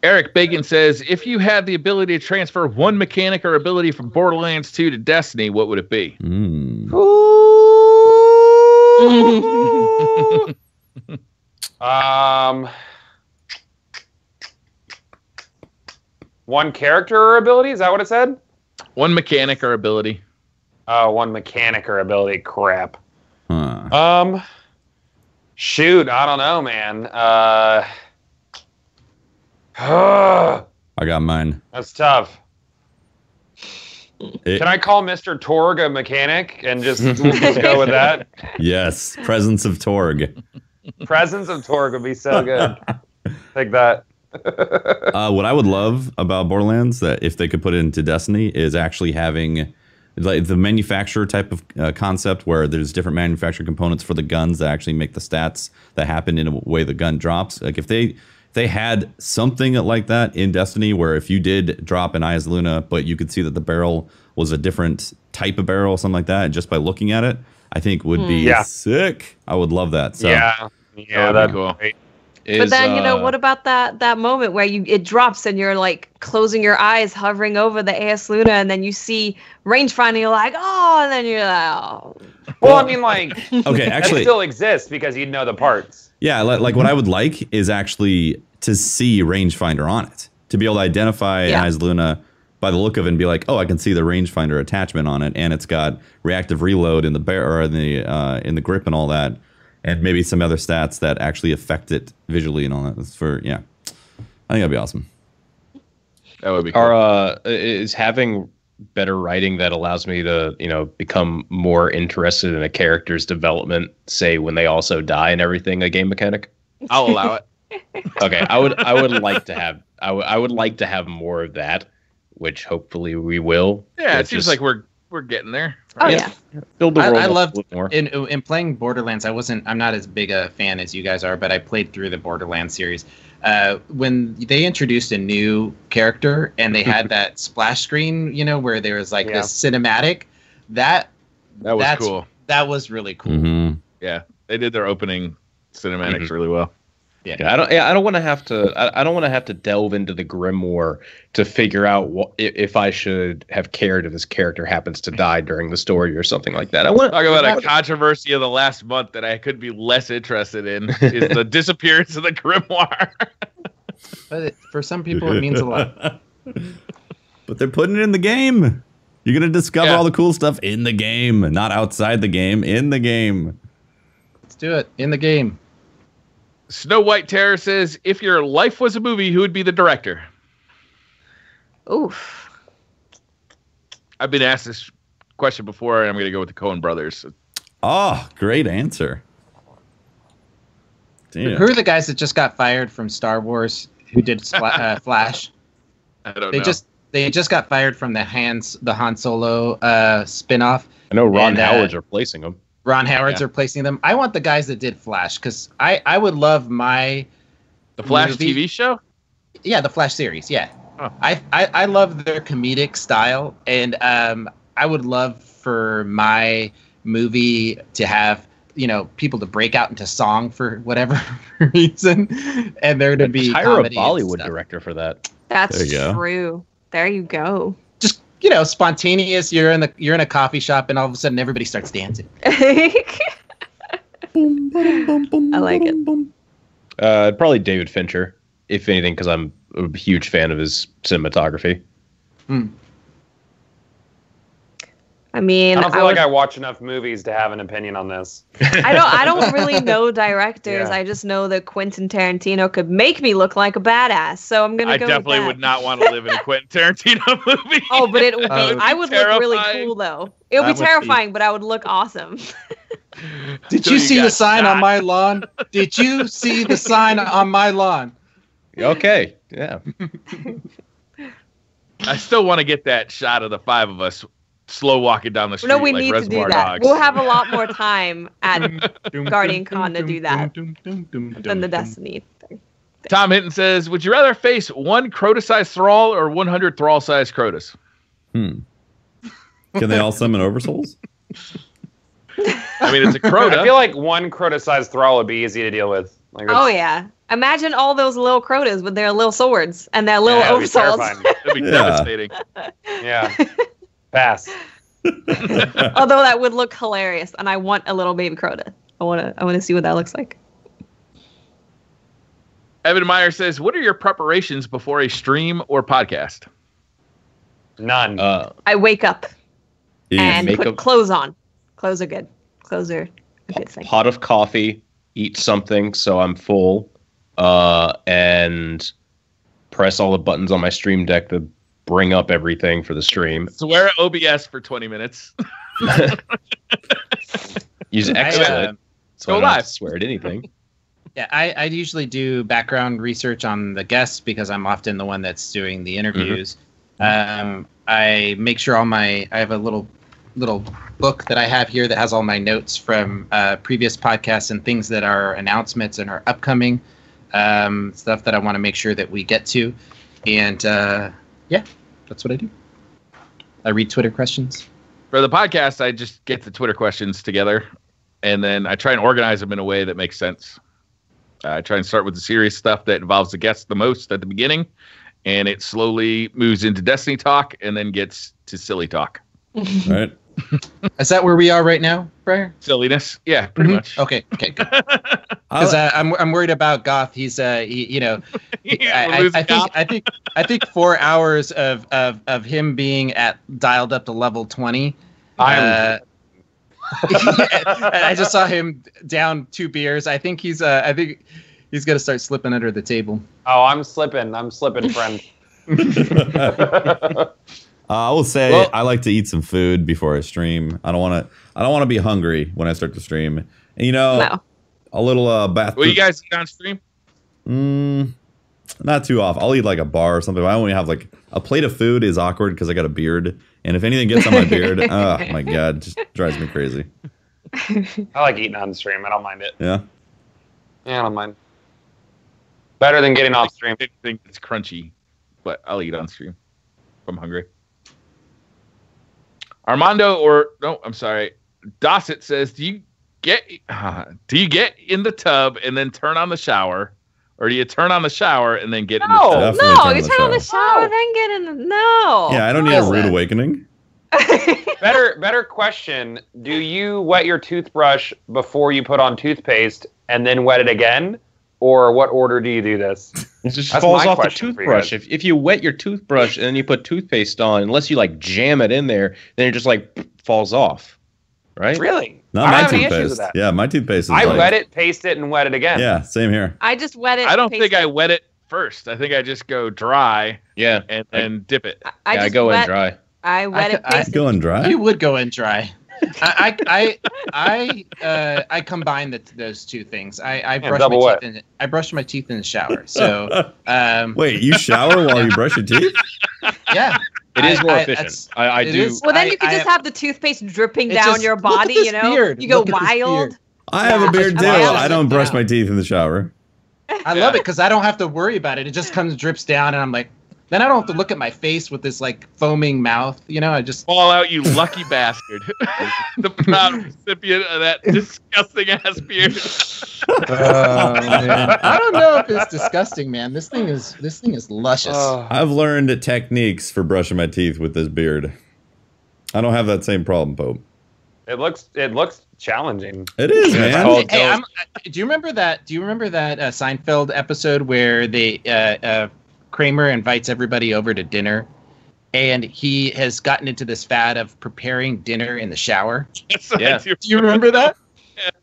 Eric Bacon says, if you had the ability to transfer one mechanic or ability from Borderlands 2 to Destiny, what would it be? One character or ability? Is that what it said? One mechanic or ability. Oh, one mechanic or ability. Crap. Shoot, I don't know, man. I got mine. That's tough. Can I call Mr. Torg a mechanic and just go with that? Yes, Presence of Torg. Presence of Torg would be so good. Take that. What I would love about Borderlands, that if they could put it into Destiny, is actually having like the manufacturer type of concept where there's different manufacturer components for the guns that actually make the stats that happen in a way the gun drops. Like if they had something like that in Destiny, where if you did drop an Eyes Luna, but you could see that the barrel was a different type of barrel, something like that, just by looking at it, I think would be sick. I would love that. So that'd be cool. Great. But then, you know, what about that moment where it drops and you're like closing your eyes, hovering over the AS Luna, and then you see rangefinder, you're like, oh, and then you're like, oh. Well, I mean, like, okay, actually, it still exists because you'd know the parts. Yeah, like what I would like is actually to see rangefinder on it, to be able to identify Eyes Luna by the look of it and be like, oh, I can see the rangefinder attachment on it, and it's got reactive reload in the in the grip and all that, and maybe some other stats that actually affect it visually and all that. That's I think that'd be awesome. That would be cool. Is having better writing that allows me to, become more interested in a character's development, say when they also die and everything, a game mechanic? I'll allow it. Okay, I would like to have I would like to have more of that, which hopefully we will. Yeah, it seems like we're getting there. Oh yeah. Build the world I loved more. In playing Borderlands. I'm not as big a fan as you guys are, but I played through the Borderlands series. When they introduced a new character and they had that splash screen, where there was like this cinematic, that was cool. That was really cool. Mm-hmm. Yeah, they did their opening cinematics really well. Yeah, I don't want to have to. I don't want to have to delve into the grimoire to figure out if I should have cared if this character happens to die during the story or something like that. I want to talk about a controversy of the last month that I could be less interested in is the disappearance of the grimoire. But for some people, it means a lot. But they're putting it in the game. You're gonna discover all the cool stuff in the game, not outside the game. In the game. Let's do it in the game. Snow White Terror says, if your life was a movie, who would be the director? Oof. I've been asked this question before, and I'm going to go with the Coen brothers. Oh, great answer. Damn. Who are the guys that just got fired from Star Wars who did Flash? I don't know. They just got fired from the Han Solo spinoff. I know Ron Howard's replacing them. Ron Howard's replacing them. I want the guys that did Flash because I would love the Flash movie. TV show? Yeah, the Flash series. Yeah, oh. I love their comedic style, and I would love for my movie to have people to break out into song for whatever reason, and there to be hire a Bollywood director for that. That's true. There you go. Just spontaneous. You're in a coffee shop, and all of a sudden everybody starts dancing. I like it. Probably David Fincher, if anything, because I'm a huge fan of his cinematography. I mean, I don't feel like I watch enough movies to have an opinion on this. I don't really know directors. Yeah. I just know that Quentin Tarantino could make me look like a badass. So I'm gonna go. I definitely would not want to live in a Quentin Tarantino movie. Oh, but it would be. I would look really cool though. It would be terrifying, but I would look awesome. Did you see the sign on my lawn? Did you see the sign on my lawn? Okay, yeah. I still want to get that shot of the five of us slow walking down the street. No, we like need Reservoir to do that. Dogs. We'll have a lot more time at Guardian Con to do that than the Destiny thing. Tom Hinton says, would you rather face one Crota-sized Thrall or 100 Thrall-sized Crotas? Can they all summon Oversouls? I mean, it's a Crota. I feel like one Crota-sized Thrall would be easy to deal with. Oh, yeah. Imagine all those little Crotas with their little swords and their little Oversouls. That'd be devastating. Yeah. Pass. Although that would look hilarious, and I want a little baby Crota. I want to see what that looks like. Evan Meyer says, what are your preparations before a stream or podcast? None. I wake up and put clothes on. Clothes are good. Clothes are a good thing. Pot of coffee, eat something so I'm full, and press all the buttons on my stream deck to bring up everything for the stream. Swear at OBS for 20 minutes. Use XSplit. So go I don't have live. to swear at anything. Yeah, I usually do background research on the guests because I'm often the one that's doing the interviews. I make sure I have a little book that I have here that has all my notes from previous podcasts and things that are announcements and are upcoming stuff that I want to make sure that we get to. And yeah, that's what I do. I read Twitter questions. For the podcast, I just get the Twitter questions together, and then I try and organize them in a way that makes sense. I try and start with the serious stuff that involves the guests the most at the beginning, and it slowly moves into Destiny talk and then gets to silly talk. Right. Is that where we are right now? Briar? Silliness. Yeah, pretty much. Okay, good. Because I'm worried about Goth. He's I think 4 hours of him being dialed up to level 20. I just saw him down 2 beers. I think he's gonna start slipping under the table. Oh, I'm slipping, friend. I will say I like to eat some food before I stream. I don't want to be hungry when I start to stream. And, a little bath. Will you guys eat on stream? Not too often. I'll eat like a bar or something. I only have like a plate of food is awkward because I got a beard, and if anything gets on my beard, oh my god, it just drives me crazy. I like eating on stream. I don't mind it. Yeah, I don't mind. Better than getting off stream. I think it's crunchy, but I'll eat on stream if I'm hungry. Dossett says, do you get in the tub and then turn on the shower, or do you turn on the shower and then get in the tub? No, you turn on the shower, then get in the Yeah, I don't need a rude awakening. Better question. Do you wet your toothbrush before you put on toothpaste and then wet it again? Or what order do you do this? It just falls off the toothbrush. If you wet your toothbrush and then you put toothpaste on, unless you like jam it in there, then it just like falls off. Right? Really? Not my toothpaste. Yeah, my toothpaste is I wet it, paste it, and wet it again. Yeah, same here. I just wet it. I don't think I wet it first. I think I just go dry. Yeah. And then dip it. I go in dry. I wet it. I go in dry? You would go in dry. I combine those two things. I brush my teeth in the shower. So wait, you shower while you brush your teeth? Yeah. It is more efficient. I do. Well, then you could just have the toothpaste dripping down your body, Beard. You go wild. I have a beard too. I don't brush my teeth in the shower. I love it because I don't have to worry about it. It just drips down, and I'm like, then I don't have to look at my face with this like foaming mouth. I just fall out, you lucky bastard. The proud recipient of that disgusting ass beard. Man. I don't know if it's disgusting, man. This thing is luscious. I've learned techniques for brushing my teeth with this beard. I don't have that same problem, Pope. It looks challenging. It is, man. Hey, do you remember that? Seinfeld episode where they Kramer invites everybody over to dinner, and he has gotten into this fad of preparing dinner in the shower? Yeah. Do you remember that?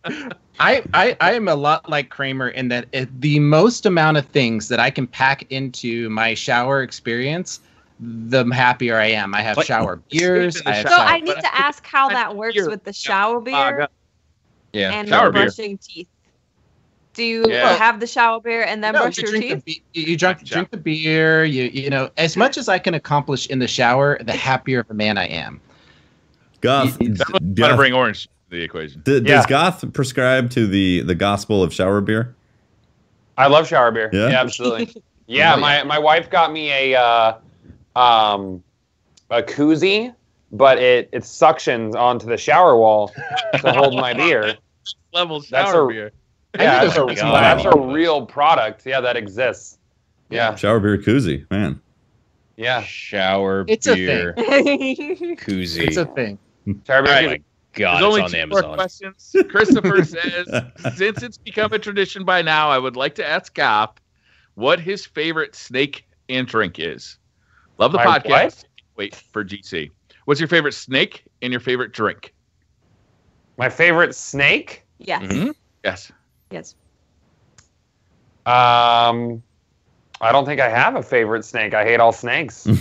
Yeah. I am a lot like Kramer in that the most amount of things that I can pack into my shower experience, the happier I am. I have shower beers. I need to ask how that works with the shower beer and brushing teeth. Do you have the shower beer and then brush your teeth? You drink the beer. You know, as much as I can accomplish in the shower, the happier of a man I am. Goth, gotta bring orange to the equation. Does Goth prescribe to the gospel of shower beer? I love shower beer. Yeah, absolutely. Yeah, my wife got me a koozie, but it suctions onto the shower wall to hold my beer. Level shower beer. Yeah, that's a real product. Yeah, that exists. Yeah. Shower beer koozie, man. Yeah. Shower beer koozie. It's a thing. Shower beer koozie. God, there's it's only on two Amazon. more questions. Christopher says, since it's become a tradition by now, I would like to ask Goth what his favorite snake and drink is. Love the podcast. What? Wait for GC. What's your favorite snake and your favorite drink? My favorite snake? Yes. Mm-hmm. Yes. Yes. I don't think I have a favorite snake. I hate all snakes. No,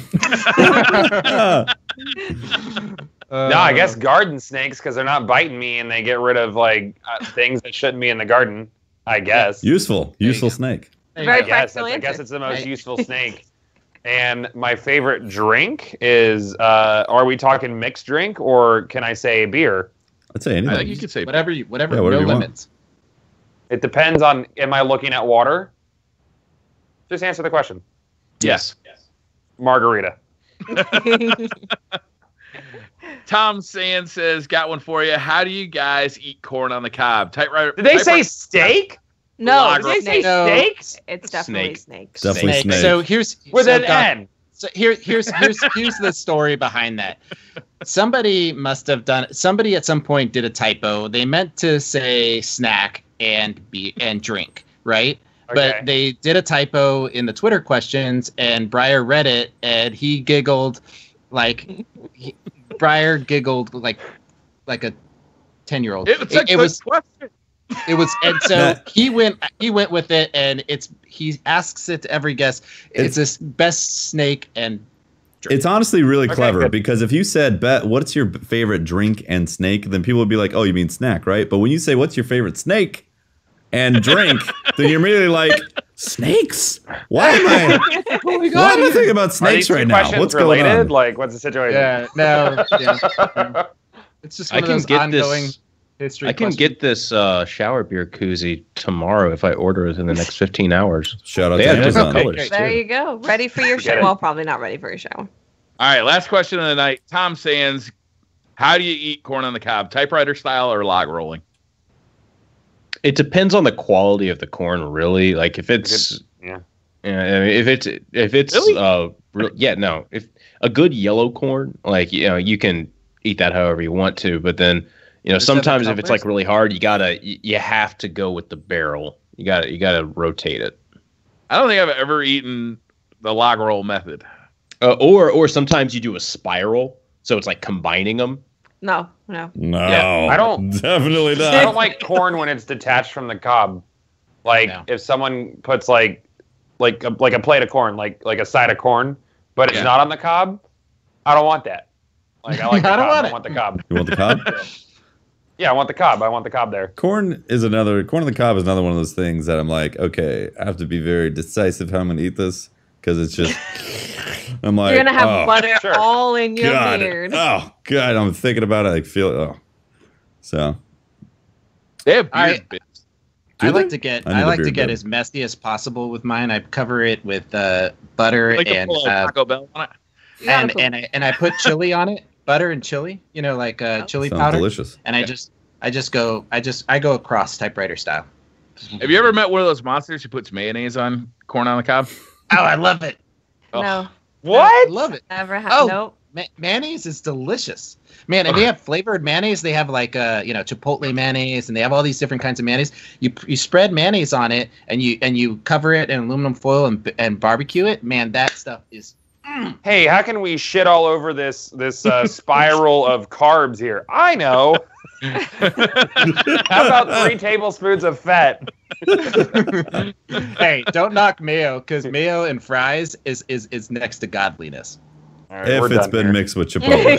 I guess garden snakes because they're not biting me and they get rid of like things that shouldn't be in the garden. I guess. Useful snake. Very practical. I guess it's the most useful snake. And my favorite drink is, are we talking mixed drink or can I say beer? I'd say anything. I think you could say whatever. Yeah, no limits. It depends on, am I looking at water? Just answer the question. Yes. Margarita. Tom Sand says, got one for you. How do you guys eat corn on the cob? Did they say steak? No. Did they say steak? It's definitely snakes. Definitely snake. So here's with an N. So here's the story behind that. Somebody at some point did a typo. They meant to say snack and drink, right? Okay. But they did a typo in the Twitter questions, and Briar read it, and he giggled like Briar giggled like a 10-year-old. It was question. It was, and so he went with it, and he asks it to every guest. It's this best snake and drink. It's honestly really clever because if you said, what's your favorite drink and snake, then people would be like, oh, you mean snack, right? But when you say, what's your favorite snake and drink, then you're immediately like, snakes? Why am I? Oh my God. Why am I thinking about snakes right now? What's going on? Like, what's the situation? Yeah, no. Yeah. It's just one of those ongoing history. I can get this shower beer koozie tomorrow if I order it in the next 15 hours. Shout out to Amazon. There you go. Ready for your shower. Well, probably not ready for your shower. All right, last question of the night. Tom Sands, how do you eat corn on the cob? Typewriter style or log rolling? It depends on the quality of the corn, really. Like if it's if a good yellow corn, like you can eat that however you want to, but then sometimes if it's like really hard, you have to go with the barrel. You gotta rotate it. I don't think I've ever eaten the log roll method. Or sometimes you do a spiral, so it's like combining them. No. Yeah, I don't definitely not. I don't like corn when it's detached from the cob. Like if someone puts like a plate of corn, like a side of corn, but it's not on the cob, I don't want that. Like I like the cob. I want the cob. You want the cob? Yeah, I want the cob. I want the cob there. Corn on the cob is another one of those things that I'm like, okay, I have to be very decisive how I'm gonna eat this because it's just. I'm like, you're gonna have butter all in your beard. Oh God, I'm thinking about it. I feel it. Oh, so they have beard bits. I like to get as messy as possible with mine. I cover it with butter and Taco Bell on it. and I put chili on it, butter and chili. Chili powder. Delicious. And I go across typewriter style. Have you ever met one of those monsters who puts mayonnaise on corn on the cob? Oh, I love it. No. What? I love it. Never have. Nope. Mayonnaise is delicious, man. And they have flavored mayonnaise. They have like chipotle mayonnaise, and they have all these different kinds of mayonnaise. You spread mayonnaise on it, and you cover it in aluminum foil and barbecue it. Man, that stuff is. Hey, how can we shit all over this spiral of carbs here? I know. How about 3 tablespoons of fat? Hey, don't knock mayo, because mayo and fries is next to godliness. Right, if it's been mixed with chipotle.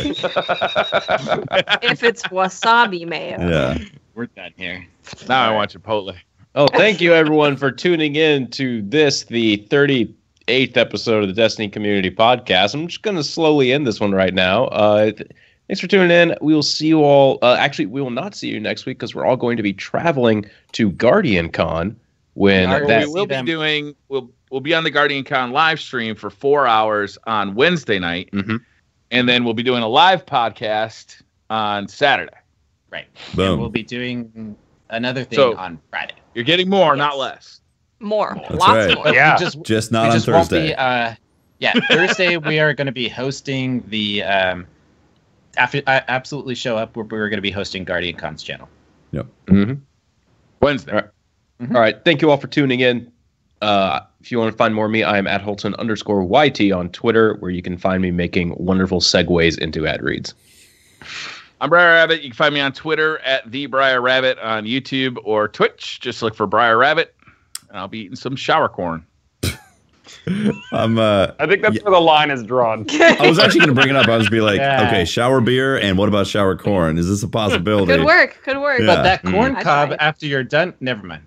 If it's wasabi mayo. Yeah. We're done here. Now I want chipotle. Oh, thank you everyone for tuning in to the 38th episode of the Destiny Community Podcast. I'm just going to slowly end this one right now. Thanks for tuning in. We will see you all. Actually, we will not see you next week because we're all going to be traveling to Guardian Con. We'll be on the Guardian Con live stream for 4 hours on Wednesday night, and then we'll be doing a live podcast on Saturday. Right. Boom. And we'll be doing another thing on Friday. You're getting more, not less. More. That's Lots right. more. Yeah. Just not on Thursday. Thursday we are going to be hosting the. After I absolutely show up, we're going to be hosting Guardian Con's channel. Yep. Wednesday. All right. All right. Thank you all for tuning in. If you want to find more of me, I am at Holtzmann_YT on Twitter, where you can find me making wonderful segues into ad reads. I'm Briar Rabbit. You can find me on Twitter at the Briar Rabbit, on YouTube or Twitch. Just look for Briar Rabbit, and I'll be eating some shower corn. I think that's where the line is drawn. I was actually going to bring it up. I was be like, okay, shower beer, and what about shower corn? Is this a possibility? Good work. Yeah. But that corn cob, after you're done, never mind.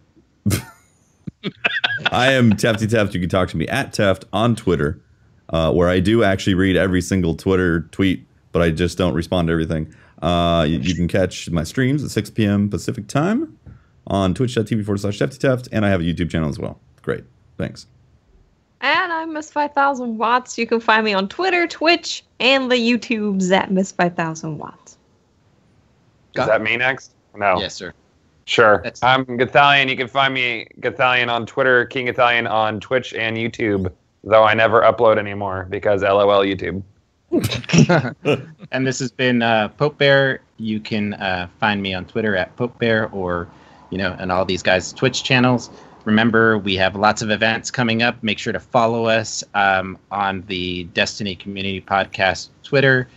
I am Tefty Teft. You can talk to me at Teft on Twitter, where I do actually read every single Twitter tweet, but I just don't respond to everything. You can catch my streams at 6 p.m. Pacific time on twitch.tv/Tefty Teft, and I have a YouTube channel as well. Great. Thanks. And I'm Miss 5000 Watts. You can find me on Twitter, Twitch, and the YouTubes at Miss 5000 Watts. Is that me next? No. Yes, sir. Sure. I'm Gothalion. You can find me Gothalion on Twitter, King Gothalion on Twitch and YouTube. though I never upload anymore because LOL YouTube. And this has been Pope Bear. You can find me on Twitter at Pope Bear, or and all these guys' Twitch channels. Remember, we have lots of events coming up. Make sure to follow us on the Destiny Community Podcast Twitter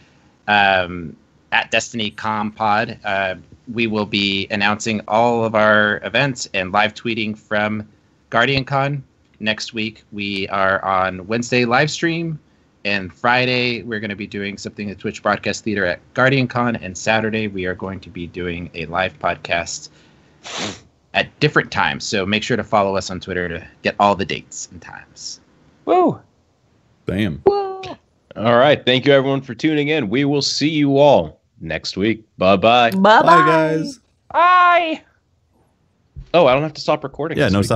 at DestinyCompod. We will be announcing all of our events and live tweeting from GuardianCon. Next week, we are on Wednesday live stream, and Friday, we're going to be doing something at Twitch Broadcast Theater at GuardianCon, and Saturday, we are going to be doing a live podcast at different times. So make sure to follow us on Twitter to get all the dates and times. Woo! Bam. Woo! All right. Thank you, everyone, for tuning in. We will see you all next week. Bye-bye. Bye-bye. Bye, guys. Bye! Oh, I don't have to stop recording. Yeah, no stop.